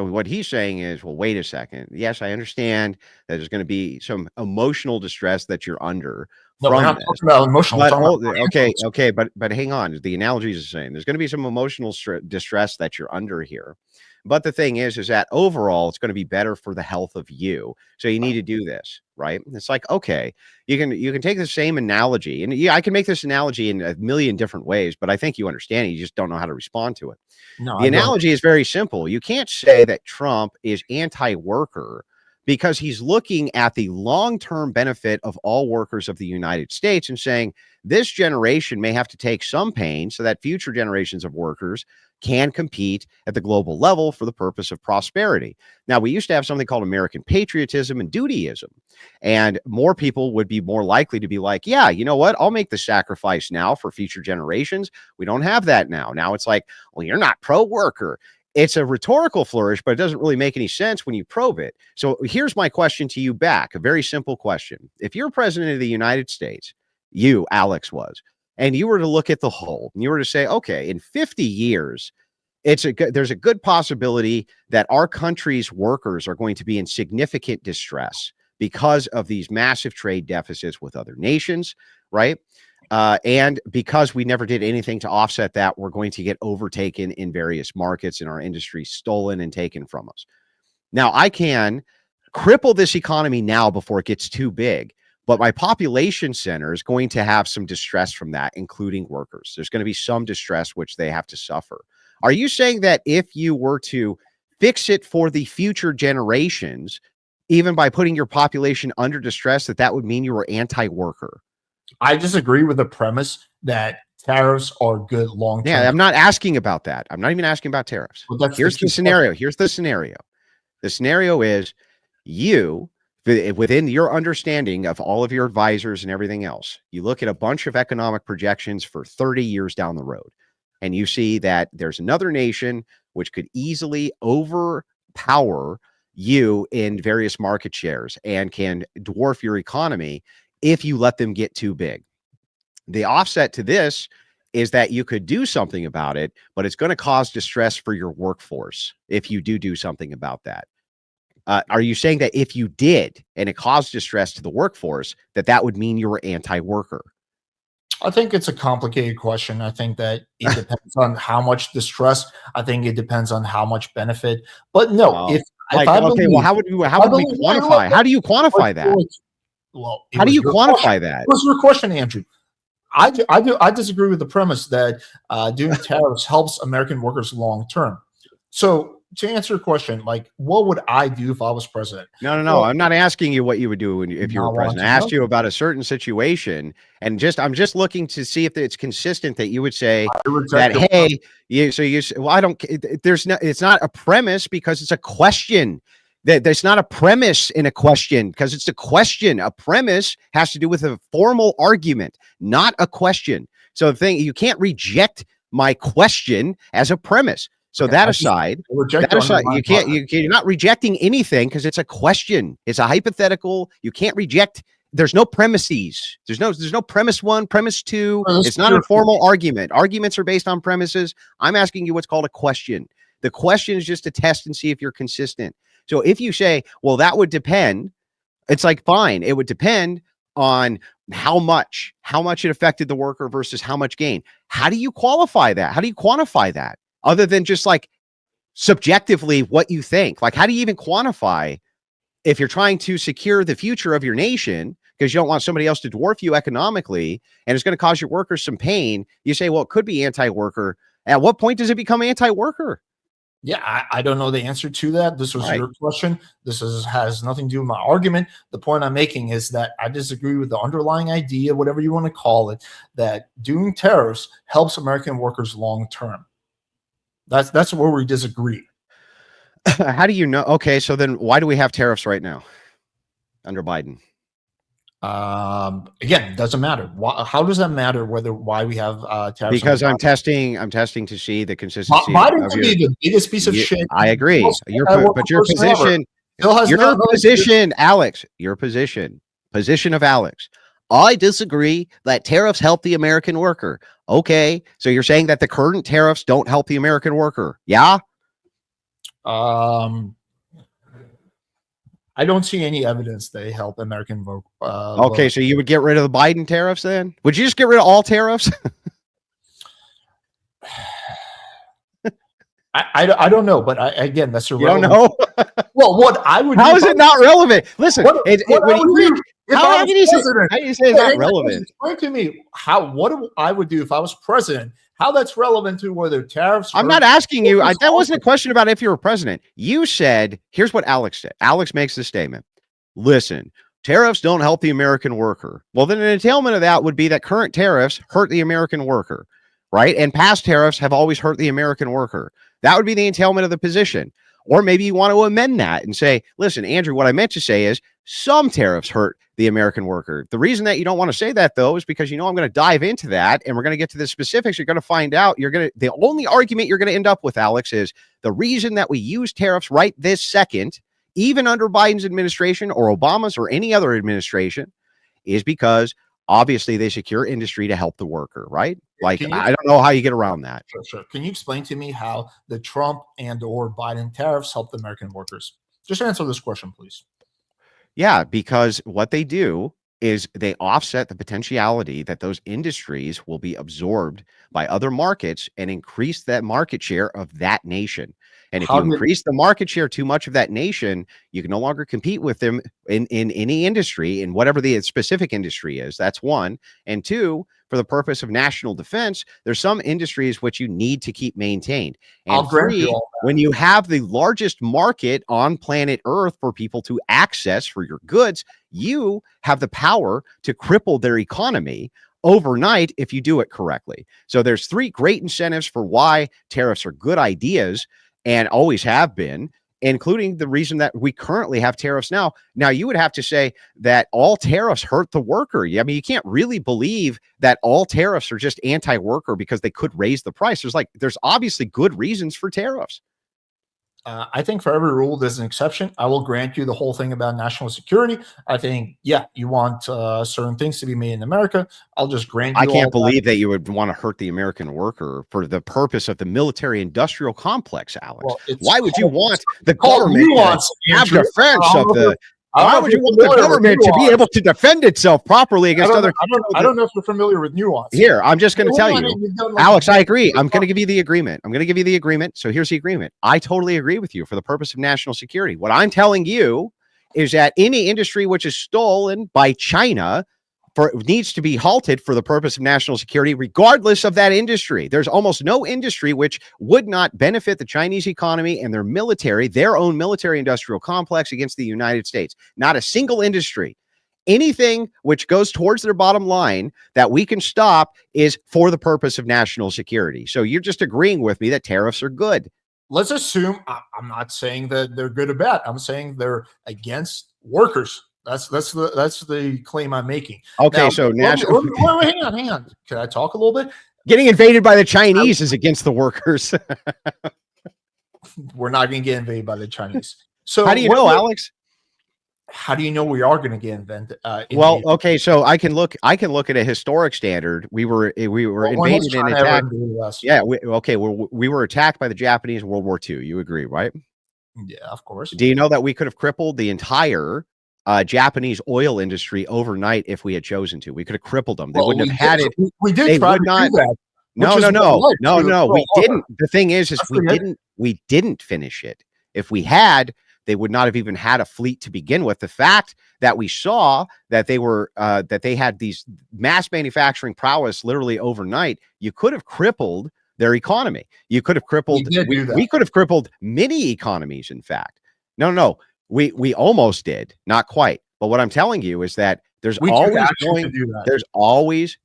what he's saying is, well, wait a second. Yes, I understand that there's going to be some emotional distress that you're under. No, we're not talking about emotional. But hang on. The analogy is the same. There's going to be some emotional distress that you're under here. But the thing is that overall, it's going to be better for the health of you. So you need to do this, right? It's like, okay, you can take the same analogy, and I can make this analogy in a million different ways, but I think you understand it. You just don't know how to respond to it. No, the analogy is very simple. You can't say that Trump is anti-worker because he's looking at the long-term benefit of all workers of the United States and saying this generation may have to take some pain so that future generations of workers can compete at the global level for the purpose of prosperity. Now, we used to have something called American patriotism and dutyism, and more people would be more likely to be like, yeah, you know what? I'll make the sacrifice now for future generations. We don't have that now. Now it's like, well, you're not pro-worker. It's a rhetorical flourish, but it doesn't really make any sense when you probe it. So here's my question to you back, a very simple question. If you're president of the United States, you, Alex, was, and you were to look at the whole, and you were to say, okay, in 50 years, there's a good possibility that our country's workers are going to be in significant distress because of these massive trade deficits with other nations, right? And because we never did anything to offset that, we're going to get overtaken in various markets and our industry stolen and taken from us. Now, I can cripple this economy now before it gets too big, but my population center is going to have some distress from that, including workers. There's going to be some distress which they have to suffer. Are you saying that if you were to fix it for the future generations, even by putting your population under distress, that would mean you were anti-worker? I disagree with the premise that tariffs are good long-term. Yeah, I'm not asking about that. I'm not even asking about tariffs. Well, here's the scenario. Here's the scenario. The scenario is you within your understanding of all of your advisors and everything else, you look at a bunch of economic projections for 30 years down the road, and you see that there's another nation which could easily overpower you in various market shares and can dwarf your economy if you let them get too big. The offset to this is that you could do something about it, but it's going to cause distress for your workforce if you do something about that. Are you saying that if you did and it caused distress to the workforce, that would mean you were anti-worker? I think it's a complicated question. I think that it depends on how much distress. I think it depends on how much benefit. But no, if I okay, well, how would we quantify? How do you quantify that? Well, how do you quantify that? It was your question, Andrew. I disagree with the premise that doing tariffs helps American workers long term. So to answer your question, like, what would I do if I was president? No. Well, I'm not asking you what you would do if you were president. I asked you about a certain situation, and I'm just looking to see if it's consistent that you would say that, hey, well, I don't. It's not a premise because it's a question. There's not a premise in a question because it's a question. A premise has to do with a formal argument, not a question. So the thing, you can't reject my question as a premise. So that aside, you're not rejecting anything because it's a question. It's a hypothetical. You can't reject. There's no premises. There's no premise one, premise two. It's not a formal argument. Arguments are based on premises. I'm asking you what's called a question. The question is just to test and see if you're consistent. So if you say, well, that would depend, it's like, fine. It would depend on how much it affected the worker versus how much gain. How do you qualify that? How do you quantify that? Other than just like subjectively what you think. Like, how do you even quantify if you're trying to secure the future of your nation because you don't want somebody else to dwarf you economically and it's going to cause your workers some pain? You say, well, it could be anti-worker. At what point does it become anti-worker? Yeah, I don't know the answer to that. This was your question. This has nothing to do with my argument. The point I'm making is that I disagree with the underlying idea, whatever you want to call it, that doing tariffs helps American workers long term. That's where we disagree. How do you know? Okay, so then why do we have tariffs right now under Biden? Again, it doesn't matter. How does that matter why we have tariffs? Because I'm testing to see the consistency. Biden to be the biggest piece of shit. I agree. But your position, Alex, your position of Alex. I disagree that tariffs help the American worker. Okay, so you're saying that the current tariffs don't help the American worker? Yeah. I don't see any evidence they help American vote. Okay, so you would get rid of the Biden tariffs then? Would you just get rid of all tariffs? I don't know, but again, that's irrelevant. You don't know? Well, what I would how is it not relevant? Listen, how do you say it's not relevant? Explain to me what I would do if I was president. How that's relevant to whether tariffs. I'm not asking you. That wasn't a question about if you were president. You said, here's what Alex said. Alex makes this statement. Listen, tariffs don't help the American worker. Well, then an entailment of that would be that current tariffs hurt the American worker, right? And past tariffs have always hurt the American worker. That would be the entailment of the position. Or maybe you want to amend that and say, listen, Andrew, what I meant to say is some tariffs hurt the American worker. The reason that you don't want to say that, though, is because I'm going to dive into that and we're going to get to the specifics. You're going to find out the only argument you're going to end up with, Alex, is the reason that we use tariffs right this second, even under Biden's administration or Obama's or any other administration, is because obviously they secure industry to help the worker, right? Like, I don't know how you get around that. Sure. Can you explain to me how the Trump and or Biden tariffs help the American workers? Just answer this question, please. Yeah, because what they do is they offset the potentiality that those industries will be absorbed by other markets and increase that market share of that nation. And if you increase the market share too much of that nation, you can no longer compete with them in any industry, in whatever the specific industry is. That's one. And two, for the purpose of national defense, there's some industries which you need to keep maintained. And three, when you have the largest market on planet Earth for people to access for your goods, you have the power to cripple their economy overnight if you do it correctly. So there's three great incentives for why tariffs are good ideas and always have been. including the reason that we currently have tariffs now. Now, you would have to say that all tariffs hurt the worker. I mean, you can't really believe that all tariffs are just anti-worker because they could raise the price. There's obviously good reasons for tariffs. I think for every rule, there's an exception. I will grant you the whole thing about national security. I think, yeah, you want certain things to be made in America. I'll just grant you. I can't believe that you would want to hurt the American worker for the purpose of the military-industrial complex, Alex. Well, why would you want the government to have defense of the? Why would you want the government to be able to defend itself properly against other? I don't know if you're familiar with nuance. Here, I'm just going to tell you, Alex, I agree. I'm going to give you the agreement. So here's the agreement. I totally agree with you for the purpose of national security. What I'm telling you is that any industry which is stolen by China needs to be halted for the purpose of national security, regardless of that industry. There's almost no industry which would not benefit the Chinese economy and their military, their own military industrial complex against the United States. Not a single industry. Anything which goes towards their bottom line that we can stop is for the purpose of national security. So you're just agreeing with me that tariffs are good. Let's assume, I'm not saying that they're good or bad. I'm saying they're against workers. That's the claim I'm making. Okay, now, so hang on. Can I talk a little bit? Getting invaded by the Chinese is against the workers. We're not going to get invaded by the Chinese. So how do you know, Alex? How do you know we are going to get invaded? Well, okay, so I can look at a historic standard. We were invaded and attacked. Yeah, we were attacked by the Japanese in World War II. You agree, right? Yeah, of course. Do you know that we could have crippled the entire Japanese oil industry overnight if we had chosen to? We could have crippled them. They wouldn't have had it. We did try to do that. No. We didn't. The thing is we didn't finish it. If we had, they would not have even had a fleet to begin with. The fact that we saw that they had these mass manufacturing prowess literally overnight, you could have crippled their economy. You could have crippled. We could have crippled many economies. In fact, no. We almost did, not quite. But what I'm telling you is that there's always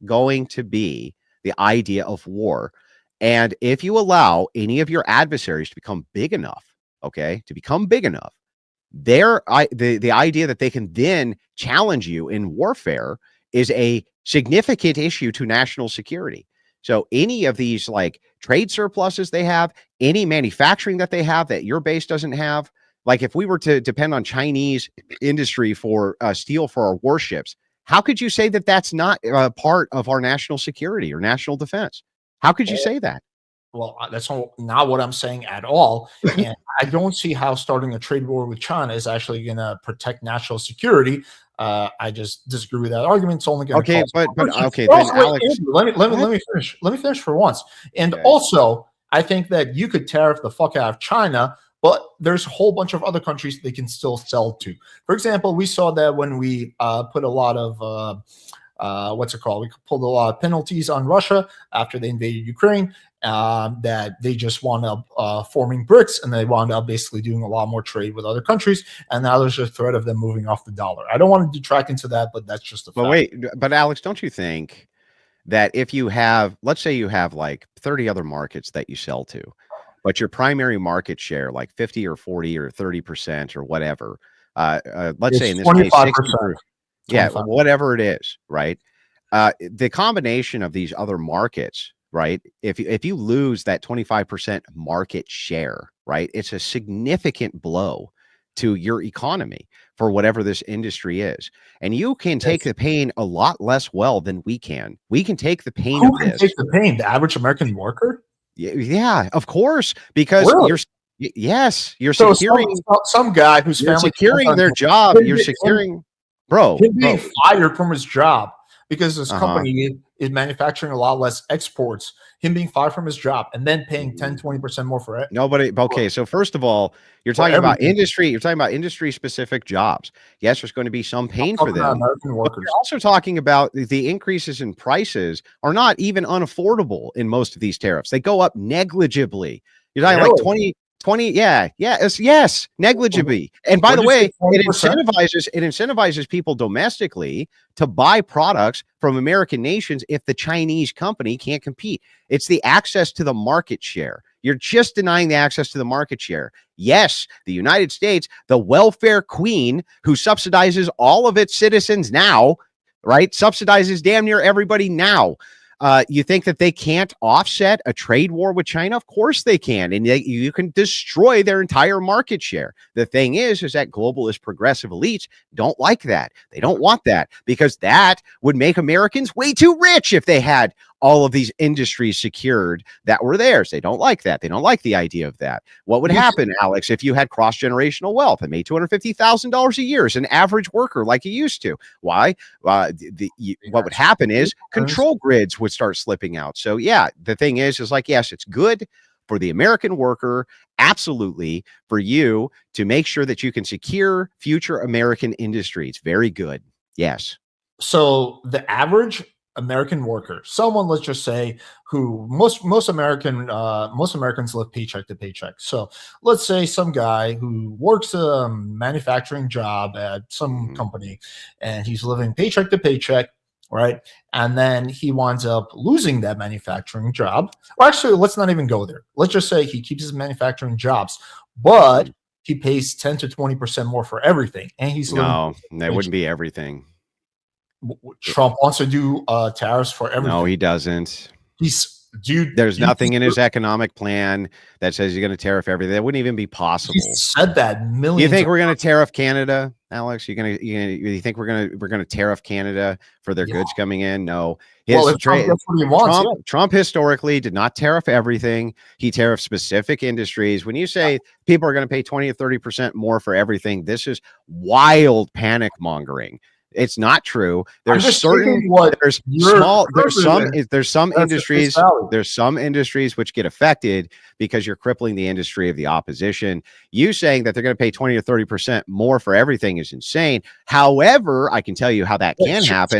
going to be the idea of war. And if you allow any of your adversaries to become big enough, the idea that they can then challenge you in warfare is a significant issue to national security. So any of these like trade surpluses they have, any manufacturing that they have that your base doesn't have, like if we were to depend on Chinese industry for steel for our warships, how could you say that that's not part of our national security or national defense? How could you say that? Well, that's not what I'm saying at all. And I don't see how starting a trade war with China is actually going to protect national security. I just disagree with that argument. It's only going to okay. Then Alex, let me finish. Let me finish for once. And also, I think that you could tariff the fuck out of China, but there's a whole bunch of other countries they can still sell to. For example, we saw that when we put a lot of we pulled a lot of penalties on Russia after they invaded Ukraine. That they just wound up forming BRICS, and they wound up basically doing a lot more trade with other countries. And now there's a threat of them moving off the dollar. I don't want to detract into that, but that's just a fact. But Alex, don't you think that if you have, let's say you have like 30 other markets that you sell to, but your primary market share, like 50 or 40 or 30% or whatever, let's say in this case, 60%, whatever it is, right? The combination of these other markets, right? If you lose that 25% market share, right, it's a significant blow to your economy for whatever this industry is. And you can take the pain a lot less well than we can. We can take the pain of this. Take the pain? The average American worker? Yeah, of course, because you're so securing some guy who's securing their job. You're securing, being fired from his job because this company is manufacturing a lot less exports. Him being fired from his job and then paying 10-20% more for it. Nobody. Okay, so first of all, you're talking about industry. You're talking about industry-specific jobs. Yes, there's going to be some pain for them. American workers. You're also talking about the increases in prices are not even unaffordable in most of these tariffs. They go up negligibly. You're talking like 20, yes, negligibly. And by the way, it incentivizes people domestically to buy products from American nations if the Chinese company can't compete. It's the access to the market share. You're just denying the access to the market share. Yes, the United States, the welfare queen who subsidizes all of its citizens now, right? Subsidizes damn near everybody now. You think that they can't offset a trade war with China? Of course they can. And you can destroy their entire market share. The thing is that globalist progressive elites don't like that. They don't want that because that would make Americans way too rich if they had all of these industries secured that were theirs. They don't like that. They don't like the idea of that. What would happen, Alex, if you had cross-generational wealth and made $250,000 a year as an average worker like you used to? Why? What would happen is control grids would start slipping out. So yeah, the thing is like, yes, it's good for the American worker, absolutely, for you to make sure that you can secure future American industries. Very good. Yes. So the average American worker, someone, let's just say, who most Americans live paycheck to paycheck. So let's say some guy who works a manufacturing job at some company and he's living paycheck to paycheck, right? And then he winds up losing that manufacturing job. Or actually, let's not even go there. Let's just say he keeps his manufacturing jobs, but he pays 10 to 20% more for everything. And he's no, that wouldn't be everything. Trump wants to do tariffs for everything. No, he doesn't. There's nothing in his economic plan that says you're going to tariff everything. That wouldn't even be possible. He said that millions. You think we're going to tariff Canada, Alex? You think we're going to tariff Canada for their goods coming in? No. Trump historically did not tariff everything. He tariffed specific industries. When you say people are going to pay 20 or 30% more for everything, this is wild panic mongering. It's not true. There's some industries which get affected because you're crippling the industry of the opposition. You saying that they're going to pay 20 or 30% more for everything is insane. However, I can tell you how that can happen.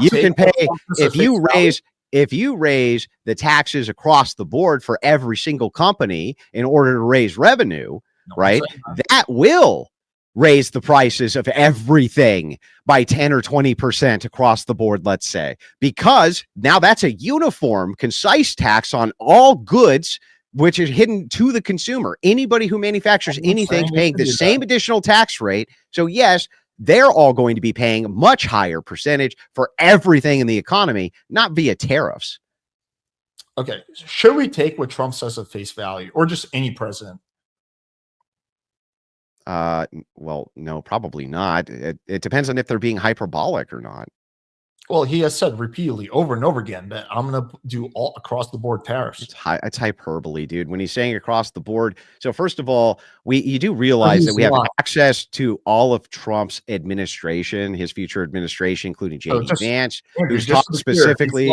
You can pay if you raise the taxes across the board for every single company in order to raise revenue, right? That will raise the prices of everything by 10 or 20% across the board, let's say, because now that's a uniform, concise tax on all goods, which is hidden to the consumer. Anybody who manufactures anything is paying the same additional tax rate. So yes, they're all going to be paying a much higher percentage for everything in the economy, not via tariffs. Okay. Should we take what Trump says at face value, or just any president? Well, no, probably not. It depends on if they're being hyperbolic or not. Well, he has said repeatedly over and over again that I'm going to do all across the board tariffs. It's hyperbole, dude. When he's saying across the board. So first of all, you do realize that we have access to all of Trump's administration, his future administration, including J.D. Vance, who's talked specifically.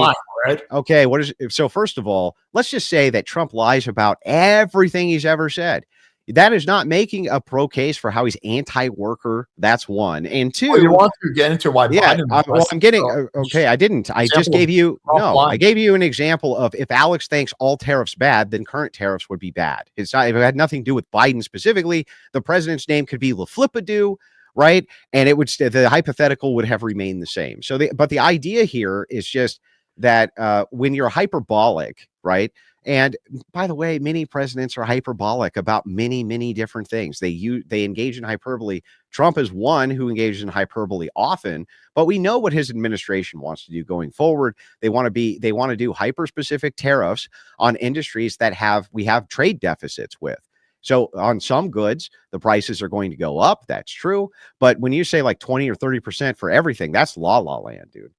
Right? Okay. So first of all, let's just say that Trump lies about everything he's ever said. That is not making a pro case for how he's anti-worker. That's one. And two, you want to get into why? Yeah, I'm getting okay. I didn't. I just gave you I gave you an example of if Alex thinks all tariffs bad, then current tariffs would be bad. It's not. If it had nothing to do with Biden specifically, the president's name could be LaFlipadoo, right? And it would the hypothetical would have remained the same. So, but the idea here is just that when you're hyperbolic, right? And by the way, many presidents are hyperbolic about many, many different things. They engage in hyperbole. Trump is one who engages in hyperbole often, but we know what his administration wants to do going forward. They want to do hyper-specific tariffs on industries that we have trade deficits with. So on some goods, the prices are going to go up. That's true. But when you say like 20 or 30% for everything, that's la land, dude.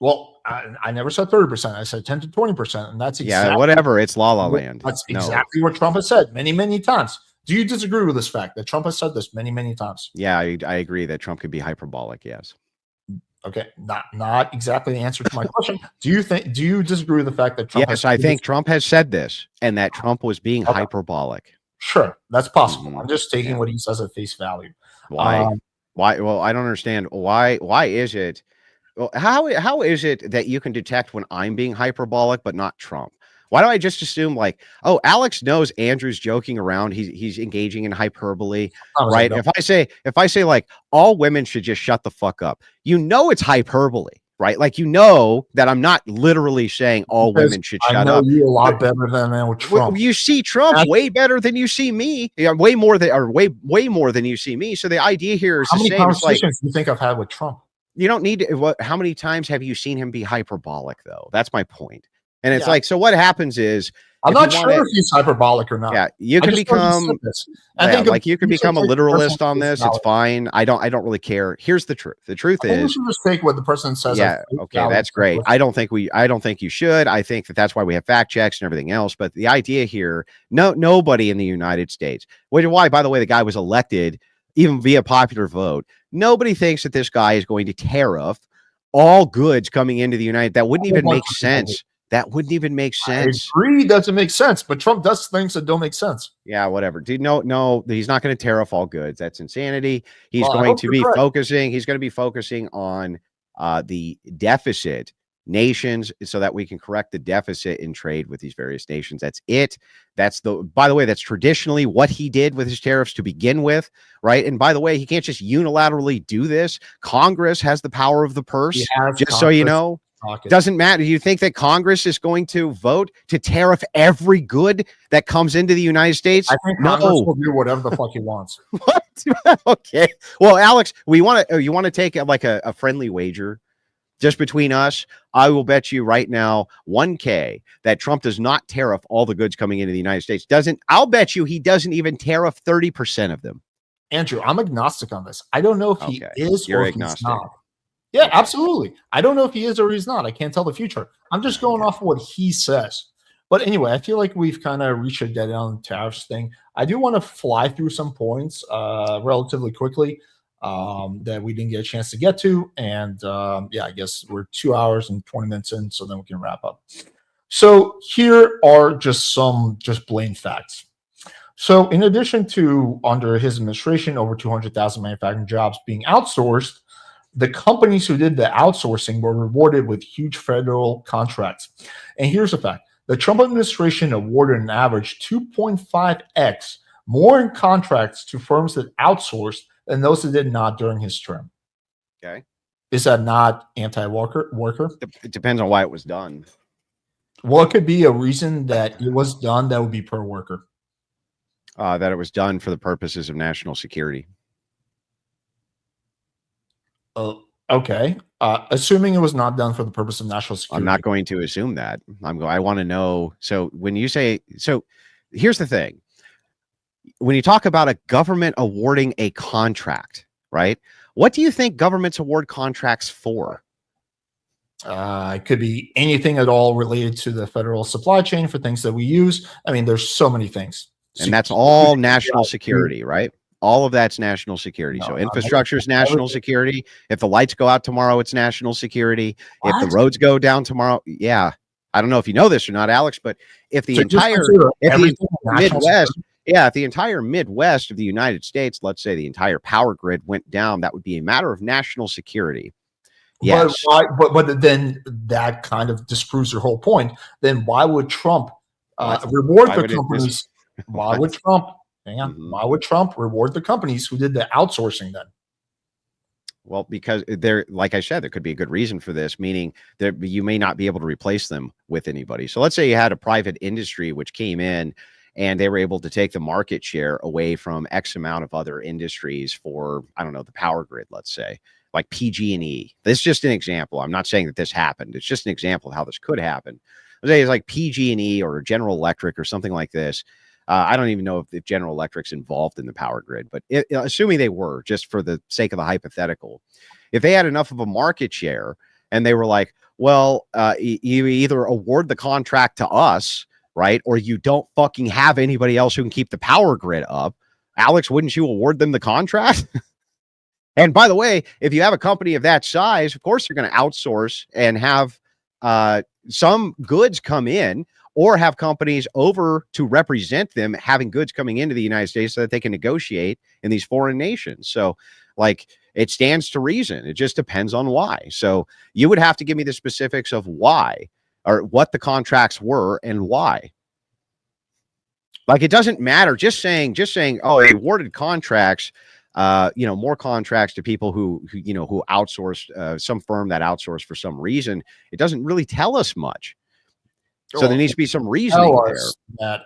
Well, I never said 30%. I said 10 to 20%. And that's exactly whatever. It's la land. That's exactly what Trump has said many, many times. Do you disagree with this fact that Trump has said this many, many times? Yeah, I agree that Trump could be hyperbolic. Yes. Okay. Not exactly the answer to my question. Do you disagree with the fact that Trump? Yes, I think Trump has said this and that Trump was being hyperbolic. Sure. That's possible. I'm just taking what he says at face value. Why? Well, I don't understand. Why is it? Well, how is it that you can detect when I'm being hyperbolic but not Trump? Why do I just assume like, oh, Alex knows Andrew's joking around, he's engaging in hyperbole, right? If I say like all women should just shut the fuck up, it's hyperbole, right? Like, you know that I'm not literally saying all Because women should I shut know up. you a lot better than I with Trump. You see Trump That's- way better than you see me. Yeah, way more than you see me. So the idea here is How the many same. It's like, conversations do you think I've had with Trump? you don't need to. How many times have you seen him be hyperbolic, though? That's my point. And it's Yeah. like, so what happens is, I'm if you not sure wanna- if he's hyperbolic or not. yeah, you I can just know he become, said this. I yeah, think like you can we should become a take the person's literalist on face this. It's value. fine. I don't really care. Here's the truth. The truth I think we is, should just take what the person says. yeah, okay, that's great. I don't think you should. I think that's why we have fact checks and everything else. But the idea here, nobody in the United States, which is why, by the way, the guy was elected even via popular vote. Nobody thinks that this guy is going to tariff all goods coming into the United. That wouldn't even make sense. That wouldn't even make sense. I agree, doesn't make sense, but Trump does things that don't make sense. Yeah, whatever. Dude, no, he's not going to tariff all goods. That's insanity. He's Well, I going hope to you're be correct. focusing. He's going to be focusing on the deficit nations, so that we can correct the deficit in trade with these various nations. That's it. By the way, that's traditionally what he did with his tariffs to begin with, right? And by the way, he can't just unilaterally do this. Congress has the power of the purse. Just so you know. Doesn't matter. You think that Congress is going to vote to tariff every good that comes into the United States? I think Congress will do whatever the fuck he wants. What? Okay. Well, Alex, you want to take a friendly wager just between us? I will bet you right now $1,000 that Trump does not tariff all the goods coming into the United States. I'll bet you he doesn't even tariff 30% of them. Andrew, I'm agnostic on this. I don't know if he is You're or agnostic. he's not. Yeah, absolutely. I don't know if he is or he's not. I can't tell the future. I'm just going off of what he says. But anyway, I feel like we've kind of reached a dead end on the tariffs thing. I do want to fly through some points relatively quickly that we didn't get a chance to get to. And yeah, I guess we're 2 hours and 20 minutes in, so then we can wrap up. So here are just plain facts. So in addition to, under his administration, over 200,000 manufacturing jobs being outsourced, the companies who did the outsourcing were rewarded with huge federal contracts. And here's the fact. The Trump administration awarded an average 2.5x more in contracts to firms that outsourced than those that did not during his term. Okay. Is that not anti-worker? It depends on why it was done. What could be a reason that it was done that would be per worker? That it was done for the purposes of national security. Okay. Assuming it was not done for the purpose of national security. I'm not going to assume that. I want to know. So when you say, so here's the thing. When you talk about a government awarding a contract, right? What do you think governments award contracts for? It could be anything at all related to the federal supply chain for things that we use. I mean, there's so many things. And that's all national security, right? All of that's national security. So infrastructure is national security. If the lights go out tomorrow, it's national security. If the roads go down tomorrow, yeah. I don't know if you know this or not, Alex, but if the entire Midwest, if the entire Midwest of the United States, let's say the entire power grid went down, that would be a matter of national security. Yes. But then that kind of disproves your whole point. Then why would Trump reward the companies? Why would Trump? Hang on. Why would Trump reward the companies who did the outsourcing then? Well, because like I said, there could be a good reason for this, meaning that you may not be able to replace them with anybody. So let's say you had a private industry which came in and they were able to take the market share away from X amount of other industries for, I don't know, the power grid, let's say, like PG&E. This is just an example. I'm not saying that this happened. It's just an example of how this could happen. Let's say it's like PG&E or General Electric or something like this. I don't even know if General Electric's involved in the power grid, but assuming they were, just for the sake of the hypothetical, if they had enough of a market share and they were like, well, you either award the contract to us, right, or you don't fucking have anybody else who can keep the power grid up. Alex, wouldn't you award them the contract? And by the way, if you have a company of that size, of course, you're going to outsource and have some goods come in, or have companies over to represent them having goods coming into the United States so that they can negotiate in these foreign nations. So like it stands to reason. It just depends on why. So you would have to give me the specifics of why or what the contracts were and why. Like it doesn't matter. Just saying, oh, they awarded contracts more contracts to people who outsourced, some firm that outsourced for some reason. It doesn't really tell us much. So there needs to be some reasoning there.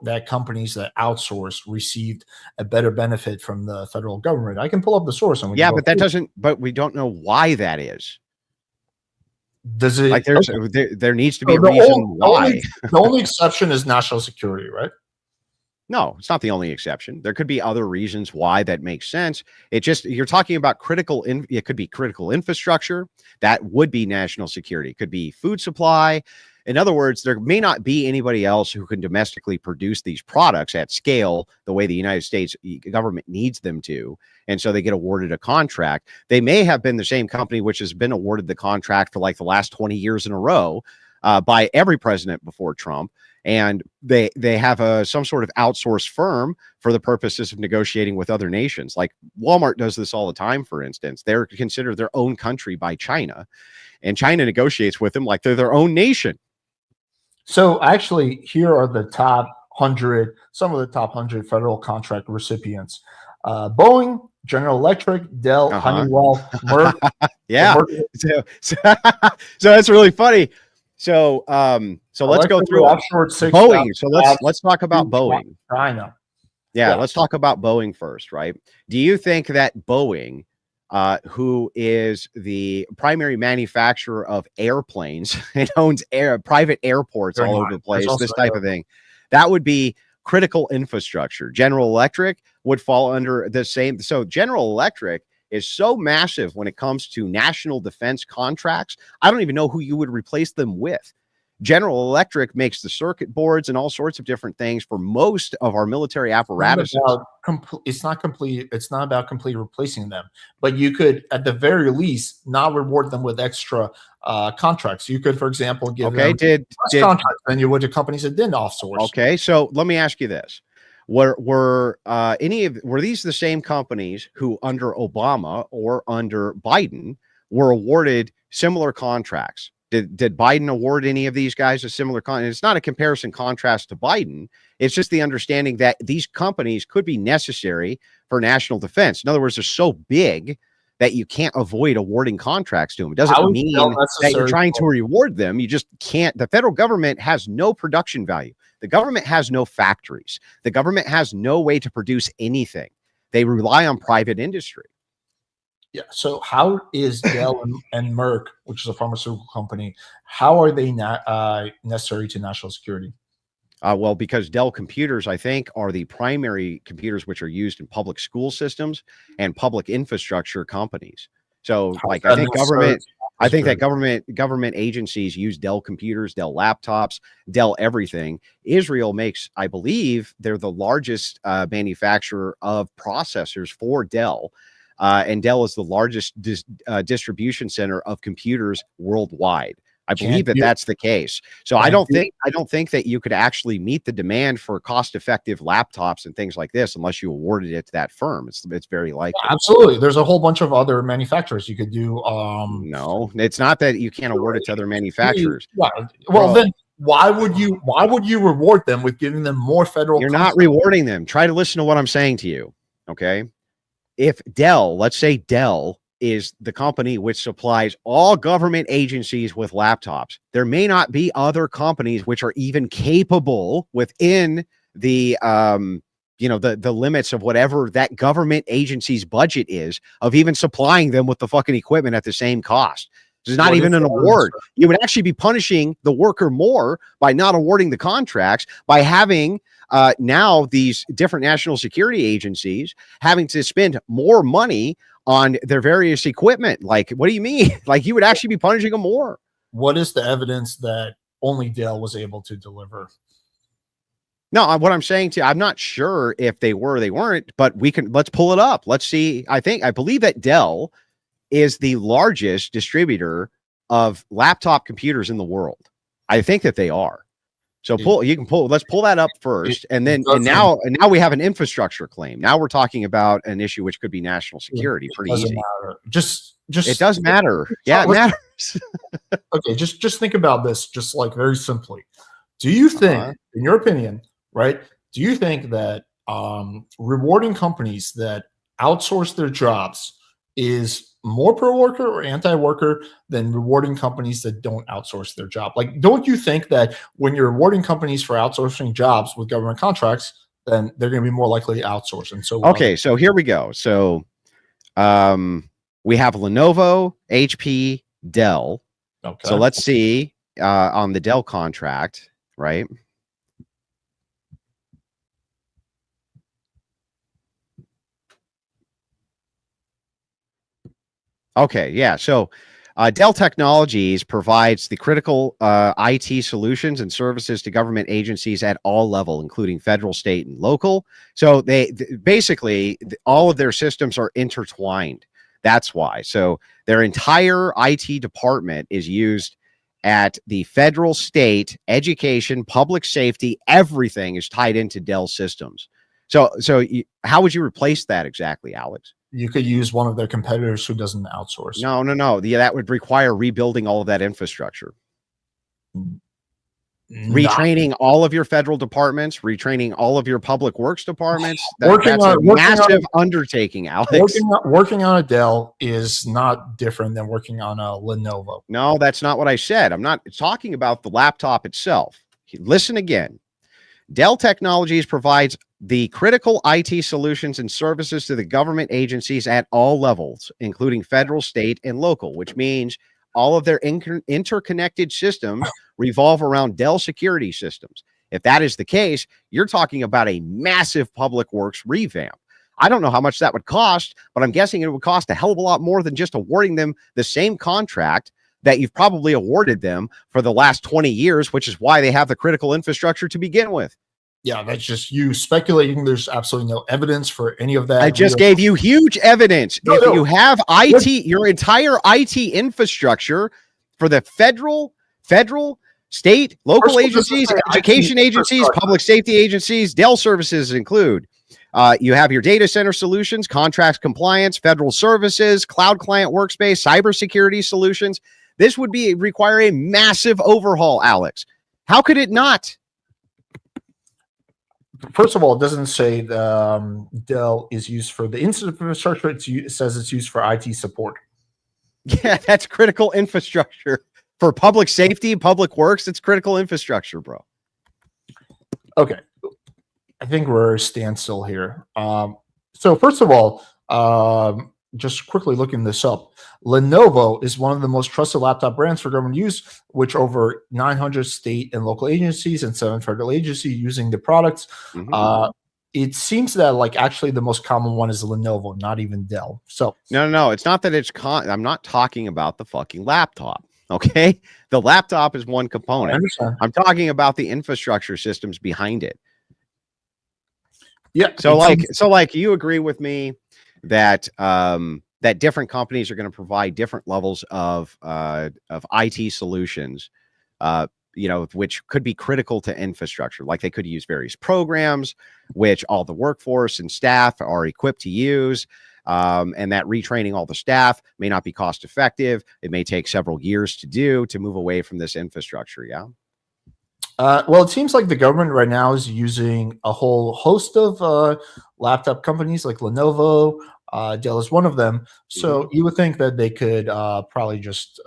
That companies that outsource received a better benefit from the federal government. I can pull up the source. And but we don't know why that is. Does it like there needs to be a reason why? The only exception is national security, right? No, it's not the only exception. There could be other reasons why that makes sense. You're talking about it could be critical infrastructure. That would be national security. It could be food supply. In other words, there may not be anybody else who can domestically produce these products at scale the way the United States government needs them to. And so they get awarded a contract. They may have been the same company which has been awarded the contract for like the last 20 years in a row by every president before Trump. And they have some sort of outsourced firm for the purposes of negotiating with other nations. Like Walmart does this all the time, for instance. They're considered their own country by China, and China negotiates with them like they're their own nation. So actually, here are the top 100, some of the top 100 federal contract recipients. Boeing, General Electric, Dell, Honeywell, Merck. Yeah. So that's really funny. So let's go through Boeing. So let's talk about Boeing. China. Yeah, let's talk about Boeing first, right? Do you think that Boeing, who is the primary manufacturer of airplanes and owns private airports all over the place, this type of thing, that would be critical infrastructure? General Electric would fall under the same. So General Electric is so massive when it comes to national defense contracts. I don't even know who you would replace them with. General Electric makes the circuit boards and all sorts of different things for most of our military apparatuses. It's not complete. It's not about completely replacing them, but you could, at the very least, not reward them with extra contracts. You could, for example, give them contracts than you would to companies that didn't outsource. Okay, so let me ask you this: were these the same companies who, under Obama or under Biden, were awarded similar contracts? Did Biden award any of these guys a similar contract? It's not a comparison contrast to Biden. It's just the understanding that these companies could be necessary for national defense. In other words, they're so big that you can't avoid awarding contracts to them. It doesn't mean that you're trying to reward them. You just can't. The federal government has no production value. The government has no factories. The government has no way to produce anything. They rely on private industry. Yeah. So how is Dell and Merck, which is a pharmaceutical company, how are they not necessary to national security? Well, because Dell computers, I think, are the primary computers which are used in public school systems and public infrastructure companies. So, like, I think that government agencies use Dell computers, Dell laptops, Dell everything. Israel makes, I believe, they're the largest manufacturer of processors for Dell. And Dell is the largest distribution center of computers worldwide. I believe that's the case. So I don't think that you could actually meet the demand for cost-effective laptops and things like this unless you awarded it to that firm. It's very likely. Yeah, absolutely. There's a whole bunch of other manufacturers you could do. No, it's not that you can't award it to other manufacturers. Well, then why would you reward them with giving them more federal? You're not rewarding them. Try to listen to what I'm saying to you. Okay. If Dell, let's say Dell is the company which supplies all government agencies with laptops, there may not be other companies which are even capable within the the limits of whatever that government agency's budget is of even supplying them with the fucking equipment at the same cost. There's not even an award. You would actually be punishing the worker more by not awarding the contracts, by having now these different national security agencies having to spend more money on their various equipment. Like, what do you mean? Like, you would actually be punishing them more. What is the evidence that only Dell was able to deliver? No, what I'm saying to you, I'm not sure if they were or they weren't, but let's pull it up. Let's see. I believe that Dell is the largest distributor of laptop computers in the world. I think that they are. So let's pull that up first. And now we have an infrastructure claim. Now we're talking about an issue which could be national security. Pretty easy. Just it does matter. Yeah, it matters. Okay, just think about this, just like very simply. Do you think, in your opinion, right? Do you think that rewarding companies that outsource their jobs is more pro-worker or anti-worker than rewarding companies that don't outsource their job. Like, don't you think that when you're rewarding companies for outsourcing jobs with government contracts, then they're going to be more likely to outsource? And so, okay, so here we go. So we have Lenovo, HP, Dell. okay. So let's see on the Dell contract, right? Okay, yeah. So Dell Technologies provides the critical IT solutions and services to government agencies at all level, including federal, state, and local. So basically all of their systems are intertwined. That's why. So their entire IT department is used at the federal, state, education, public safety. Everything is tied into Dell systems. So how would you replace that exactly, Alex? You could use one of their competitors who doesn't outsource. No. Yeah, that would require rebuilding all of that infrastructure. Retraining all of your federal departments, retraining all of your public works departments. That's a massive undertaking, Alex. Working on a Dell is not different than working on a Lenovo. No, that's not what I said. I'm not talking about the laptop itself. Listen again. Dell Technologies provides the critical IT solutions and services to the government agencies at all levels, including federal, state, and local, which means all of their interconnected systems revolve around Dell security systems. If that is the case, you're talking about a massive public works revamp. I don't know how much that would cost, but I'm guessing it would cost a hell of a lot more than just awarding them the same contract that you've probably awarded them for the last 20 years, which is why they have the critical infrastructure to begin with. Yeah, that's just you speculating. There's absolutely no evidence for any of that. I just gave you huge evidence. If you have IT, your entire IT infrastructure for the federal, state, local agencies, education agencies, public safety agencies, Dell services include. You have your data center solutions, contracts compliance, federal services, cloud client workspace, cybersecurity solutions. This would require a massive overhaul, Alex. How could it not? First of all, it doesn't say Dell is used for the infrastructure. It says it's used for IT support. Yeah, that's critical infrastructure. For public safety, public works, it's critical infrastructure, bro. Okay. I think we're standstill here. So first of all, just quickly looking this up, Lenovo is one of the most trusted laptop brands for government use, which over 900 state and local agencies and 7 federal agencies using the products. Mm-hmm. It seems that like actually the most common one is Lenovo, not even Dell. So no, it's not that it's I'm not talking about the fucking laptop. Okay, the laptop is one component. I'm talking about the infrastructure systems behind it. Yeah. So you agree with me that that different companies are going to provide different levels of IT solutions, which could be critical to infrastructure. Like they could use various programs, which all the workforce and staff are equipped to use. And that retraining all the staff may not be cost effective. It may take several years to move away from this infrastructure. Yeah. Well, it seems like the government right now is using a whole host of laptop companies like Lenovo. Dell is one of them. So you would think that they could probably just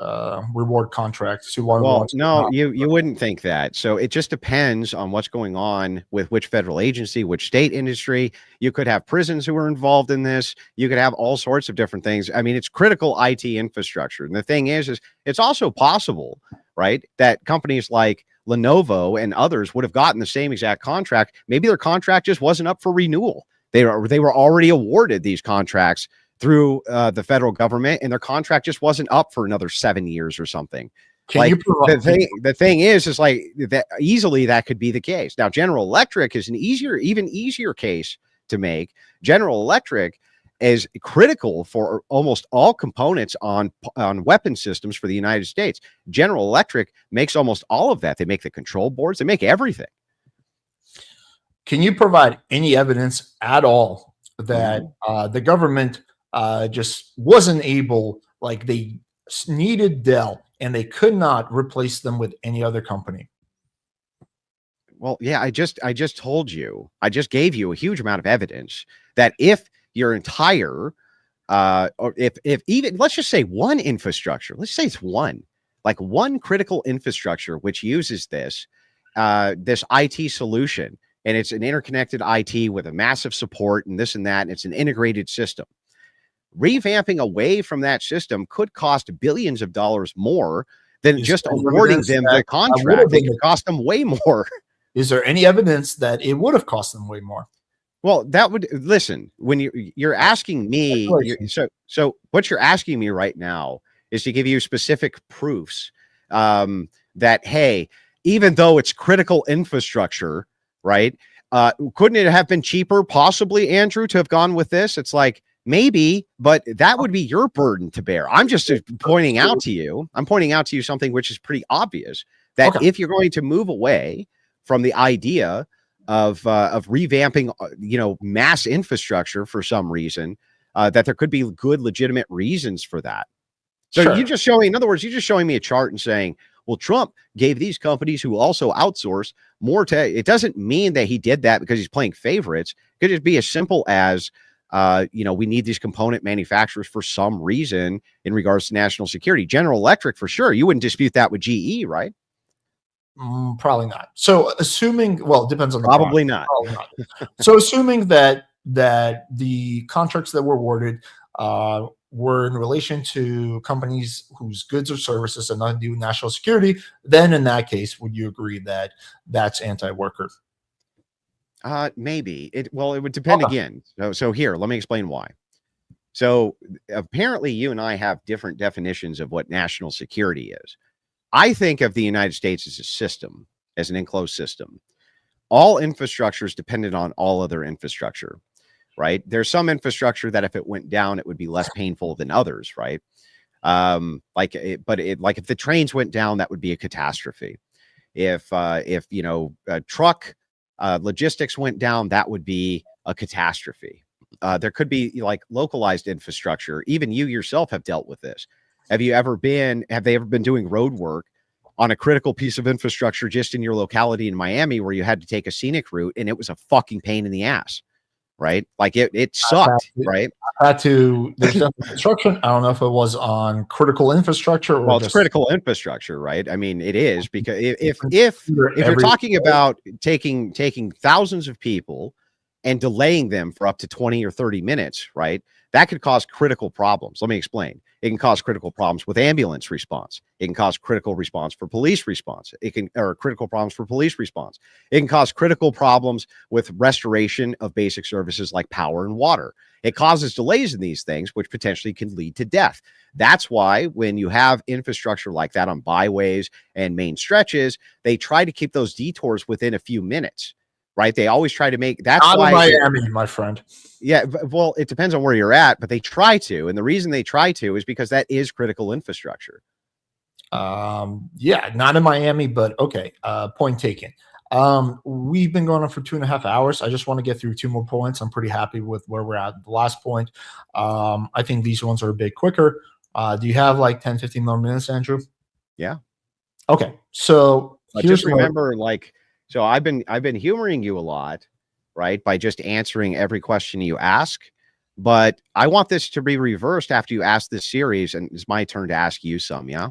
reward contracts to one. Well, no, you wouldn't think that. So it just depends on what's going on with which federal agency, which state industry. You could have prisons who are involved in this. You could have all sorts of different things. I mean, it's critical IT infrastructure. And the thing is it's also possible, right, that companies like Lenovo and others would have gotten the same exact contract. Maybe their contract just wasn't up for renewal. They were already awarded these contracts through the federal government, and their contract just wasn't up for another 7 years or something. The thing is like that easily that could be the case. Now, General Electric is even easier case to make. General Electric is critical for almost all components on weapon systems for the United States. General Electric makes almost all of that. They make the control boards. They make everything. Can you provide any evidence at all that the government just wasn't able, like they needed Dell and they could not replace them with any other company? Well, yeah, I just told you, I just gave you a huge amount of evidence that if your entire or if even let's just say one infrastructure, let's say it's one, like one critical infrastructure which uses this this IT solution, and it's an interconnected IT with a massive support and this and that, and it's an integrated system. Revamping away from that system could cost billions of dollars more than just awarding them the contract. It could cost them way more. Is there any evidence that it would have cost them way more? Well, that would listen when you're asking me. So what you're asking me right now is to give you specific proofs that hey, even though it's critical infrastructure, right? Couldn't it have been cheaper, possibly, Andrew, to have gone with this? It's like maybe, but that would be your burden to bear. I'm just pointing out to you. I'm pointing out to you something which is pretty obvious that if you're going to move away from the idea of revamping, mass infrastructure for some reason, that there could be good, legitimate reasons for that. So you're just showing, in other words, you're just showing me a chart and saying, well, Trump gave these companies who also outsource more to, it doesn't mean that he did that because he's playing favorites. It could just be as simple as, we need these component manufacturers for some reason in regards to national security. General Electric, for sure. You wouldn't dispute that with GE, right? Probably not. So assuming, well, it depends on the probably product. Not. Probably not. So assuming that the contracts that were awarded were in relation to companies whose goods or services are not due to national security, then in that case, would you agree that that's anti-worker? Maybe it would depend again. So here, let me explain why. So apparently you and I have different definitions of what national security is. I think of the United States as a system, as an enclosed system. All infrastructure is dependent on all other infrastructure, right? There's some infrastructure that if it went down, it would be less painful than others, right? Like if the trains went down, that would be a catastrophe. If truck logistics went down, that would be a catastrophe. There could be like localized infrastructure. Even you yourself have dealt with this. Have they ever been doing road work on a critical piece of infrastructure just in your locality in Miami where you had to take a scenic route and it was a fucking pain in the ass, right? Like it sucked, right? I had to, there's definitely construction. I don't know if it was on critical infrastructure or it's critical infrastructure, right? I mean, it is, because if you're talking about taking thousands of people and delaying them for up to 20 or 30 minutes, right? That could cause critical problems. Let me explain. It can cause critical problems with ambulance response. It can cause critical response for police response. Critical problems for police response. It can cause critical problems with restoration of basic services like power and water. It causes delays in these things, which potentially can lead to death. That's why when you have infrastructure like that on byways and main stretches, they try to keep those detours within a few minutes. Right? They always try to make that's not why Miami, my friend. Yeah, well, it depends on where you're at, but they try to, and the reason they try to is because that is critical infrastructure. Yeah, not in Miami, but okay. Point taken. We've been going on for 2.5 hours. I just want to get through 2 more points. I'm pretty happy with where we're at. The last point. I think these ones are a bit quicker. Do you have like 10, 15 more minutes, Andrew? Yeah. Okay. So just remember, so I've been humoring you a lot, right? By just answering every question you ask. But I want this to be reversed after you ask this series, and it's my turn to ask you some, yeah?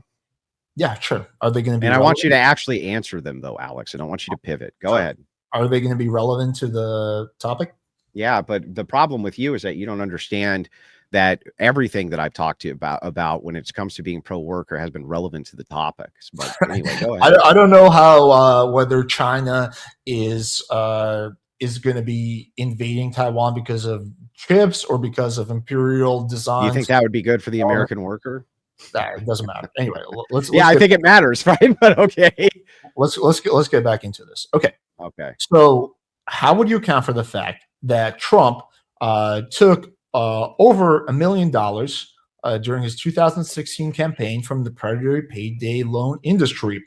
Yeah, sure. Are they going to be relevant? I want you to actually answer them though, Alex. I don't want you to pivot. Go ahead. Are they going to be relevant to the topic? Yeah, but the problem with you is that you don't understand that everything that I've talked to you about when it comes to being pro-worker has been relevant to the topics. But anyway, go ahead. I don't know how whether China is going to be invading Taiwan because of chips or because of imperial designs. You think that would be good for the American worker? Nah, it doesn't matter. Anyway, let's I think it matters, right? But okay. Let's get back into this. Okay. So how would you account for the fact that Trump took over $1 million during his 2016 campaign from the predatory payday loan industry?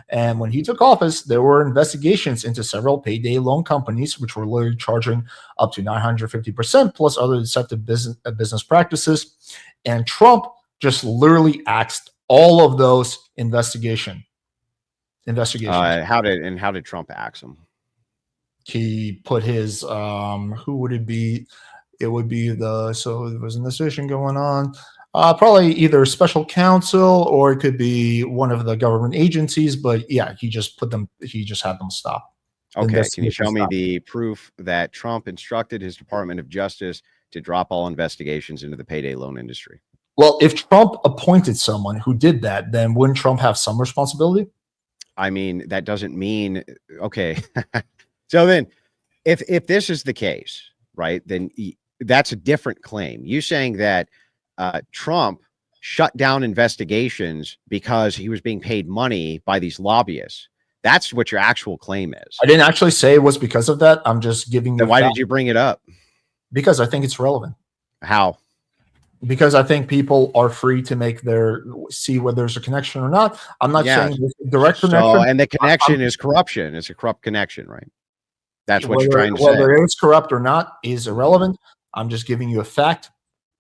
And when he took office, there were investigations into several payday loan companies, which were literally charging up to 950% plus other deceptive business practices. And Trump just literally axed all of those investigations. How did Trump axe them? He put his who would it be? it would be so there was an investigation going on. Probably either special counsel or it could be one of the government agencies. But yeah, he just had them stop. Okay, can you show me the proof that Trump instructed his Department of Justice to drop all investigations into the payday loan industry? Well, if Trump appointed someone who did that, then wouldn't Trump have some responsibility? I mean, that doesn't mean okay. So then, if this is the case, right, then that's a different claim. You saying that Trump shut down investigations because he was being paid money by these lobbyists. That's what your actual claim is. I didn't actually say it was because of that. I'm just giving you. Then why did you bring it up? Because I think it's relevant. How? Because I think people are free to see whether there's a connection or not. I'm not saying direct connection. And the connection is corruption. It's a corrupt connection, right? That's what you're trying to say. Whether it's corrupt or not is irrelevant. I'm just giving you a fact.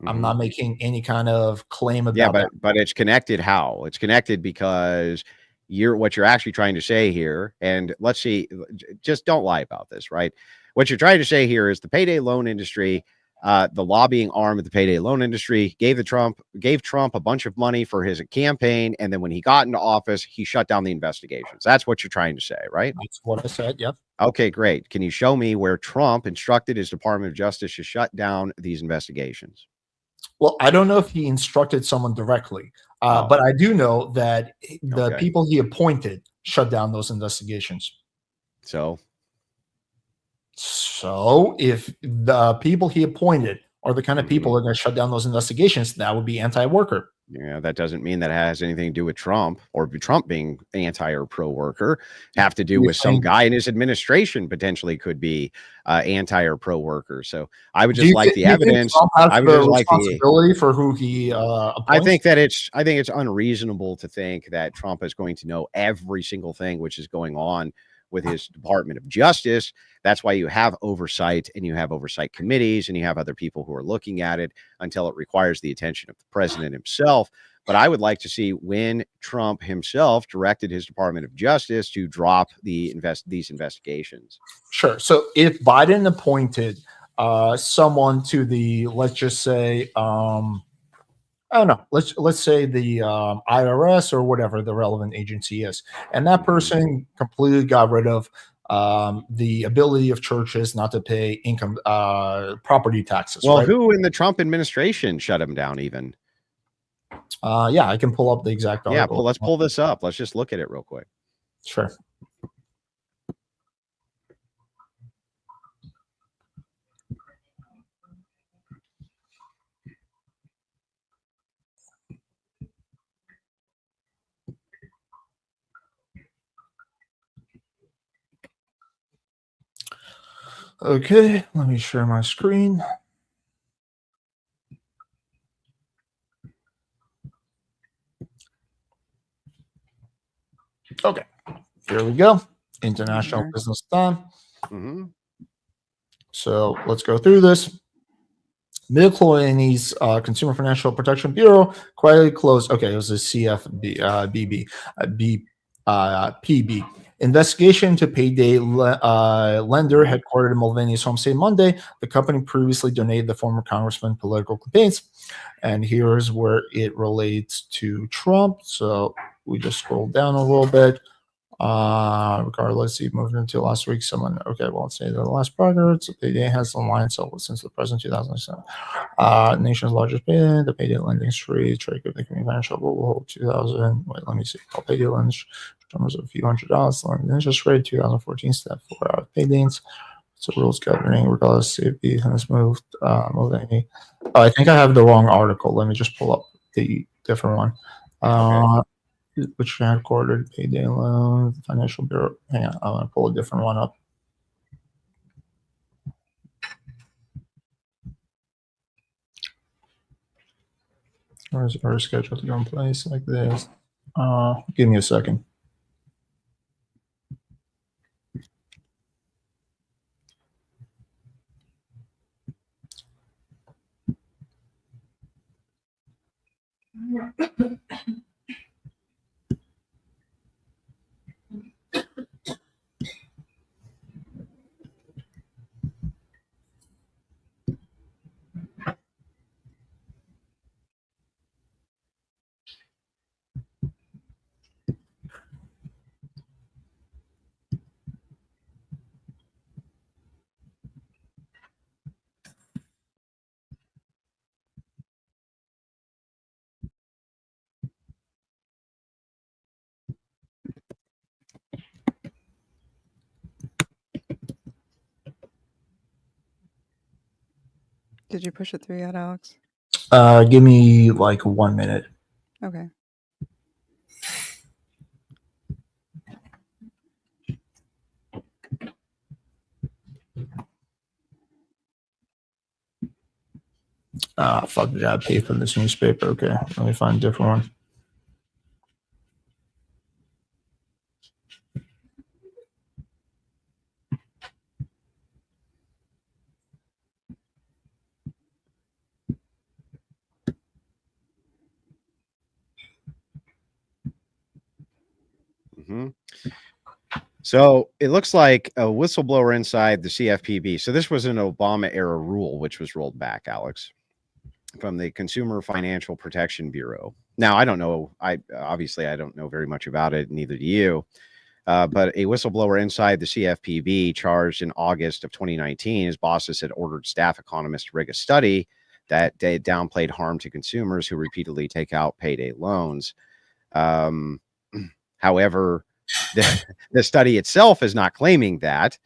I'm not making any kind of claim about that. But it's connected how? It's connected because what you're actually trying to say here, and let's see, just don't lie about this, right? What you're trying to say here is the payday loan industry, the lobbying arm of the payday loan industry gave Trump a bunch of money for his campaign, and then when he got into office, he shut down the investigations. That's what you're trying to say, right? That's what I said. Yep. Okay, great. Can you show me where Trump instructed his Department of Justice to shut down these investigations? Well, I don't know if he instructed someone directly, but I do know that the people he appointed shut down those investigations. So if the people he appointed are the kind of people that are going to shut down those investigations, that would be anti-worker. Yeah, that doesn't mean that it has anything to do with Trump or Trump being anti or pro-worker. Have to do with some guy in his administration potentially could be anti or pro-worker. So I would just like the evidence. I would just like responsibility for who he appoints? I think it's unreasonable to think that Trump is going to know every single thing which is going on with his Department of Justice. That's why you have oversight, and you have oversight committees, and you have other people who are looking at it until it requires the attention of the president himself. But I would like to see when Trump himself directed his Department of Justice to drop these investigations. Sure. So if Biden appointed someone to the, let's just say, I don't know. Let's say the IRS or whatever the relevant agency is, and that person completely got rid of the ability of churches not to pay income property taxes. Well, right? Who in the Trump administration shut him down? Even yeah, I can pull up the exact article. Yeah, let's pull this up. Let's just look at it real quick. Sure. Okay, let me share my screen. Okay, here we go. International Business Time. So let's go through this. Mid-Atlantic Consumer Financial Protection Bureau quietly closed. Okay, it was a PB. Investigation to payday lender headquartered in Mulvaney's home state Monday. The company previously donated the former congressman political campaigns. And here's where it relates to Trump. So we just scroll down a little bit. Regardless, he moved into last week. Let's say the last progress. The payday has online sold since the president 2007. Nation's largest payday, the payday lending industry, trade of the financial will hold 2000. Wait, let me see. Payday lending was a few $100. The interest rate 2014 step 4 out paydays. So rules governing regardless if he has moved any. I think I have the wrong article. Let me just pull up the different one. Which headquartered payday loan financial bureau. Hang on, I'm gonna pull a different one up. Where's our schedule to go in place like this? Give me a second. Did you push it through yet, Alex? Give me like 1 minute. Okay. Fuck, I gotta pay for this newspaper. Okay, let me find a different one. Mm-hmm. So it looks like a whistleblower inside the CFPB. So this was an Obama era rule, which was rolled back, Alex, from the Consumer Financial Protection Bureau. Now, I don't know. I don't know very much about it. Neither do you. But a whistleblower inside the CFPB charged in August of 2019, his bosses had ordered staff economists to rig a study that they downplayed harm to consumers who repeatedly take out payday loans. However, the study itself is not claiming that.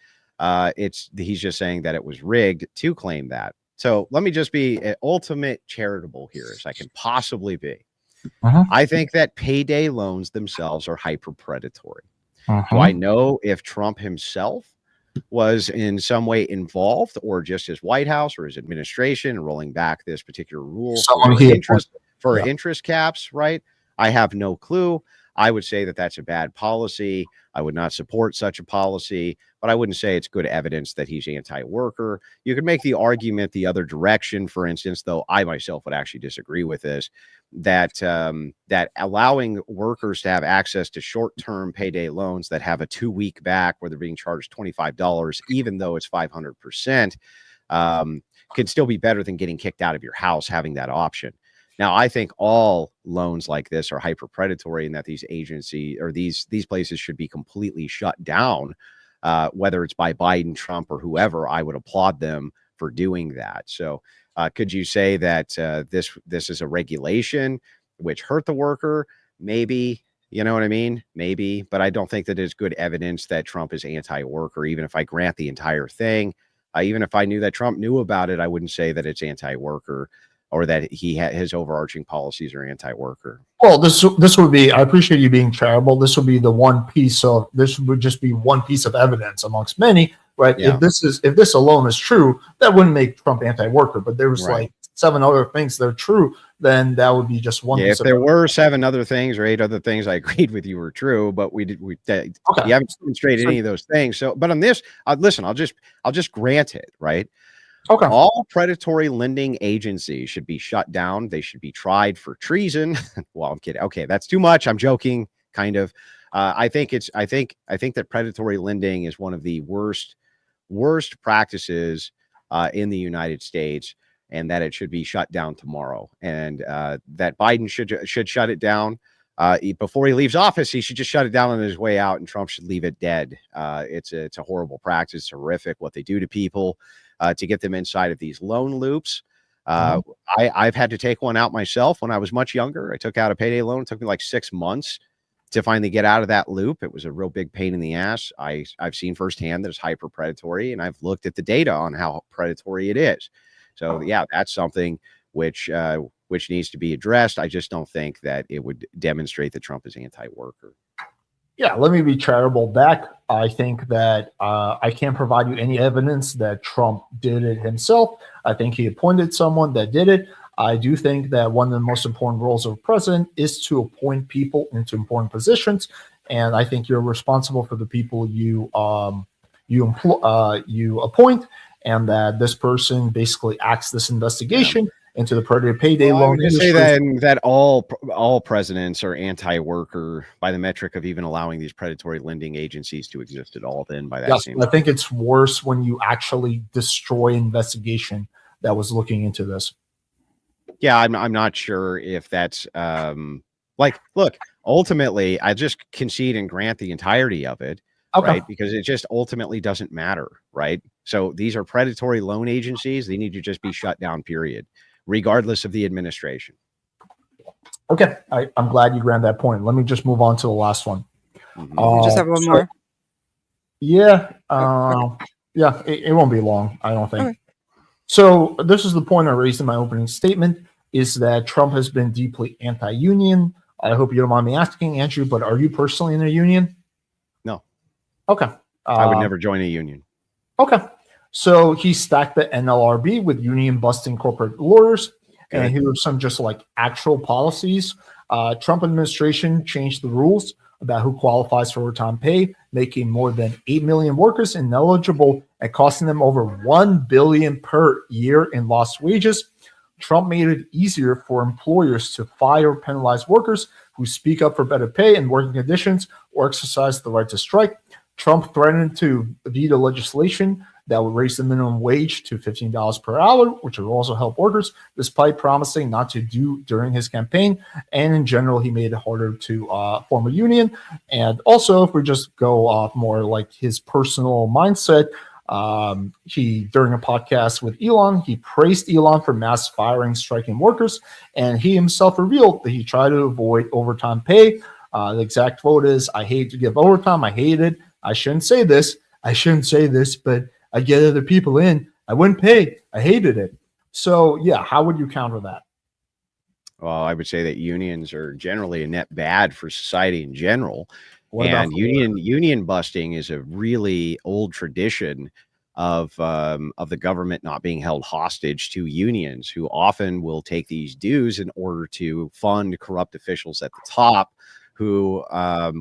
He's just saying that it was rigged to claim that. So let me just be ultimate charitable here as I can possibly be. I think that payday loans themselves are hyper predatory. Do I know if Trump himself was in some way involved, or just his White House or his administration rolling back this particular rule for interest caps? Right. I have no clue. I would say that that's a bad policy. I would not support such a policy, but I wouldn't say it's good evidence that he's anti-worker. You could make the argument the other direction, for instance, though I myself would actually disagree with this, that that allowing workers to have access to short-term payday loans that have a 2-week back where they're being charged $25, even though it's 500%, could still be better than getting kicked out of your house having that option. Now, I think all loans like this are hyper predatory, and that these agencies or these places should be completely shut down, whether it's by Biden, Trump, or whoever. I would applaud them for doing that. So could you say that this is a regulation which hurt the worker? Maybe, you know what I mean? Maybe, but I don't think that it's good evidence that Trump is anti-worker, even if I grant the entire thing. Even if I knew that Trump knew about it, I wouldn't say that it's anti-worker, or that his overarching policies are anti-worker. Well, this would be, I appreciate you being charitable. This would be this would just be one piece of evidence amongst many, right? Yeah. If this alone is true, that wouldn't make Trump anti-worker, but there was like 7 other things that are true, then that would be just one. If there were 7 other things or 8 other things I agreed with you were true, but you haven't demonstrated any of those things. So, but on this, listen, I'll just grant it, right? Okay. All predatory lending agencies should be shut down. They should be tried for treason. Well, I'm kidding. Okay, that's too much. I'm joking, kind of. I think that predatory lending is one of the worst practices in the United States, and that it should be shut down tomorrow. And that Biden should shut it down before he leaves office. He should just shut it down on his way out, and Trump should leave it dead. It's a horrible practice. It's horrific what they do to people. To get them inside of these loan loops. I've had to take one out myself when I was much younger. I took out a payday loan. It took me like 6 months to finally get out of that loop. It was a real big pain in the ass. I've seen firsthand that it's hyper predatory, and I've looked at the data on how predatory it is. So yeah, that's something which needs to be addressed. I just don't think that it would demonstrate that Trump is anti-worker. Yeah, let me be charitable back. I think that I can't provide you any evidence that Trump did it himself. I think he appointed someone that did it. I do think that one of the most important roles of a president is to appoint people into important positions, and I think you're responsible for the people you appoint, and that this person basically acts this investigation into the predatory payday loan industry. Say that all presidents are anti-worker by the metric of even allowing these predatory lending agencies to exist at all. Then by that I think it's worse when you actually destroy investigation that was looking into this. Yeah, I'm not sure if that's look, ultimately I just concede and grant the entirety of it. Okay. Right, because it just ultimately doesn't matter, right? So these are predatory loan agencies. They need to just be shut down, period, regardless of the administration. Okay, I'm glad you granted that point. Let me just move on to the last one. You just have one more? Yeah, yeah, it won't be long, I don't think. So this is the point I raised in my opening statement, is that Trump has been deeply anti-union. I hope you don't mind me asking, Andrew, but are you personally in a union? No. Okay. I would never join a union. Okay. So he stacked the NLRB with union busting corporate lawyers. Good. And here are some just like actual policies. Trump administration changed the rules about who qualifies for overtime pay, making more than 8 million workers ineligible and costing them over $1 billion per year in lost wages. Trump made it easier for employers to fire or penalize workers who speak up for better pay and working conditions or exercise the right to strike. Trump threatened to veto legislation that would raise the minimum wage to $15 per hour, which would also help workers, despite promising not to do during his campaign. And in general, he made it harder to form a union. And also, if we just go off more like his personal mindset, he, during a podcast with Elon, he praised Elon for mass firing striking workers, and he himself revealed that he tried to avoid overtime pay. The exact quote is, "I hate to give overtime. I hate it. I shouldn't say this. But I get other people in. I wouldn't pay. I hated it." So yeah, how would you counter that? Well, I would say that unions are generally a net bad for society in general. What about And union busting is a really old tradition of the government not being held hostage to unions, who often will take these dues in order to fund corrupt officials at the top, who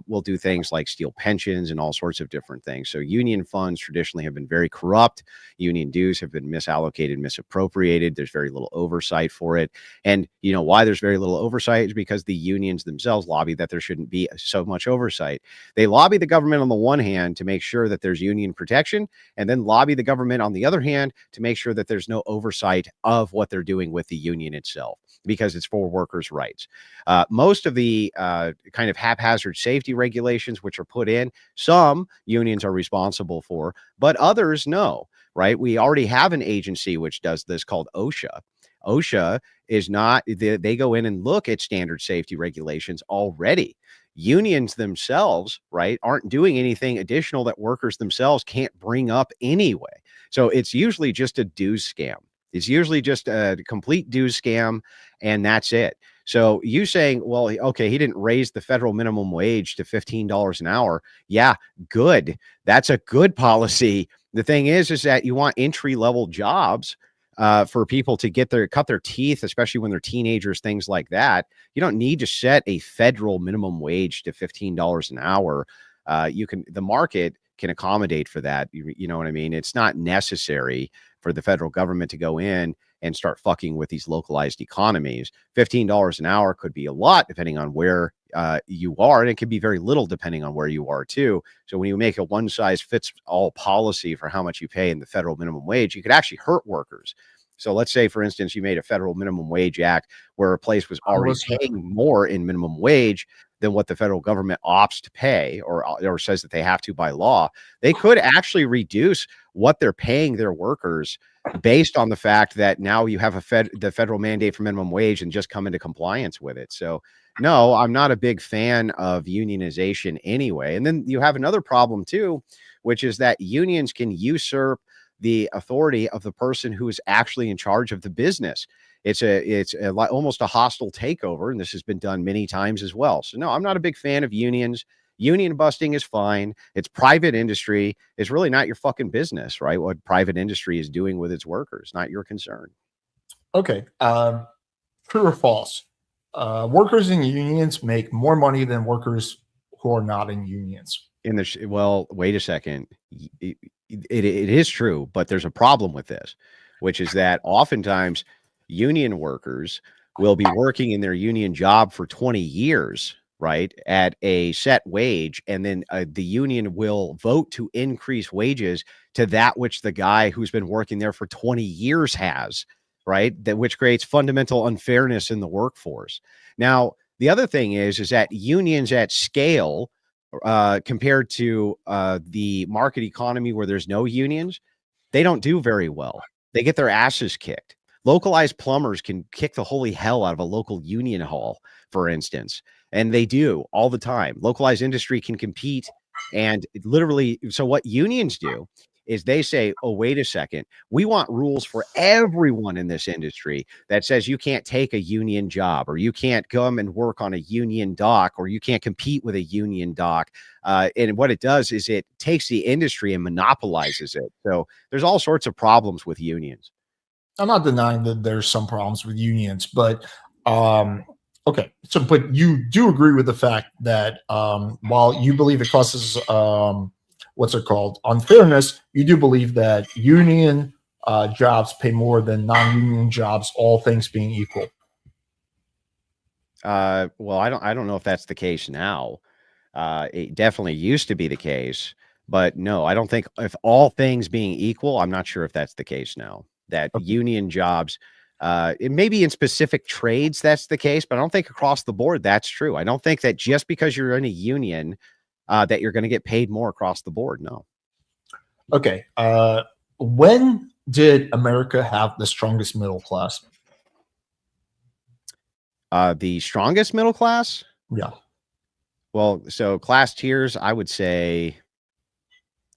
will do things like steal pensions and all sorts of different things. So union funds traditionally have been very corrupt. Union dues have been misallocated, misappropriated. There's very little oversight for it. And you know why there's very little oversight is because the unions themselves lobby that there shouldn't be so much oversight. They lobby the government on the one hand to make sure that there's union protection, and then lobby the government on the other hand to make sure that there's no oversight of what they're doing with the union itself, because it's for workers' rights. Most of the kind of haphazard safety regulations which are put in, some unions are responsible for, but others no, right? We already have an agency which does this called OSHA. OSHA is not, they go in and look at standard safety regulations already. Unions themselves, right, aren't doing anything additional that workers themselves can't bring up anyway. So it's usually just a dues scam. It's usually just a complete dues scam, and that's it. So you saying, well, okay, he didn't raise the federal minimum wage to $15 an hour. Yeah, good. That's a good policy. The thing is that you want entry-level jobs for people to cut their teeth, especially when they're teenagers, things like that. You don't need to set a federal minimum wage to $15 an hour. The market can accommodate for that. You know what I mean? It's not necessary for the federal government to go in and start fucking with these localized economies. $15 an hour could be a lot depending on where you are, and it can be very little depending on where you are too. So when you make a one size fits all policy for how much you pay in the federal minimum wage, you could actually hurt workers. So let's say, for instance, you made a federal minimum wage act where a place was already paying more in minimum wage than what the federal government opts to pay, or says that they have to by law. They could actually reduce what they're paying their workers based on the fact that now you have the federal mandate for minimum wage and just come into compliance with it. So no, I'm not a big fan of unionization anyway. And then you have another problem too, which is that unions can usurp the authority of the person who is actually in charge of the business. It's almost a hostile takeover, and this has been done many times as well. So no, I'm not a big fan of unions. Union busting is fine. It's private industry. It's really not your fucking business, right? What private industry is doing with its workers, not your concern. Okay. True or false? Workers in unions make more money than workers who are not in unions. Well, wait a second. It is true, but there's a problem with this, which is that oftentimes union workers will be working in their union job for 20 years, right, at a set wage, and then the union will vote to increase wages to that which the guy who's been working there for 20 years has, right, which creates fundamental unfairness in the workforce. Now, the other thing is that unions at scale, compared to the market economy where there's no unions, they don't do very well. They get their asses kicked. Localized plumbers can kick the holy hell out of a local union hall, for instance, and they do all the time. Localized industry can compete, and literally, so what unions do is they say, oh, wait a second, we want rules for everyone in this industry that says you can't take a union job, or you can't come and work on a union dock, or you can't compete with a union dock. And what it does is it takes the industry and monopolizes it. So there's all sorts of problems with unions. I'm not denying that there's some problems with unions, but okay. So, but you do agree with the fact that while you believe it causes what's it called, unfairness, you do believe that union jobs pay more than non-union jobs, all things being equal. Well, I don't know if that's the case now. It definitely used to be the case, but no, I don't think, if all things being equal, I'm not sure if that's the case now. That union jobs, it may be in specific trades that's the case, but I don't think across the board that's true. I don't think that just because you're in a union that you're going to get paid more across the board. No. Okay. When did America have the strongest middle class? The strongest middle class? Yeah. Well, so class tiers, I would say,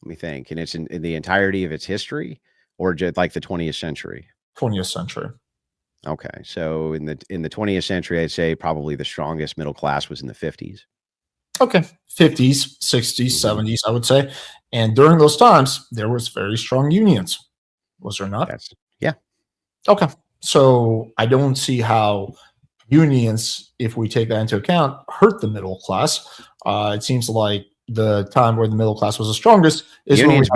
let me think, and it's in the entirety of its history, or just like the 20th century? 20th century. Okay. So in the 20th century, I'd say probably the strongest middle class was in the 50s. Okay. 50s, 60s, 70s, I would say. And during those times, there was very strong unions. Was there not? Yeah. Okay. So I don't see how unions, if we take that into account, hurt the middle class. It seems like the time where the middle class was the strongest is unions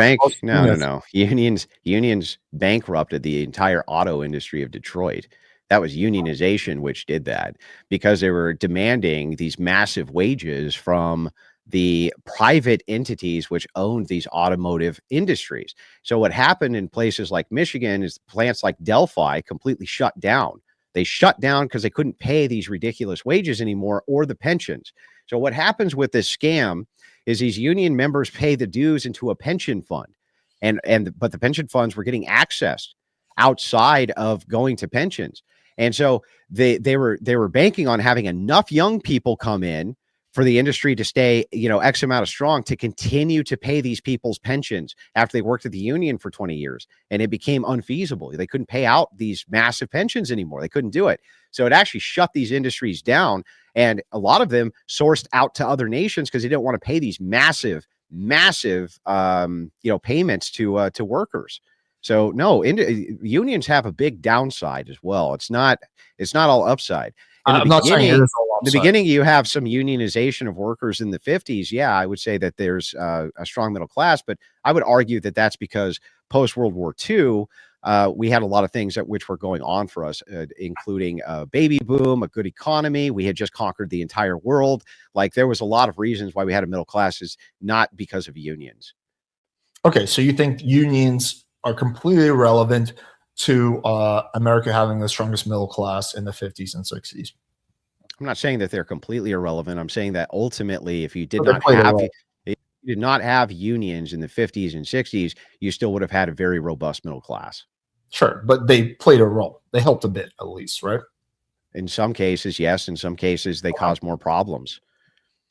unions bankrupted the entire auto industry of Detroit. That was unionization which did that, because they were demanding these massive wages from the private entities which owned these automotive industries. So what happened in places like Michigan is plants like Delphi completely shut down. They shut down because they couldn't pay these ridiculous wages anymore, or the pensions. So what happens with this scam is these union members pay the dues into a pension fund, but the pension funds were getting accessed outside of going to pensions. And so they were banking on having enough young people come in for the industry to stay, X amount of strong, to continue to pay these people's pensions after they worked at the union for 20 years. And it became unfeasible. They couldn't pay out these massive pensions anymore. They couldn't do it. So it actually shut these industries down. And a lot of them sourced out to other nations because they didn't want to pay these massive payments to workers. So no, unions have a big downside as well. It's not all upside. I'm not saying it is all upside. In the beginning, you have some unionization of workers in the 50s. Yeah, I would say that there's a strong middle class, but I would argue that that's because post World War II, we had a lot of things which were going on for us, including a baby boom, a good economy. We had just conquered the entire world. Like, there was a lot of reasons why we had a middle class, is not because of unions. Okay, so you think unions are completely irrelevant to America having the strongest middle class in the 50s and 60s? I'm not saying that they're completely irrelevant. I'm saying that ultimately, if you did not have unions in the 50s and 60s, you still would have had a very robust middle class. Sure, but they played a role. They helped a bit, at least, right? In some cases, yes. In some cases, they cause more problems.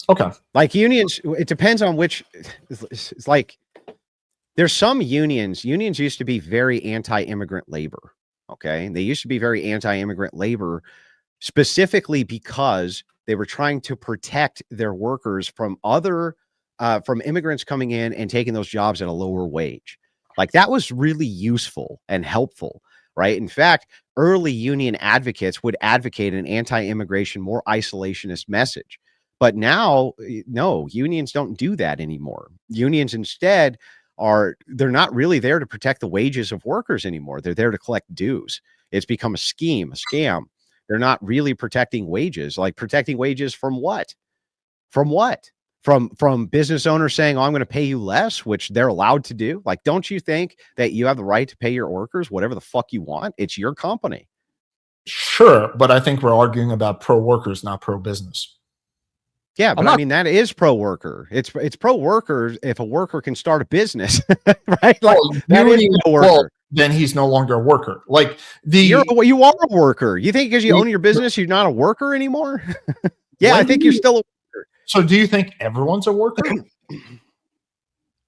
Okay. Like unions, it depends on which. It's like, there's some unions. Unions used to be very anti-immigrant labor. Okay. They used to be very anti-immigrant labor, specifically because they were trying to protect their workers from from immigrants coming in and taking those jobs at a lower wage. Like, that was really useful and helpful, right? In fact, early union advocates would advocate an anti-immigration, more isolationist message. But now, no, unions don't do that anymore. Unions instead they're not really there to protect the wages of workers anymore. They're there to collect dues. It's become a scam. They're not really protecting wages. Like, protecting wages from what? From what? From business owners saying, oh, I'm going to pay you less, which they're allowed to do. Like, don't you think that you have the right to pay your workers whatever the fuck you want? It's your company. Sure, but I think we're arguing about pro workers, not pro business. Yeah, but I mean, that is pro worker. It's pro worker if a worker can start a business, right? Like, that is pro worker. Well, then he's no longer a worker. Like, you are a worker. You think because you own your business, you're not a worker anymore? Yeah, I think you're still a worker. So do you think everyone's a worker?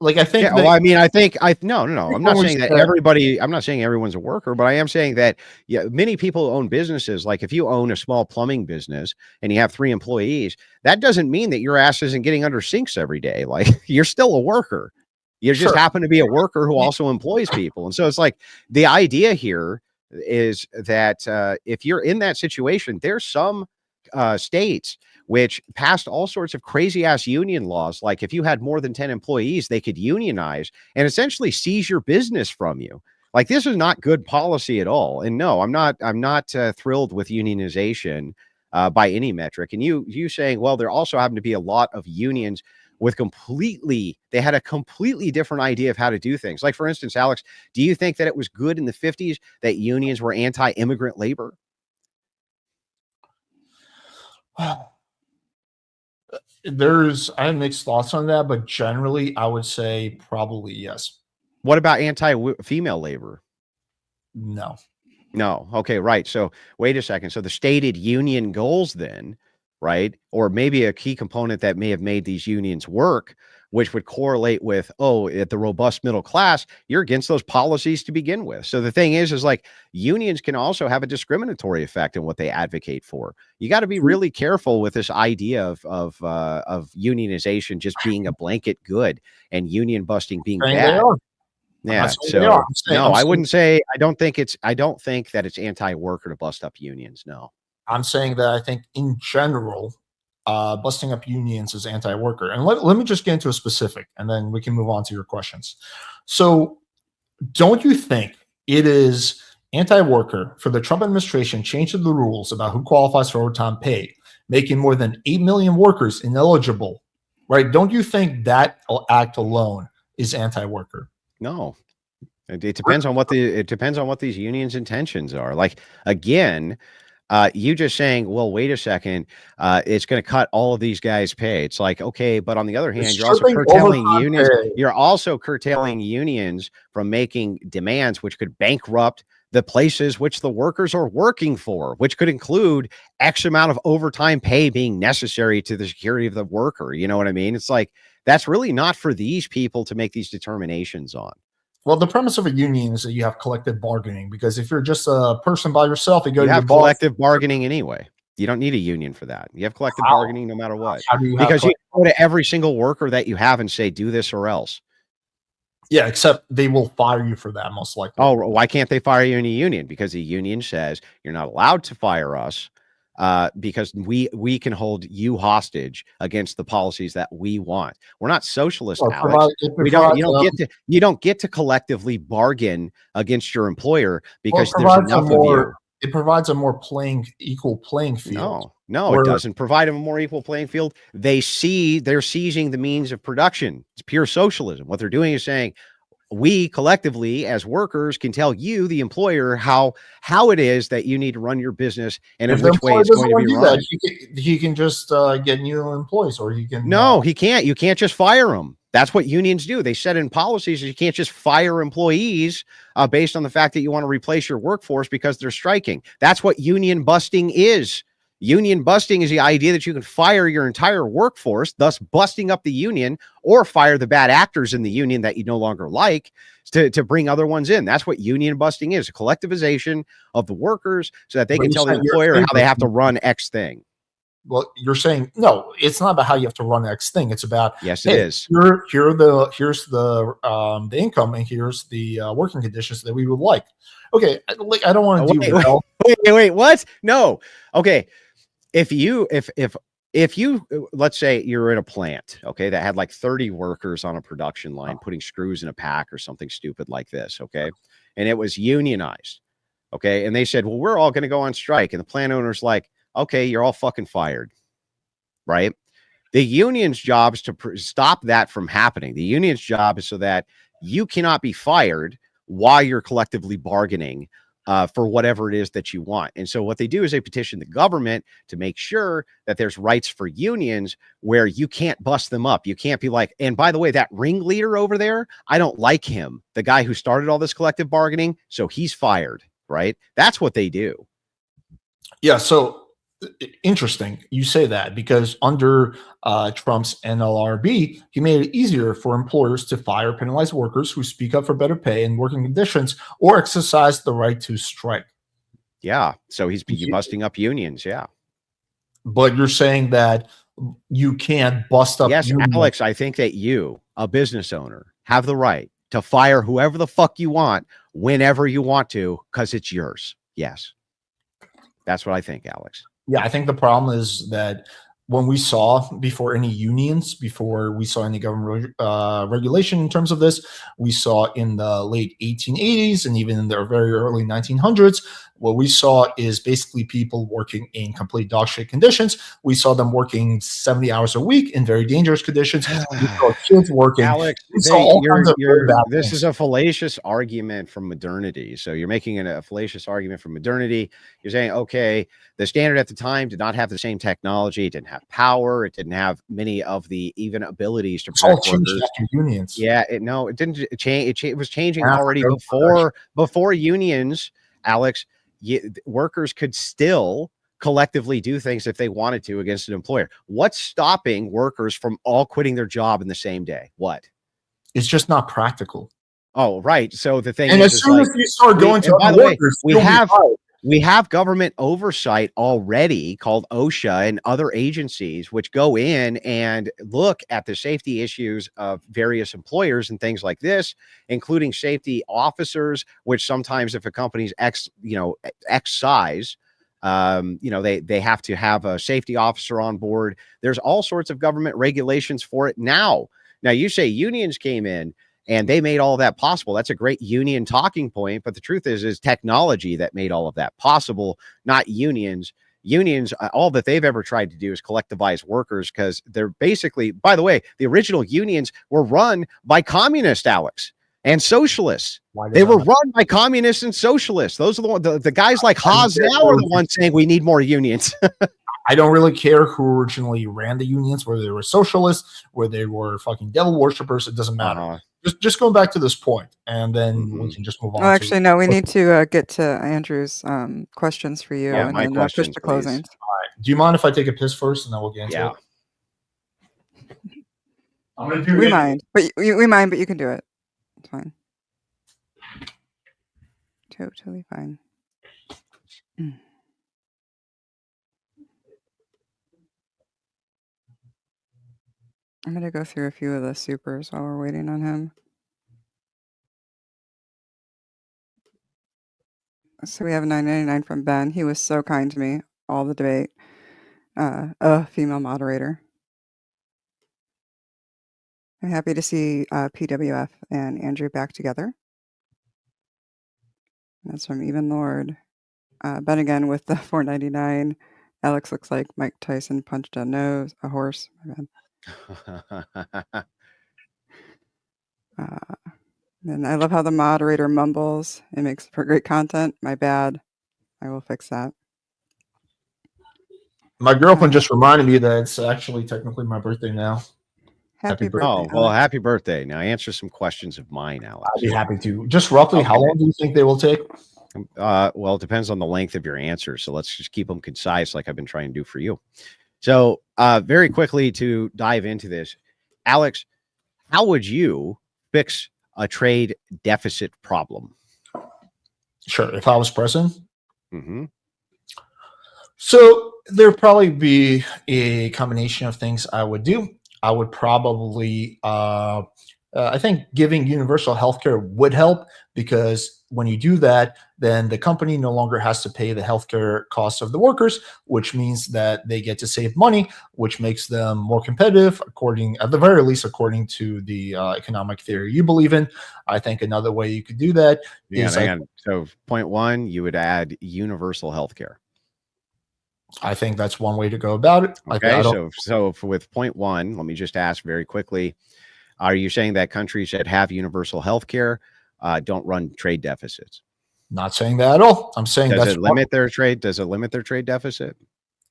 like I think Yeah, well, I mean, no. I'm not saying that everybody. I'm not saying everyone's a worker, but I am saying that many people own businesses. Like if you own a small plumbing business and you have 3 employees, that doesn't mean that your ass isn't getting under sinks every day. Like you're still a worker. You just happen to be a worker who also employs people, and so it's like the idea here is that if you're in that situation, there's some states which passed all sorts of crazy ass union laws. Like if you had more than 10 employees, they could unionize and essentially seize your business from you. Like this is not good policy at all. And no, I'm not thrilled with unionization by any metric. And you saying, well, there also happen to be a lot of unions with they had a completely different idea of how to do things. Like for instance, Alex, do you think that it was good in the 50s that unions were anti-immigrant labor? I have mixed thoughts on that, but generally I would say probably yes. What about anti-female labor? No. Okay, right. So wait a second. So the stated union goals then, right? Or maybe a key component that may have made these unions work, which would correlate with, at the robust middle class, you're against those policies to begin with. So the thing is like unions can also have a discriminatory effect in what they advocate for. You got to be really careful with this idea of unionization just being a blanket good and union busting being bad. Yeah. So I wouldn't say, I don't think that it's anti-worker to bust up unions. No, I'm saying that I think in general, busting up unions is anti-worker. And let me just get into a specific, and then we can move on to your questions. So don't you think it is anti-worker for the Trump administration changing the rules about who qualifies for overtime pay, making more than 8 million workers ineligible, right? Don't you think that act alone is anti-worker? No, it depends on what these unions' intentions are. Like again, you just saying, well, wait a second, it's going to cut all of these guys' pay. It's like, okay, but on the other hand, you're also curtailing unions. You're also curtailing unions from making demands which could bankrupt the places which the workers are working for, which could include X amount of overtime pay being necessary to the security of the worker. You know what I mean? It's like, that's really not for these people to make these determinations on. Well, the premise of a union is that you have collective bargaining, because if you're just a person by yourself, you have collective bargaining anyway. You don't need a union for that. You have collective bargaining no matter what. Because you go to every single worker that you have and say, do this or else. Yeah, except they will fire you for that most likely. Oh, why can't they fire you in a union? Because the union says you're not allowed to fire us. Because we can hold you hostage against the policies that we want. We're not socialist, Alex. You don't get to collectively bargain against your employer because there's enough of you. It provides a more equal playing field. No, it doesn't provide a more equal playing field. They're seizing the means of production. It's pure socialism. What they're doing is saying, we collectively as workers can tell you, the employer, how it is that you need to run your business and in which way it's going to be run. He can just get new employees, or he can. No, he can't. You can't just fire them. That's what unions do. They set in policies that you can't just fire employees based on the fact that you want to replace your workforce because they're striking. That's what union busting is. Union busting is the idea that you can fire your entire workforce, thus busting up the union, or fire the bad actors in the union that you no longer like to bring other ones in. That's what union busting is, a collectivization of the workers so that they can tell the employer how they have to run X thing. Well, you're saying, no, it's not about how you have to run X thing. It's about, yes, it is. Here's the income, and here's the working conditions that we would like. Okay, I don't want to do wait, what? No. Okay. If you let's say you're in a plant, okay, that had like 30 workers on a production line putting screws in a pack or something stupid like this, okay, and it was unionized, okay, and they said, well, we're all going to go on strike, and the plant owner's like, okay, you're all fucking fired, right? The union's job is to stop that from happening. The union's job is so that you cannot be fired while you're collectively bargaining for whatever it is that you want. And so what they do is they petition the government to make sure that there's rights for unions where you can't bust them up. You can't be like, and by the way, that ringleader over there, I don't like him, the guy who started all this collective bargaining, so he's fired, right? That's what they do. Yeah, so Interesting you say that, because under Trump's NLRB, he made it easier for employers to fire or penalize workers who speak up for better pay and working conditions or exercise the right to strike. Yeah. So he's busting up unions. Yeah. But you're saying that you can't bust up Yes, unions. Alex, I think that you, a business owner, have the right to fire whoever the fuck you want whenever you want to, because it's yours. Yes. That's what I think, Alex. Yeah, I think the problem is that when we saw, before any unions, before we saw any government regulation in terms of this, we saw in the late 1880s and even in the very early 1900s, what we saw is basically people working in complete dog shit conditions. We saw them working 70 hours a week in very dangerous conditions. We saw kids working. Alex, this is a fallacious argument from modernity. So you're making a fallacious argument from modernity. You're saying, okay, the standard at the time did not have the same technology. It didn't have power. It didn't have many of the even abilities to protect workers. Unions. Yeah, it didn't change. It was changing already before unions, Alex. Workers could still collectively do things if they wanted to against an employer. What's stopping workers from all quitting their job in the same day? What? It's just not practical. Oh, right. So the thing is, as soon as you start going to other workers, we have government oversight already called OSHA and other agencies which go in and look at the safety issues of various employers and things like this, including safety officers, which sometimes if a company's X size, they have to have a safety officer on board. There's all sorts of government regulations for it now. Now you say unions came in and they made all of that possible. That's a great union talking point. But the truth is technology that made all of that possible, not unions. Unions, all that they've ever tried to do is collectivize workers because they're basically, by the way, the original unions were run by communists, Alex, and socialists. They were run by communists and socialists. Those are the guys like Haas now are the ones saying we need more unions. I don't really care who originally ran the unions, whether they were socialists, whether they were fucking devil worshippers. It doesn't matter. Just going back to this point, and then we can just move on. Oh, actually, no, we need to get to Andrew's questions for you, and then push to closings. All right. Do you mind if I take a piss first, and then we'll get into it? I'm gonna do. We mind, but you can do it. It's fine. Totally fine. I'm going to go through a few of the supers while we're waiting on him. So we have $9.99 from Ben. He was so kind to me all the debate. Female moderator. I'm happy to see PWF and Andrew back together. That's from Even Lord. Ben again with the $4.99. Alex looks like Mike Tyson punched a horse. My bad. And I love how the moderator mumbles. It makes for great content. My bad. I will fix that. My girlfriend just reminded me that it's actually technically my birthday now. Happy birthday. Oh, well, happy birthday. Now answer some questions of mine, Alex. I'd be happy to. Just roughly, how long do you think they will take? Well, it depends on the length of your answer. So let's just keep them concise like I've been trying to do for you. So very quickly to dive into this, Alex, how would you fix a trade deficit problem? Sure. If I was president. Mm-hmm. So there'd probably be a combination of things I would do. I would probably, I think giving universal healthcare would help, because when you do that, then the company no longer has to pay the healthcare costs of the workers, which means that they get to save money, which makes them more competitive, at the very least, according to the economic theory you believe in. I think another way you could do that is. So point one, you would add universal healthcare. I think that's one way to go about it. Okay, so with point one, let me just ask very quickly: are you saying that countries that have universal health care don't run trade deficits? Not saying that at all. I'm saying does it limit their trade deficit?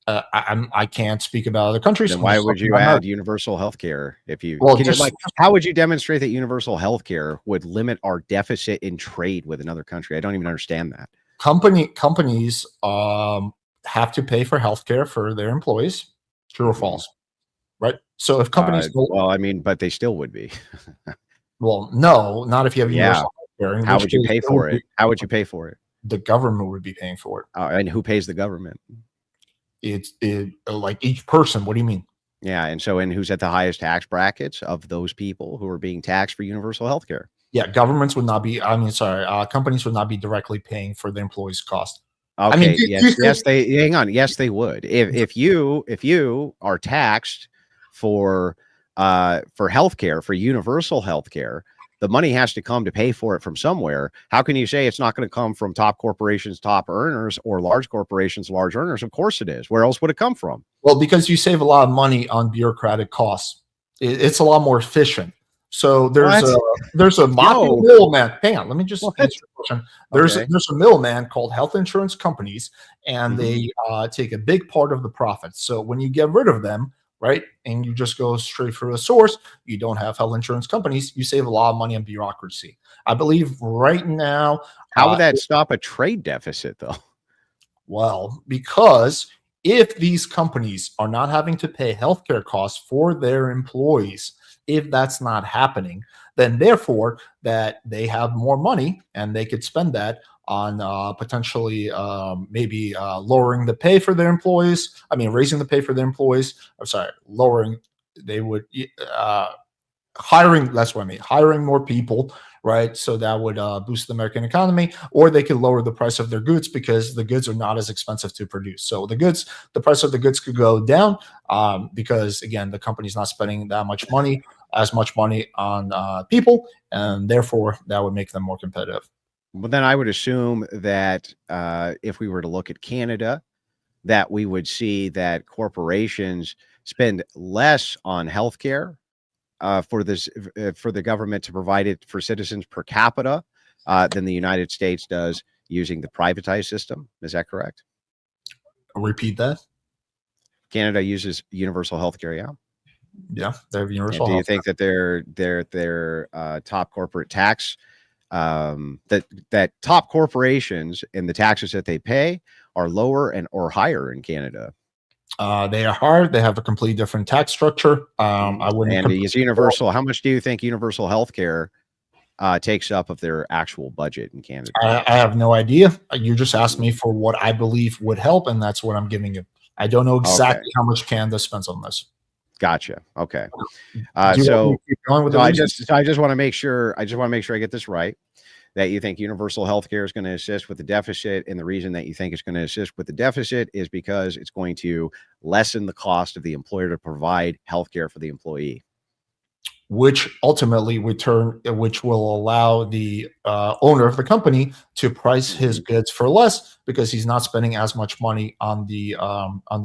I can't speak about other countries. Then why would you add universal health care if you? How would you demonstrate that universal health care would limit our deficit in trade with another country? I don't even understand that. Companies have to pay for healthcare for their employees. True or false? Right. So if companies, well, I mean, but they still would be. well, no, not if you have Yeah. universal healthcare. In How which would you case pay there would for it? be- How would you pay for it? The government would be paying for it. And who pays the government? It's like each person. What do you mean? Yeah, and so, and who's at the highest tax brackets of those people who are being taxed for universal health care? Yeah, governments would not be. I mean, sorry, companies would not be directly paying for the employees' cost. Okay, I mean, yes, they hang on. Yes, they would. If you are taxed for healthcare, for universal healthcare, the money has to come to pay for it from somewhere. How can you say it's not going to come from top corporations, top earners, or large corporations, large earners? Of course it is. Where else would it come from? Well, because you save a lot of money on bureaucratic costs. It's a lot more efficient. So there's a middleman. Hang on, let me just answer your question. There's a middleman called health insurance companies, and they take a big part of the profits. So when you get rid of them, right, and you just go straight for a source, you don't have health insurance companies, you save a lot of money on bureaucracy. I believe right now. How would that stop a trade deficit, though? Well, because if these companies are not having to pay healthcare costs for their employees, if that's not happening, then therefore that they have more money and they could spend that on potentially maybe lowering the pay for their employees. I mean, raising the pay for their employees. I'm sorry, lowering. They would hiring. That's what I mean. Hiring more people, right? So that would boost the American economy, or they could lower the price of their goods because the goods are not as expensive to produce. So the price of the goods could go down because, again, the company's not spending as much money on people, and therefore that would make them more competitive. Well, then I would assume that if we were to look at Canada, that we would see that corporations spend less on healthcare for the government to provide it for citizens per capita than the United States does using the privatized system. Is that correct? Repeat that. Canada uses universal health care. Yeah, they have universal. Do you think that their top corporate tax that top corporations and the taxes that they pay are lower or higher in Canada? They are hard. They have a completely different tax structure. I wouldn't. And is universal? How much do you think universal health care takes up of their actual budget in Canada? I have no idea. You just asked me for what I believe would help, and that's what I'm giving you. I don't know exactly how much Canada spends on this. Gotcha. Okay. I just want to make sure. I get this right. That you think universal health care is going to assist with the deficit. And the reason that you think it's going to assist with the deficit is because it's going to lessen the cost of the employer to provide health care for the employee. Which ultimately which will allow the owner of the company to price his goods for less because he's not spending as much money on the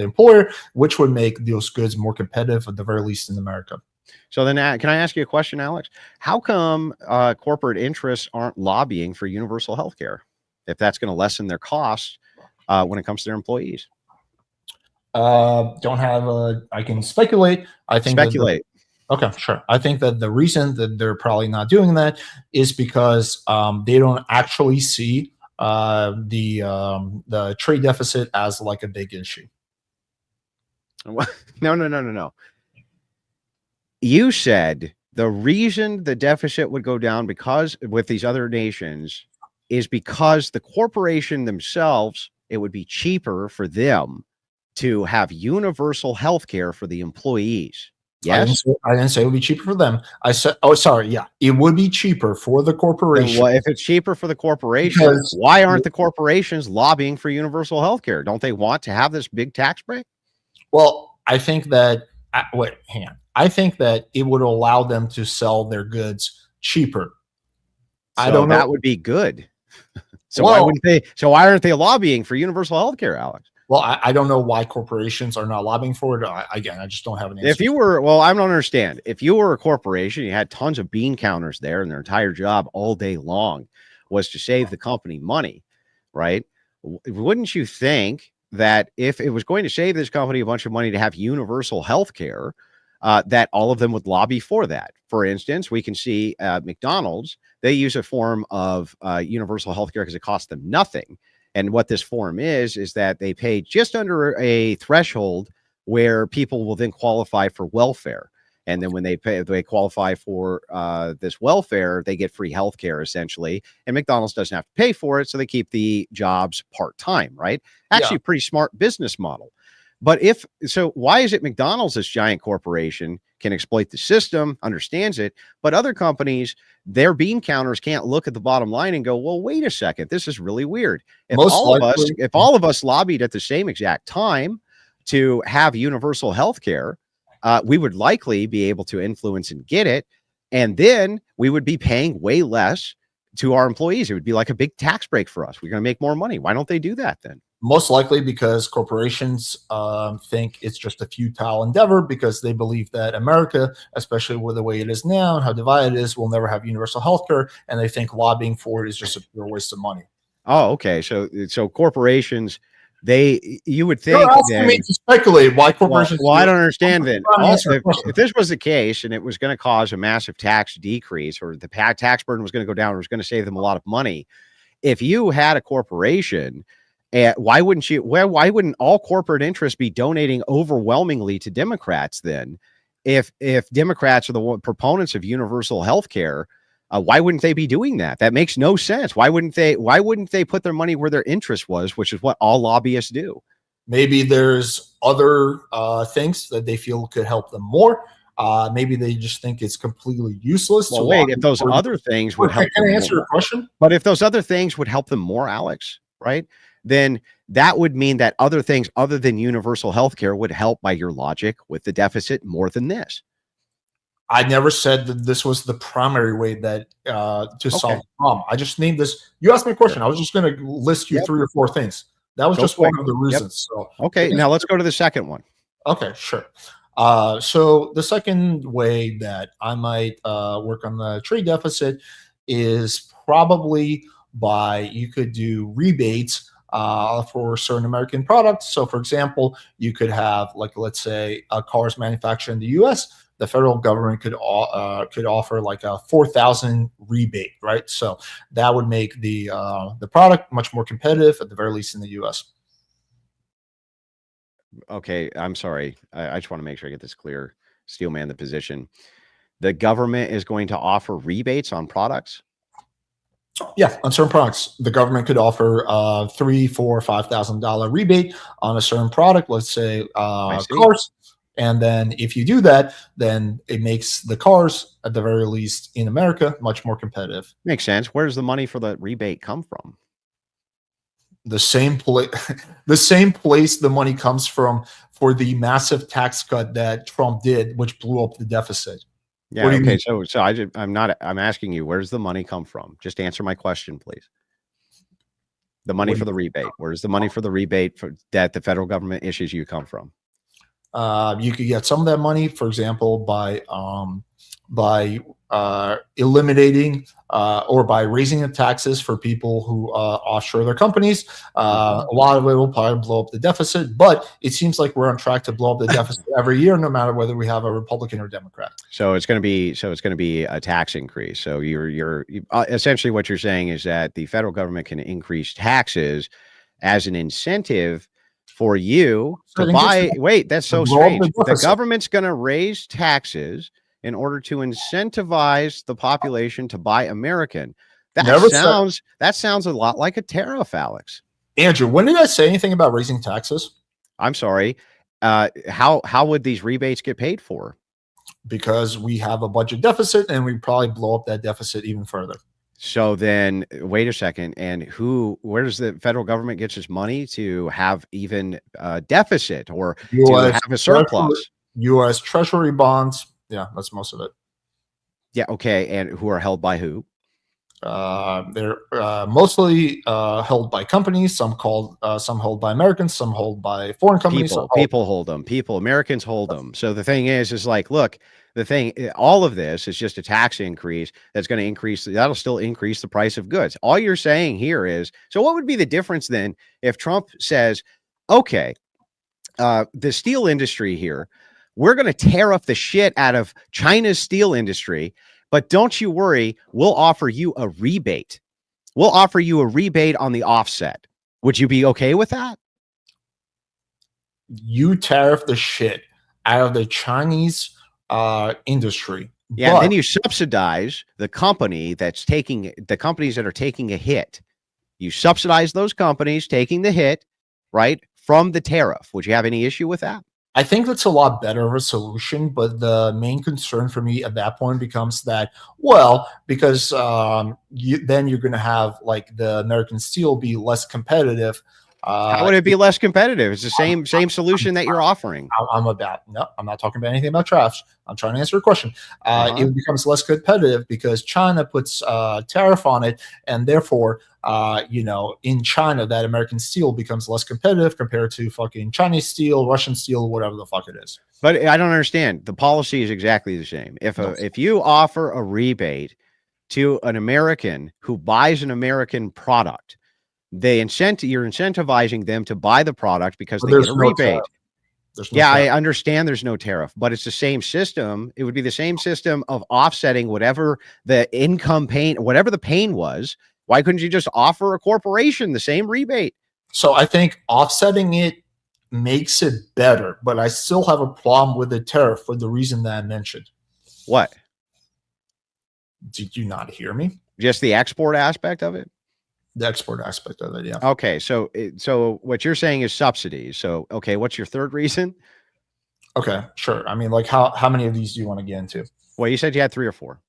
employer, which would make those goods more competitive at the very least in America. So then, can I ask you a question, Alex? How come corporate interests aren't lobbying for universal health care if that's going to lessen their costs when it comes to their employees? Don't have I can speculate. I think speculate. Okay, sure. I think that the reason that they're probably not doing that is because they don't actually see the trade deficit as like a big issue. No. You said the reason the deficit would go down because with these other nations is because the corporation themselves, it would be cheaper for them to have universal health care for the employees. Yes. I didn't say it would be cheaper for them. I said, oh, sorry. Yeah, it would be cheaper for the corporation. Well, if it's cheaper for the corporation, why aren't the corporations lobbying for universal health care? Don't they want to have this big tax break? Well, I think that, hang on. I think that it would allow them to sell their goods cheaper. So I don't know. That would be good. So why wouldn't they? So why aren't they lobbying for universal health care, Alex? Well, I don't know why corporations are not lobbying for it. Again, I just don't have an answer. If you were, well, I don't understand. If you were a corporation, you had tons of bean counters there, and their entire job all day long was to save the company money, right? Wouldn't you think that if it was going to save this company a bunch of money to have universal health care, that all of them would lobby for that? For instance, we can see McDonald's, they use a form of universal health care because it costs them nothing. And what this form is that they pay just under a threshold where people will then qualify for welfare. And then when they qualify for this welfare, they get free health care essentially. And McDonald's doesn't have to pay for it. So they keep the jobs part-time, right? Actually, a pretty smart business model. But why is it McDonald's, this giant corporation, can exploit the system, understands it, but other companies, their bean counters can't look at the bottom line and go, well, wait a second, this is really weird. If all of us lobbied at the same exact time to have universal health care, we would likely be able to influence and get it. And then we would be paying way less to our employees. It would be like a big tax break for us. We're going to make more money. Why don't they do that then? Most likely because corporations think it's just a futile endeavor because they believe that America, especially with the way it is now and how divided it is, will never have universal health care. And they think lobbying for it is just a pure waste of money. Oh, okay. So corporations, you would think you're asking me to speculate why corporations. Well, I don't understand then. If this was the case and it was going to cause a massive tax decrease, or the tax burden was going to go down, or was going to save them a lot of money, if you had a corporation, why wouldn't all corporate interests be donating overwhelmingly to Democrats then? If Democrats are the proponents of universal health care, why wouldn't they be doing that? That makes no sense. Why wouldn't they put their money where their interest was, which is what all lobbyists do? Maybe there's other things that they feel could help them more. Maybe they just think it's completely useless. Well, wait, if those other things would help them can I answer your question? But if those other things would help them more, Alex, right? Then that would mean that other things other than universal health care would help, by your logic, with the deficit more than this. I never said that this was the primary way that to solve the problem. I just named this. You asked me a question. I was just going to list you 3 or 4 things. That was just one of the reasons. So okay, now let's go to the second one. Okay, sure. So the second way that I might work on the trade deficit is probably you could do rebates for certain American products. So, for example, you could have, like, let's say, cars manufactured in the U.S. The federal government could offer like a $4,000 rebate, right? So that would make the product much more competitive, at the very least in the U.S. Okay, I'm sorry. I just want to make sure I get this clear. Steelman, the position. The government is going to offer rebates on products? Yeah, on certain products, the government could offer $3,000, $4,000, $5,000 rebate on a certain product. Let's say cars, and then if you do that, then it makes the cars, at the very least in America, much more competitive. Makes sense. Where does the money for the rebate come from? The same place, the money comes from for the massive tax cut that Trump did, which blew up the deficit. Yeah. Okay. So I'm asking you, where does the money come from? Just answer my question, please. The money for the rebate. Where does the money for the rebate that the federal government issues you come from? You could get some of that money, for example, by eliminating or by raising the taxes for people who offshore their companies. A lot of it will probably blow up the deficit, but it seems like we're on track to blow up the deficit every year, no matter whether we have a Republican or Democrat. So it's going to be a tax increase. So you're essentially what you're saying is that the federal government can increase taxes as an incentive for you to buy. Wait, that's so strange. The government's going to raise taxes in order to incentivize the population to buy American. That sounds a lot like a tariff, Alex. Andrew, when did I say anything about raising taxes? I'm sorry. How would these rebates get paid for? Because we have a budget deficit, and we probably blow up that deficit even further. So then, wait a second. And where does the federal government get its money to have even a deficit or to have a surplus? U.S. Treasury bonds. Yeah, that's most of it. Yeah. Okay. And who are held by who? They're mostly held by companies. Some held by Americans. Some held by foreign companies. People hold them. Americans hold them. So the thing is like, look, all of this is just a tax increase that's going to increase. That'll still increase the price of goods. All you're saying here is, so what would be the difference then if Trump says, okay, the steel industry here, we're going to tear up the shit out of China's steel industry, but don't you worry, we'll offer you a rebate. We'll offer you a rebate on the offset. Would you be okay with that? You tariff the shit out of the Chinese industry. Yeah, but and then you subsidize the companies that are taking a hit. You subsidize those companies taking the hit, right, from the tariff. Would you have any issue with that? I think that's a lot better of a solution, but the main concern for me at that point becomes that, well, because then you're going to have like the American steel be less competitive. How would it be less competitive? It's the same solution that you're offering. I'm not talking about anything about trash. I'm trying to answer a question. It becomes less competitive because China puts tariff on it, and therefore, in China, that American steel becomes less competitive compared to fucking Chinese steel, Russian steel, whatever the fuck it is. But I don't understand. The policy is exactly the same. If you offer a rebate to an American who buys an American product, you're incentivizing them to buy the product because they get a rebate. I understand there's no tariff, but it's the same system. It would be the same system of offsetting whatever the income pain, whatever the pain was. Why couldn't you just offer a corporation the same rebate? So I think offsetting it makes it better, but I still have a problem with the tariff for the reason that I mentioned. What? Did you not hear me? Just the export aspect of it? The export aspect of it, yeah. Okay, so what you're saying is subsidies. So, okay, what's your third reason? Okay, sure. I mean, like how many of these do you want to get into? Well, you said you had 3 or 4.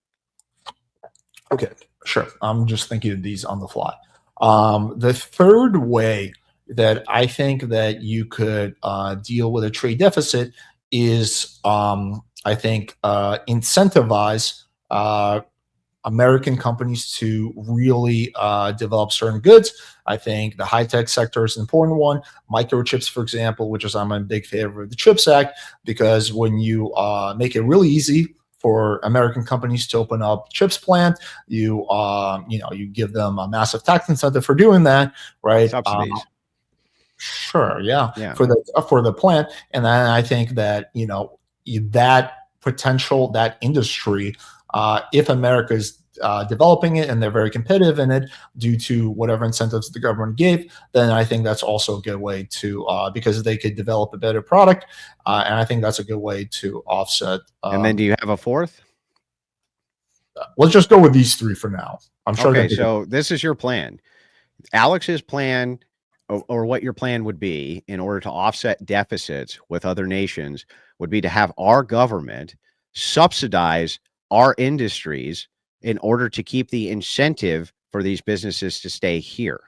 Okay, sure. I'm just thinking of these on the fly. The third way that I think that you could deal with a trade deficit is, I think, incentivize American companies to really develop certain goods. I think the high-tech sector is an important one. Microchips, for example, which is I'm a big favor of the CHIPS Act, because when you make it really easy for American companies to open up chips plant, you give them a massive tax incentive for doing that, right? Subsidies. Sure, yeah, for the plant, and then I think that that potential, that industry, if America is developing it and they're very competitive in it due to whatever incentives the government gave, then I think that's also a good way to, because they could develop a better product, and I think that's a good way to offset. And then do you have a fourth? Let's just go with these 3 for now. I'm sure. Okay, so this is your plan. Alex's plan, or what your plan would be in order to offset deficits with other nations, would be to have our government subsidize our industries in order to keep the incentive for these businesses to stay here.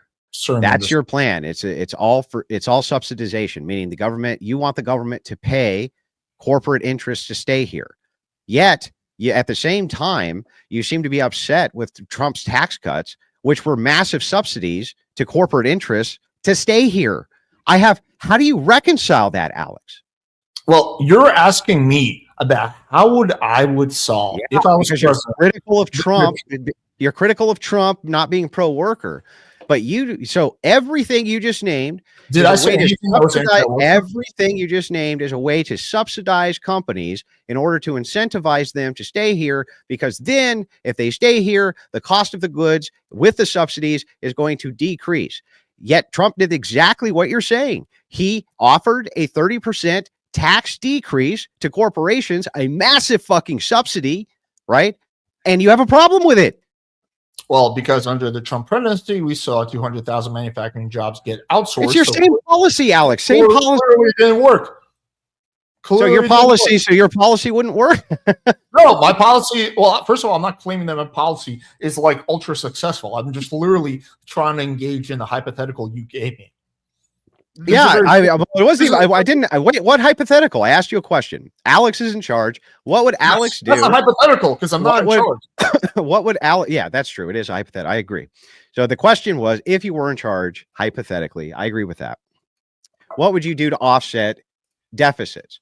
That's your plan. It's all subsidization, meaning you want the government to pay corporate interests to stay here. Yet, at the same time, you seem to be upset with Trump's tax cuts, which were massive subsidies to corporate interests to stay here. How do you reconcile that, Alex? Well, you're asking me about how I would solve if I was you're critical of Trump. You're critical of Trump not being pro-worker, but so everything you just named. Did I say everything you just named is a way to subsidize companies in order to incentivize them to stay here? Because then, if they stay here, the cost of the goods with the subsidies is going to decrease. Yet Trump did exactly what you're saying. He offered a 30% tax decrease to corporations, a massive fucking subsidy, right? And you have a problem with it. Well, because under the Trump presidency, we saw 200,000 manufacturing jobs get outsourced. It's your same policy, Alex. Same policy. Clearly didn't work. So your policy wouldn't work? No, my policy. Well, first of all, I'm not claiming that my policy is like ultra successful. I'm just literally trying to engage in the hypothetical you gave me. What hypothetical? I asked you a question. Alex is in charge. What would Alex do? That's not hypothetical because I'm not in charge. What would Alex? Yeah, that's true. It is a hypothetical. I agree. So the question was, if you were in charge, hypothetically, I agree with that. What would you do to offset deficits?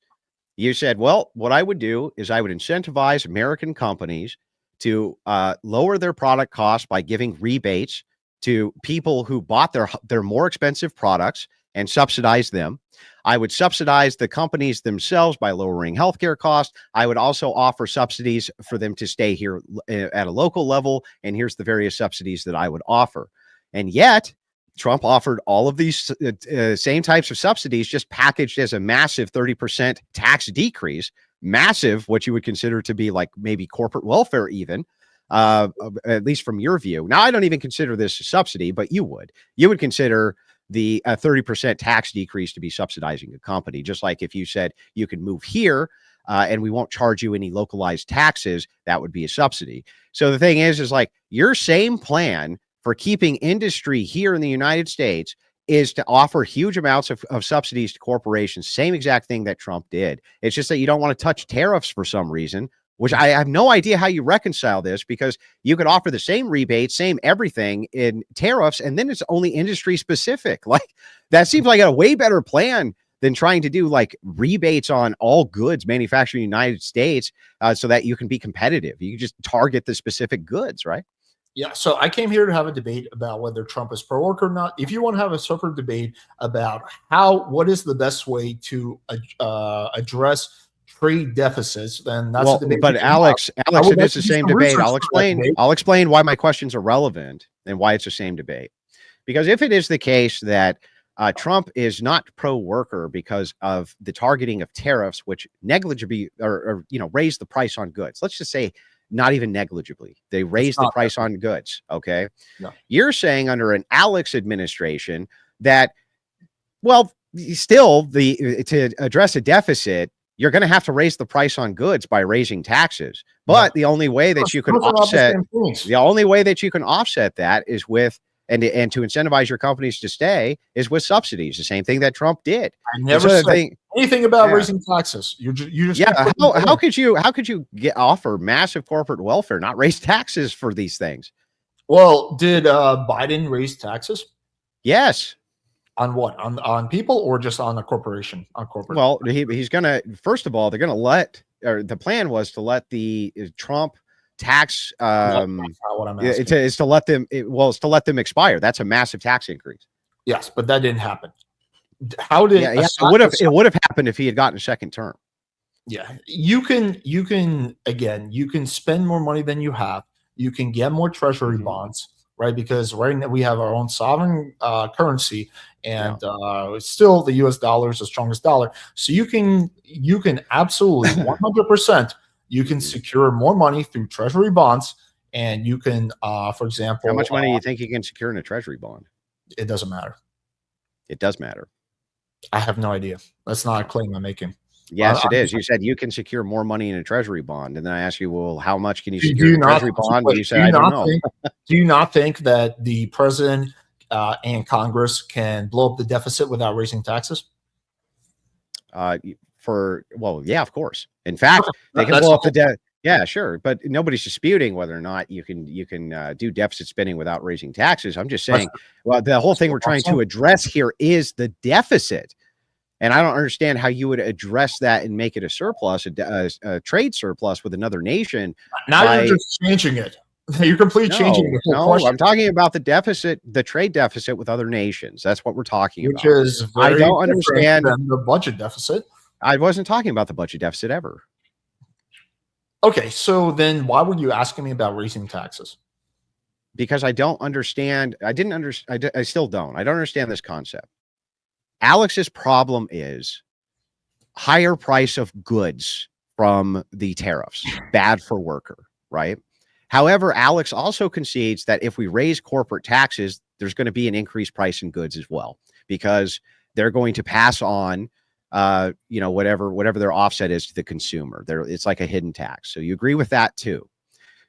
You said, well, what I would do is I would incentivize American companies to lower their product costs by giving rebates to people who bought their more expensive products and subsidize them. I would subsidize the companies themselves by lowering healthcare costs. I would also offer subsidies for them to stay here at a local level. And here's the various subsidies that I would offer. And yet, Trump offered all of these same types of subsidies, just packaged as a massive 30% tax decrease, massive, what you would consider to be like maybe corporate welfare even, at least from your view. Now, I don't even consider this a subsidy, but you would consider the 30% tax decrease to be subsidizing a company, just like if you said you can move here and we won't charge you any localized taxes, that would be a subsidy. So the thing is like your same plan for keeping industry here in the United States is to offer huge amounts of subsidies to corporations. Same exact thing that Trump did. It's just that you don't want to touch tariffs for some reason, which I have no idea how you reconcile this, because you could offer the same rebates, same everything in tariffs, and then it's only industry specific. Like that seems like a way better plan than trying to do like rebates on all goods manufactured in the United States so that you can be competitive. You can just target the specific goods, right? Yeah, so I came here to have a debate about whether Trump is pro-worker or not. If you want to have a separate debate about what is the best way to address trade deficits, then that's a debate. But Alex, it is the same debate. I'll explain why my questions are relevant and why it's the same debate. Because if it is the case that Trump is not pro-worker because of the targeting of tariffs, which negligibly or raise the price on goods, let's just say not even negligibly, they raise the price on goods. Okay. No. You're saying under an Alex administration that, well, still to address a deficit, you're going to have to raise the price on goods by raising taxes. But the only way that you can offset, that is with, and to incentivize your companies to stay is with subsidies. The same thing that Trump did. I never said anything about raising taxes. You just how could you offer massive corporate welfare, not raise taxes for these things? Well, did Biden raise taxes? Yes. On what? On people or just on a corporation? On corporate? Well, he's gonna, first of all, they're gonna the plan was to let the Trump tax it's to let them expire. That's a massive tax increase. Yes, but that didn't happen. How did it would have happened if he had gotten a second term? Yeah, you can spend more money than you have. You can get more treasury bonds, right? Because right now we have our own sovereign currency, and still the U.S. dollar is the strongest dollar. So you can absolutely 100%. You can secure more money through treasury bonds, and you can, for example, how much money do you think you can secure in a treasury bond? It doesn't matter. It does matter. I have no idea. That's not a claim I'm making. Yes, it is. You said you can secure more money in a treasury bond, and then I asked you, well, how much can you secure in a treasury bond? And you said, I don't know. Do you not think that the president and Congress can blow up the deficit without raising taxes? Yeah, of course. In fact, they can blow up the debt. Yeah, sure. But nobody's disputing whether or not you can do deficit spending without raising taxes. I'm just saying, well, the whole thing we're trying to address here is the deficit. And I don't understand how you would address that and make it a surplus, a trade surplus with another nation. Now you're just changing it. You're completely changing the whole question. I'm talking about the deficit, the trade deficit with other nations. That's what we're talking about. Which is I don't understand the budget deficit. I wasn't talking about the budget deficit ever. Okay, so then why were you asking me about raising taxes? Because I don't understand. I still don't. I don't understand this concept. Alex's problem is higher price of goods from the tariffs, bad for worker, right? However, Alex also concedes that if we raise corporate taxes, there's going to be an increased price in goods as well, because they're going to pass on whatever their offset is to the consumer. It's like a hidden tax. So you agree with that too.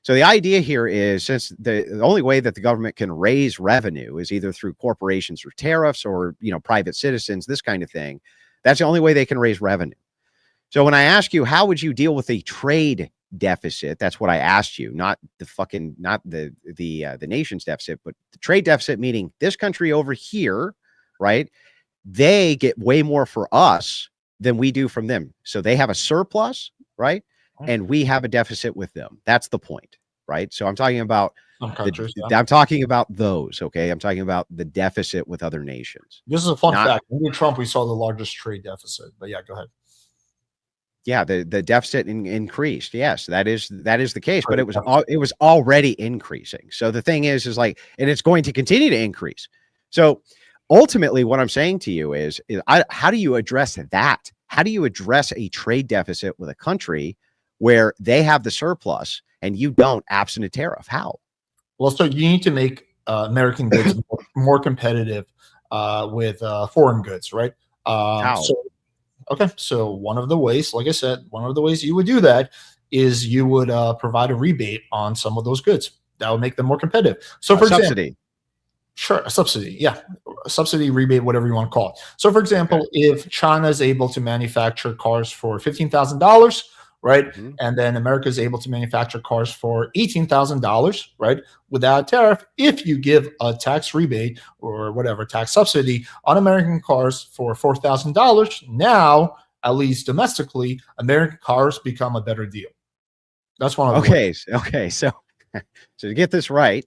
So the idea here is, since the only way that the government can raise revenue is either through corporations or tariffs or, private citizens, this kind of thing, that's the only way they can raise revenue. So when I ask you, how would you deal with a trade deficit? That's what I asked you, not the nation's deficit, but the trade deficit, meaning this country over here, right? They get way more for us than we do from them. So they have a surplus, right? And we have a deficit with them. That's the point, right? So I'm talking about I'm talking about those, okay? I'm talking about the deficit with other nations. This is a fun fact. Under Trump, we saw the largest trade deficit. But yeah, go ahead. Yeah, the deficit increased. Yes, that is the case, but it was already increasing. So the thing is like, and it's going to continue to increase. So ultimately, what I'm saying to you is how do you address that? How do you address a trade deficit with a country where they have the surplus and you don't, absent a tariff? How? Well, so you need to make American goods more competitive with foreign goods, right? How? So one of the ways, like I said, one of the ways you would do that is you would provide a rebate on some of those goods. That would make them more competitive. So, for subsidy. example, sure, a subsidy, yeah, a subsidy, rebate, whatever you want to call it. So, for example, if China is able to manufacture cars for $15,000, right, and then America is able to manufacture cars for $18,000, right, without tariff, if you give a tax rebate or whatever tax subsidy on American cars for $4,000, now at least domestically, American cars become a better deal. That's one of the ways. Okay, so to get this right,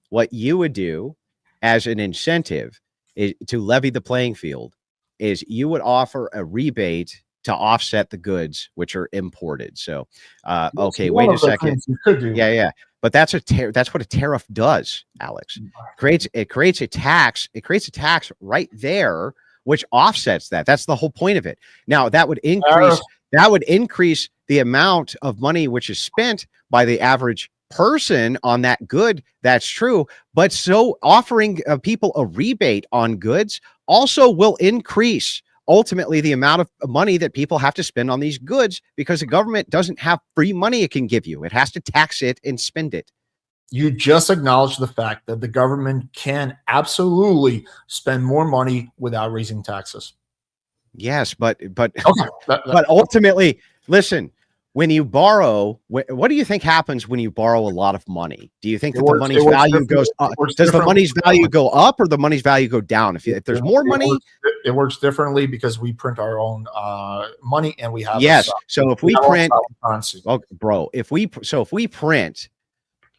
what you would do as an incentive is to levy the playing field is you would offer a rebate to offset the goods which are imported. So, okay, wait a second. Yeah. But that's what a tariff does, Alex. It creates a tax. It creates a tax right there, which offsets that. That's the whole point of it. Now that would increase the amount of money which is spent by the average person on that good. That's true. But so offering people a rebate on goods also will increase ultimately the amount of money that people have to spend on these goods, because the government doesn't have free money it can give you. It has to tax it and spend it. You just acknowledge the fact that the government can absolutely spend more money without raising taxes. Yes, but ultimately, listen, when you borrow, what do you think happens when you borrow a lot of money? Do you think that the money's value goes up? Does the money's value go up or the money's value go down? If there's more money, it works differently because we print our own money and we have So if we print, if we print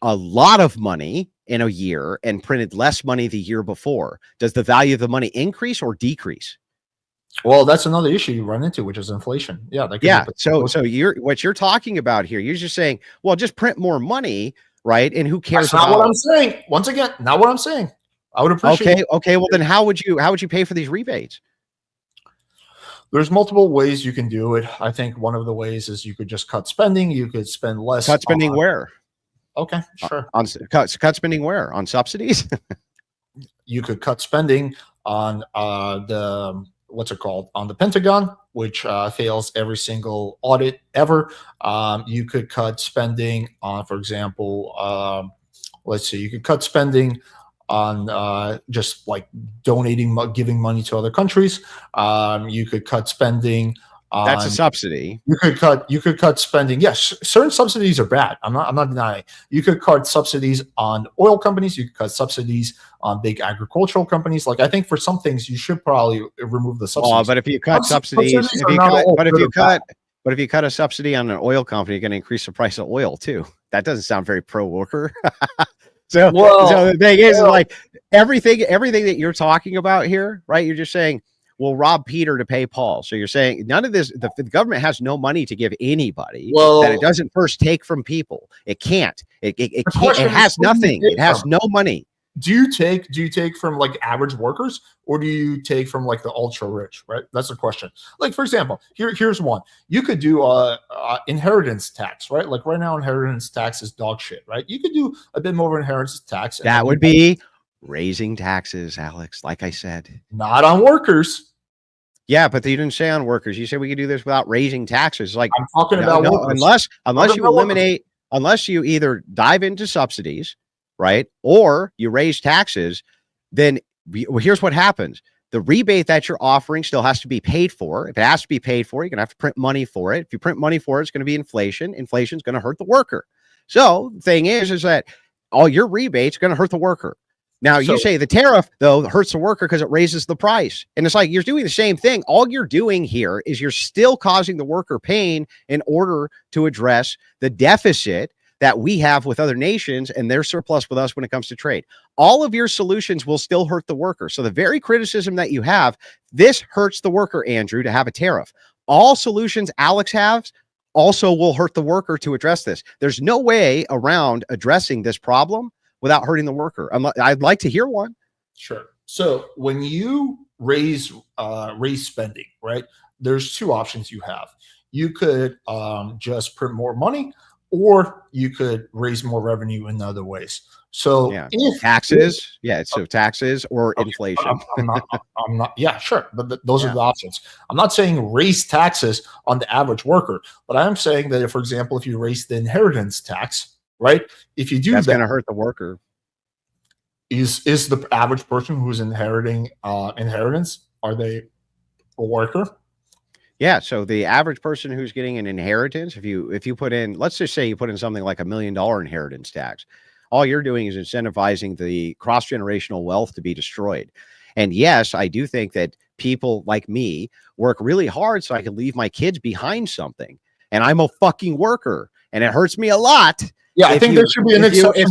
a lot of money in a year and printed less money the year before, does the value of the money increase or decrease? Well, that's another issue you run into, which is inflation. Yeah. So what you're talking about here, you're just saying, well, just print more money, right? And who cares? That's not what I'm saying. Once again, not what I'm saying. I would appreciate. Okay. Well, then how would you pay for these rebates? There's multiple ways you can do it. I think one of the ways is you could just cut spending. You could spend less. Cut spending where? Okay, sure. Cut spending where? On subsidies? You could cut spending on what's it called, on the Pentagon, which fails every single audit ever. You could cut spending on, for example, you could cut spending on just like donating, giving money to other countries. You could cut spending on, that's a subsidy. You could cut spending. Yes, certain subsidies are bad. I'm not denying. You could cut subsidies on oil companies. You could cut subsidies on big agricultural companies. Like, I think for some things you should probably remove the subsidies. But if you cut subsidies, if you cut a subsidy on an oil company, you're going to increase the price of oil too. That doesn't sound very pro-worker. So the thing is, like everything that you're talking about here, right? You're just saying, we'll rob Peter to pay Paul. So you're saying none of this, the government has no money to give anybody that it doesn't first take from people. It can't. It can't. It has nothing. It has no money. Do you take from like average workers, or do you take from like the ultra rich? Right. That's the question. Like, for example, here's one. You could do inheritance tax, right? Like right now, inheritance tax is dog shit, right? You could do a bit more of inheritance tax. That would be raising taxes, Alex. Like I said, not on workers. Yeah, but you didn't say on workers. You said we could do this without raising taxes. Like, I'm talking about workers. Unless you either dive into subsidies, right, or you raise taxes, then here's what happens. The rebate that you're offering still has to be paid for. If it has to be paid for, you're going to have to print money for it. If you print money for it, it's going to be inflation. Inflation's going to hurt the worker. So the thing is that all your rebates are going to hurt the worker. Now, you say the tariff, though, hurts the worker because it raises the price. And it's like you're doing the same thing. All you're doing here is you're still causing the worker pain in order to address the deficit that we have with other nations and their surplus with us when it comes to trade. All of your solutions will still hurt the worker. So the very criticism that you have, this hurts the worker, Andrew, to have a tariff. All solutions Alex has also will hurt the worker to address this. There's no way around addressing this problem without hurting the worker. I'd like to hear one. Sure. So when you raise spending, right? There's two options you have. You could just print more money, or you could raise more revenue in other ways. So Yeah, if taxes. Yeah, so taxes or okay, inflation. I'm not. Yeah, sure, but those are Yeah. the options. I'm not saying raise taxes on the average worker, but I'm saying that if, for example, if you raise the inheritance tax, right? If you do That's that, going to hurt the worker. is the average person who's inheriting inheritance, are they a worker? Yeah, so the average person who's getting an inheritance, if you put in, let's just say you put in something like $1 million inheritance tax, all you're doing is incentivizing the cross-generational wealth to be destroyed. And yes, I do think that people like me work really hard so I can leave my kids behind something. And I'm a fucking worker, and it hurts me a lot. Yeah, I think there should be an exception.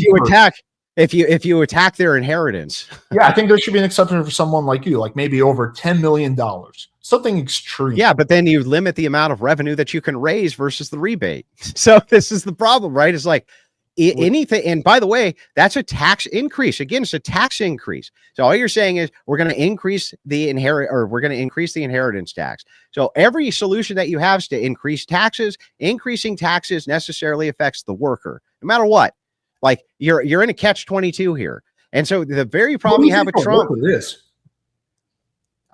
If you attack their inheritance. Yeah, I think there should be an exception for someone like you, like maybe over $10 million, something extreme. Yeah, but then you limit the amount of revenue that you can raise versus the rebate. So this is the problem, right? It's like anything. And by the way, that's a tax increase. Again, it's a tax increase. So all you're saying is we're going to increase the inheritance tax. So every solution that you have is to increase taxes. Increasing taxes necessarily affects the worker, no matter what. Like you're in a catch-22 here. And so the very problem you have with Trump is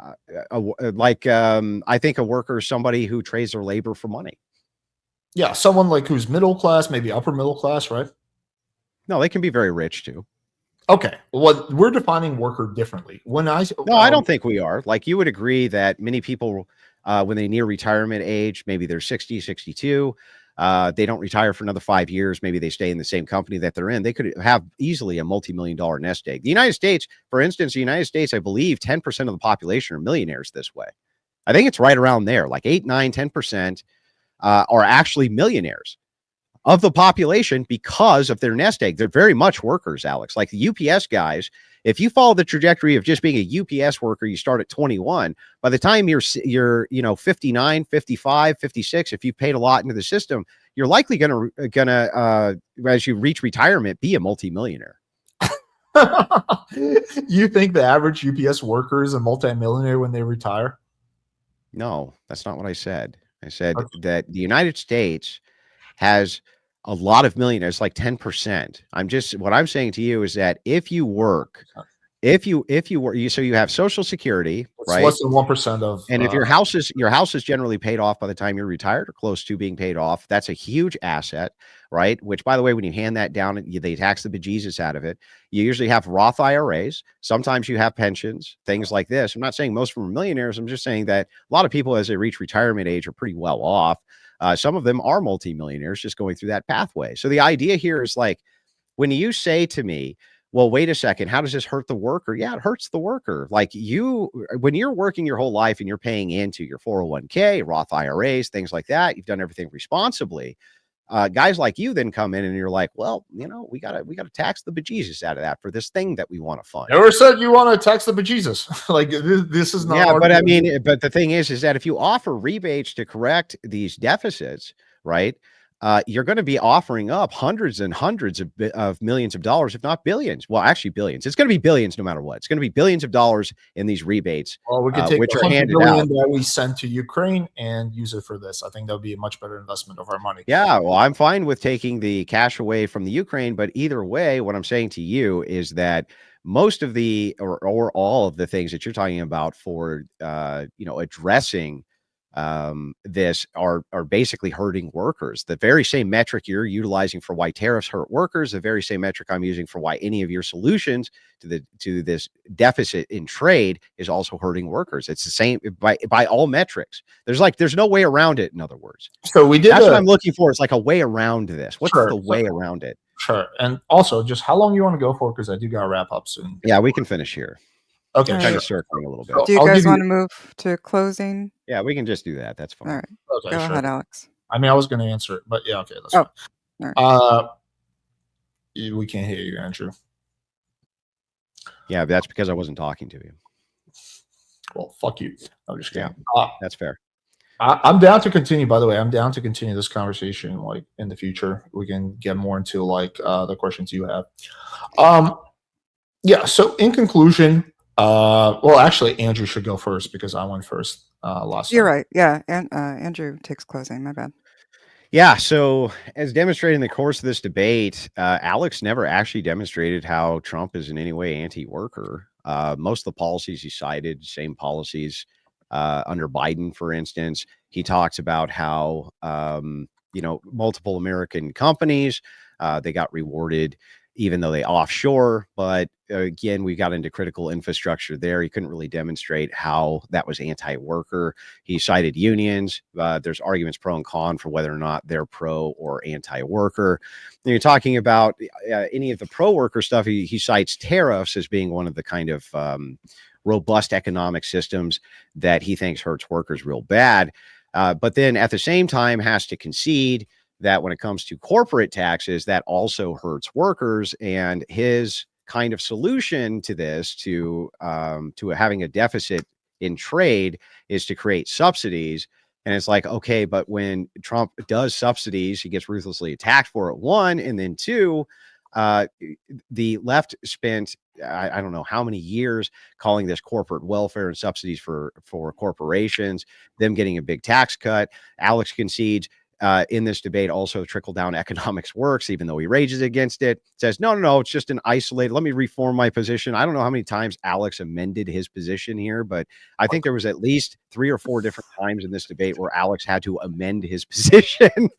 I think a worker is somebody who trades their labor for money. Yeah, someone like who's middle class, maybe upper middle class, right? No, they can be very rich too. Okay, well, we're defining worker differently. I don't think we are. Like, you would agree that many people, when they near retirement age, maybe they're 60, 62, they don't retire for another 5 years. Maybe they stay in the same company that they're in. They could have easily a multi-million-dollar nest egg. The United States, for instance, I believe 10% of the population are millionaires this way. I think it's right around there, like 8, 9, 10% are actually millionaires of the population because of their nest egg. They're very much workers, Alex. Like the UPS guys, if you follow the trajectory of just being a UPS worker, you start at 21. By the time you're 59, 55, 56, if you've paid a lot into the system, you're likely gonna as you reach retirement, be a multimillionaire. You think the average UPS worker is a multimillionaire when they retire? No, that's not what I said. I said that the United States has a lot of millionaires, like 10%. What I'm saying to you is that if you work, so you have Social Security, right? Less than 1% of, and if your house is generally paid off by the time you're retired or close to being paid off, that's a huge asset, right? Which, by the way, when you hand that down, they tax the bejesus out of it. You usually have Roth IRAs. Sometimes you have pensions, things like this. I'm not saying most of them are millionaires. I'm just saying that a lot of people, as they reach retirement age, are pretty well off. Some of them are multimillionaires just going through that pathway. So the idea here is like, when you say to me, well, wait a second, how does this hurt the worker? Yeah, it hurts the worker. Like when you're working your whole life and you're paying into your 401k, Roth IRAs, things like that, you've done everything responsibly. Guys like you then come in and you're like, well, we gotta tax the bejesus out of that for this thing that we want to fund. Never said you want to tax the bejesus. Like this is not. Yeah, but I mean, but the thing is that if you offer rebates to correct these deficits, right? You're going to be offering up hundreds and hundreds of millions of dollars, if not billions. Well, actually billions. It's going to be billions no matter what. It's going to be billions of dollars in these rebates, well, we could take which are handed billion out that we sent to Ukraine and use it for this. I think that would be a much better investment of our money. Yeah, well, I'm fine with taking the cash away from the Ukraine, but either way, what I'm saying to you is that most of the or all of the things that you're talking about for addressing this are basically hurting workers. The very same metric you're utilizing for why tariffs hurt workers, the very same metric I'm using for why any of your solutions to this deficit in trade is also hurting workers. It's the same by all metrics. There's no way around it. In other words, so that's what I'm looking for. It's like a way around this. What's the way around it? Sure. And also, just how long you want to go for? Because I do got to wrap up soon. Yeah, we can finish here. Okay, kind of circling a little bit. Do you guys want to move to closing? Yeah, we can just do that. That's fine. All right. Okay, go ahead, Alex. I mean, I was going to answer it, but yeah, okay. That's fine. All right. We can't hear you, Andrew. Yeah, that's because I wasn't talking to you. Well, fuck you. I'm just kidding. Yeah, that's fair. I'm down to continue. By the way, I'm down to continue this conversation. Like in the future, we can get more into like the questions you have. Yeah. So in conclusion, well, actually, Andrew should go first because I went first last You're time. right. Yeah, and Andrew takes closing. My bad. Yeah. So, as demonstrated in the course of this debate, Alex never actually demonstrated how Trump is in any way anti-worker. Most of the policies he cited, same policies under Biden, for instance. He talks about how multiple American companies they got rewarded even though they offshore. But again, we got into critical infrastructure there. He couldn't really demonstrate how that was anti-worker. He cited unions. There's arguments pro and con for whether or not they're pro or anti-worker. And you're talking about any of the pro-worker stuff. He cites tariffs as being one of the kind of robust economic systems that he thinks hurts workers real bad. But then at the same time has to concede that when it comes to corporate taxes, that also hurts workers. And his kind of solution to this, to having a deficit in trade, is to create subsidies. And it's like, okay, but when Trump does subsidies, he gets ruthlessly attacked for it. One, and then two, uh, the left spent I don't know how many years calling this corporate welfare and subsidies for corporations, them getting a big tax cut. Alex concedes in this debate also trickle down economics works, even though he rages against it. Says no, it's just an isolated. Let me reform my position. I don't know how many times Alex amended his position here, but I think there was at least 3 or 4 different times in this debate where Alex had to amend his position.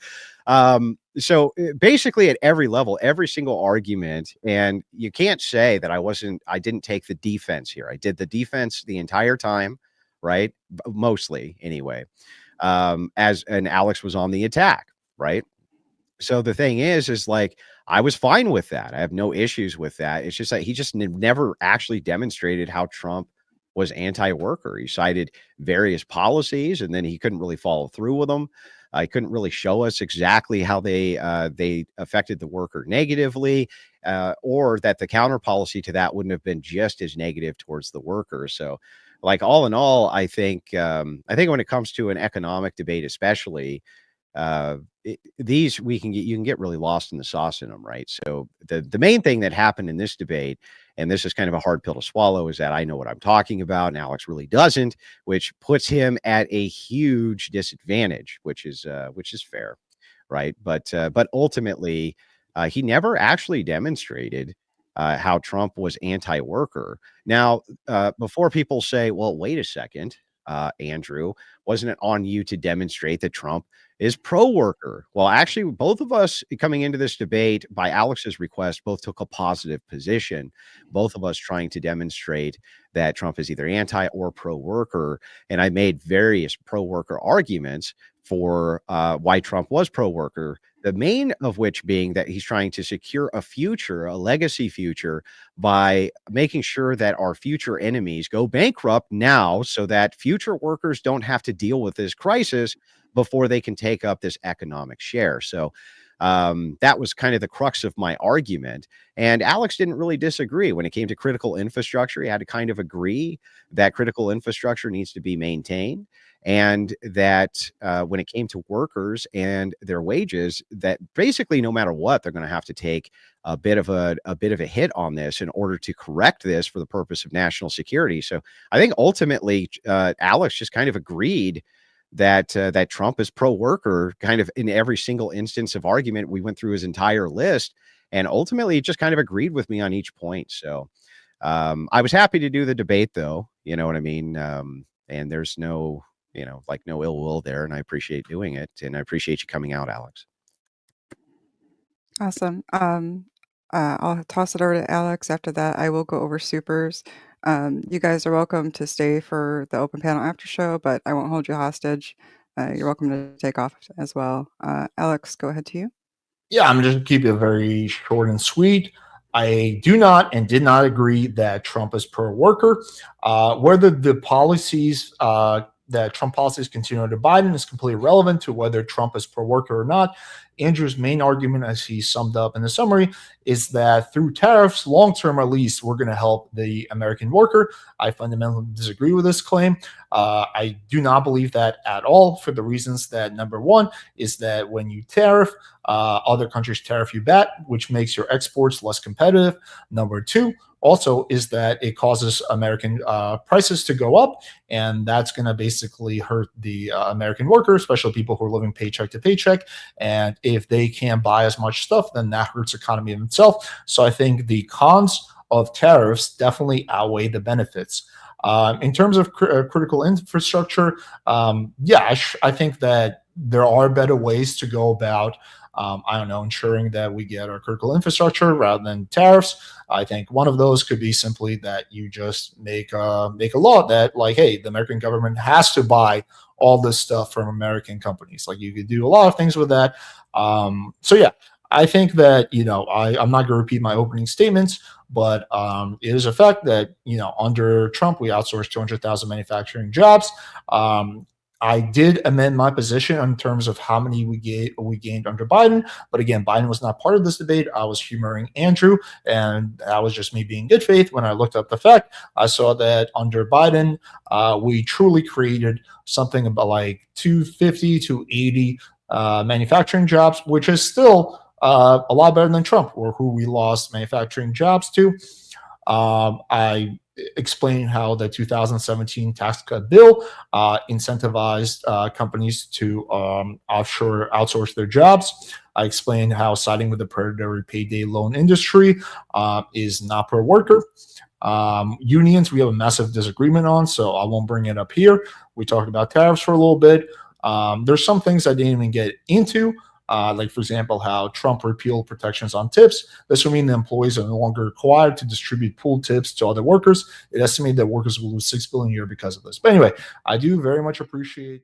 So basically at every level, every single argument, and you can't say that I didn't take the defense here. I did the defense the entire time, right? Mostly anyway. And Alex was on the attack, right? So the thing is like, I was fine with that. I have no issues with that. It's just that he just never actually demonstrated how Trump was anti-worker. He cited various policies, and then he couldn't really follow through with them. I couldn't really show us exactly how they affected the worker negatively, or that the counter policy to that wouldn't have been just as negative towards the worker. So, like all in all, I think when it comes to an economic debate, especially, these you can get really lost in the sauce in them, right? So the main thing that happened in this debate, and this is kind of a hard pill to swallow, is that I know what I'm talking about and Alex really doesn't, which puts him at a huge disadvantage, which is fair, right? But ultimately, he never actually demonstrated how Trump was anti-worker. Now, before people say, "Well, wait a second, Andrew, wasn't it on you to demonstrate that Trump is pro-worker?" Well, actually, both of us coming into this debate by Alex's request both took a positive position. Both of us trying to demonstrate that Trump is either anti or pro-worker, and I made various pro-worker arguments for why Trump was pro-worker. The main of which being that he's trying to secure a future, a legacy future, by making sure that our future enemies go bankrupt now so that future workers don't have to deal with this crisis before they can take up this economic share. So that was kind of the crux of my argument. And Alex didn't really disagree. When it came to critical infrastructure, he had to kind of agree that critical infrastructure needs to be maintained, and that when it came to workers and their wages, that basically no matter what, they're going to have to take a bit of a hit on this in order to correct this for the purpose of national security. So I think ultimately Alex just kind of agreed that Trump is pro-worker kind of in every single instance of argument. We went through his entire list, and ultimately he just kind of agreed with me on each point. So I was happy to do the debate, though. You know what I mean? And there's no no ill will there, and I appreciate doing it, and I appreciate you coming out, Alex. Awesome. I'll toss it over to Alex. After that, I will go over supers. You guys are welcome to stay for the open panel after show, but I won't hold you hostage. You're welcome to take off as well. Alex, go ahead to you. Yeah, I'm just going to keep it very short and sweet. I do not and did not agree that Trump is pro-worker. Whether the policies that Trump policies continue under Biden is completely irrelevant to whether Trump is pro-worker or not. Andrew's main argument, as he summed up in the summary, is that through tariffs, long term at least, we're going to help the American worker. I fundamentally disagree with this claim. I do not believe that at all, for the reasons that, number one, is that when you tariff, other countries tariff you back, which makes your exports less competitive. Number two, also, is that it causes American prices to go up, and that's going to basically hurt the American worker, especially people who are living paycheck to paycheck. And if they can't buy as much stuff, then that hurts the economy in itself. So I think the cons of tariffs definitely outweigh the benefits. In terms of critical infrastructure, I think that there are better ways to go about ensuring that we get our critical infrastructure rather than tariffs. I think one of those could be simply that you just make a law that, like, hey, the American government has to buy all this stuff from American companies. Like, you could do a lot of things with that. I think that, I'm not going to repeat my opening statements, but it is a fact that, under Trump, we outsourced 200,000 manufacturing jobs. I did amend my position in terms of how many we gained under Biden. But again, Biden was not part of this debate. I was humoring Andrew, and that was just me being good faith. When I looked up the fact, I saw that under Biden, we truly created something about like 250 to 80 manufacturing jobs, which is still a lot better than Trump, or who we lost manufacturing jobs to. I explained how the 2017 tax cut bill incentivized companies to outsource their jobs. I explained how siding with the predatory payday loan industry is not pro worker. Unions, we have a massive disagreement on, so I won't bring it up here. We talked about tariffs for a little bit. There's some things I didn't even get into. Like, for example, how Trump repealed protections on tips. This will mean the employees are no longer required to distribute pooled tips to other workers. It estimated that workers will lose $6 billion a year because of this. But anyway, I do very much appreciate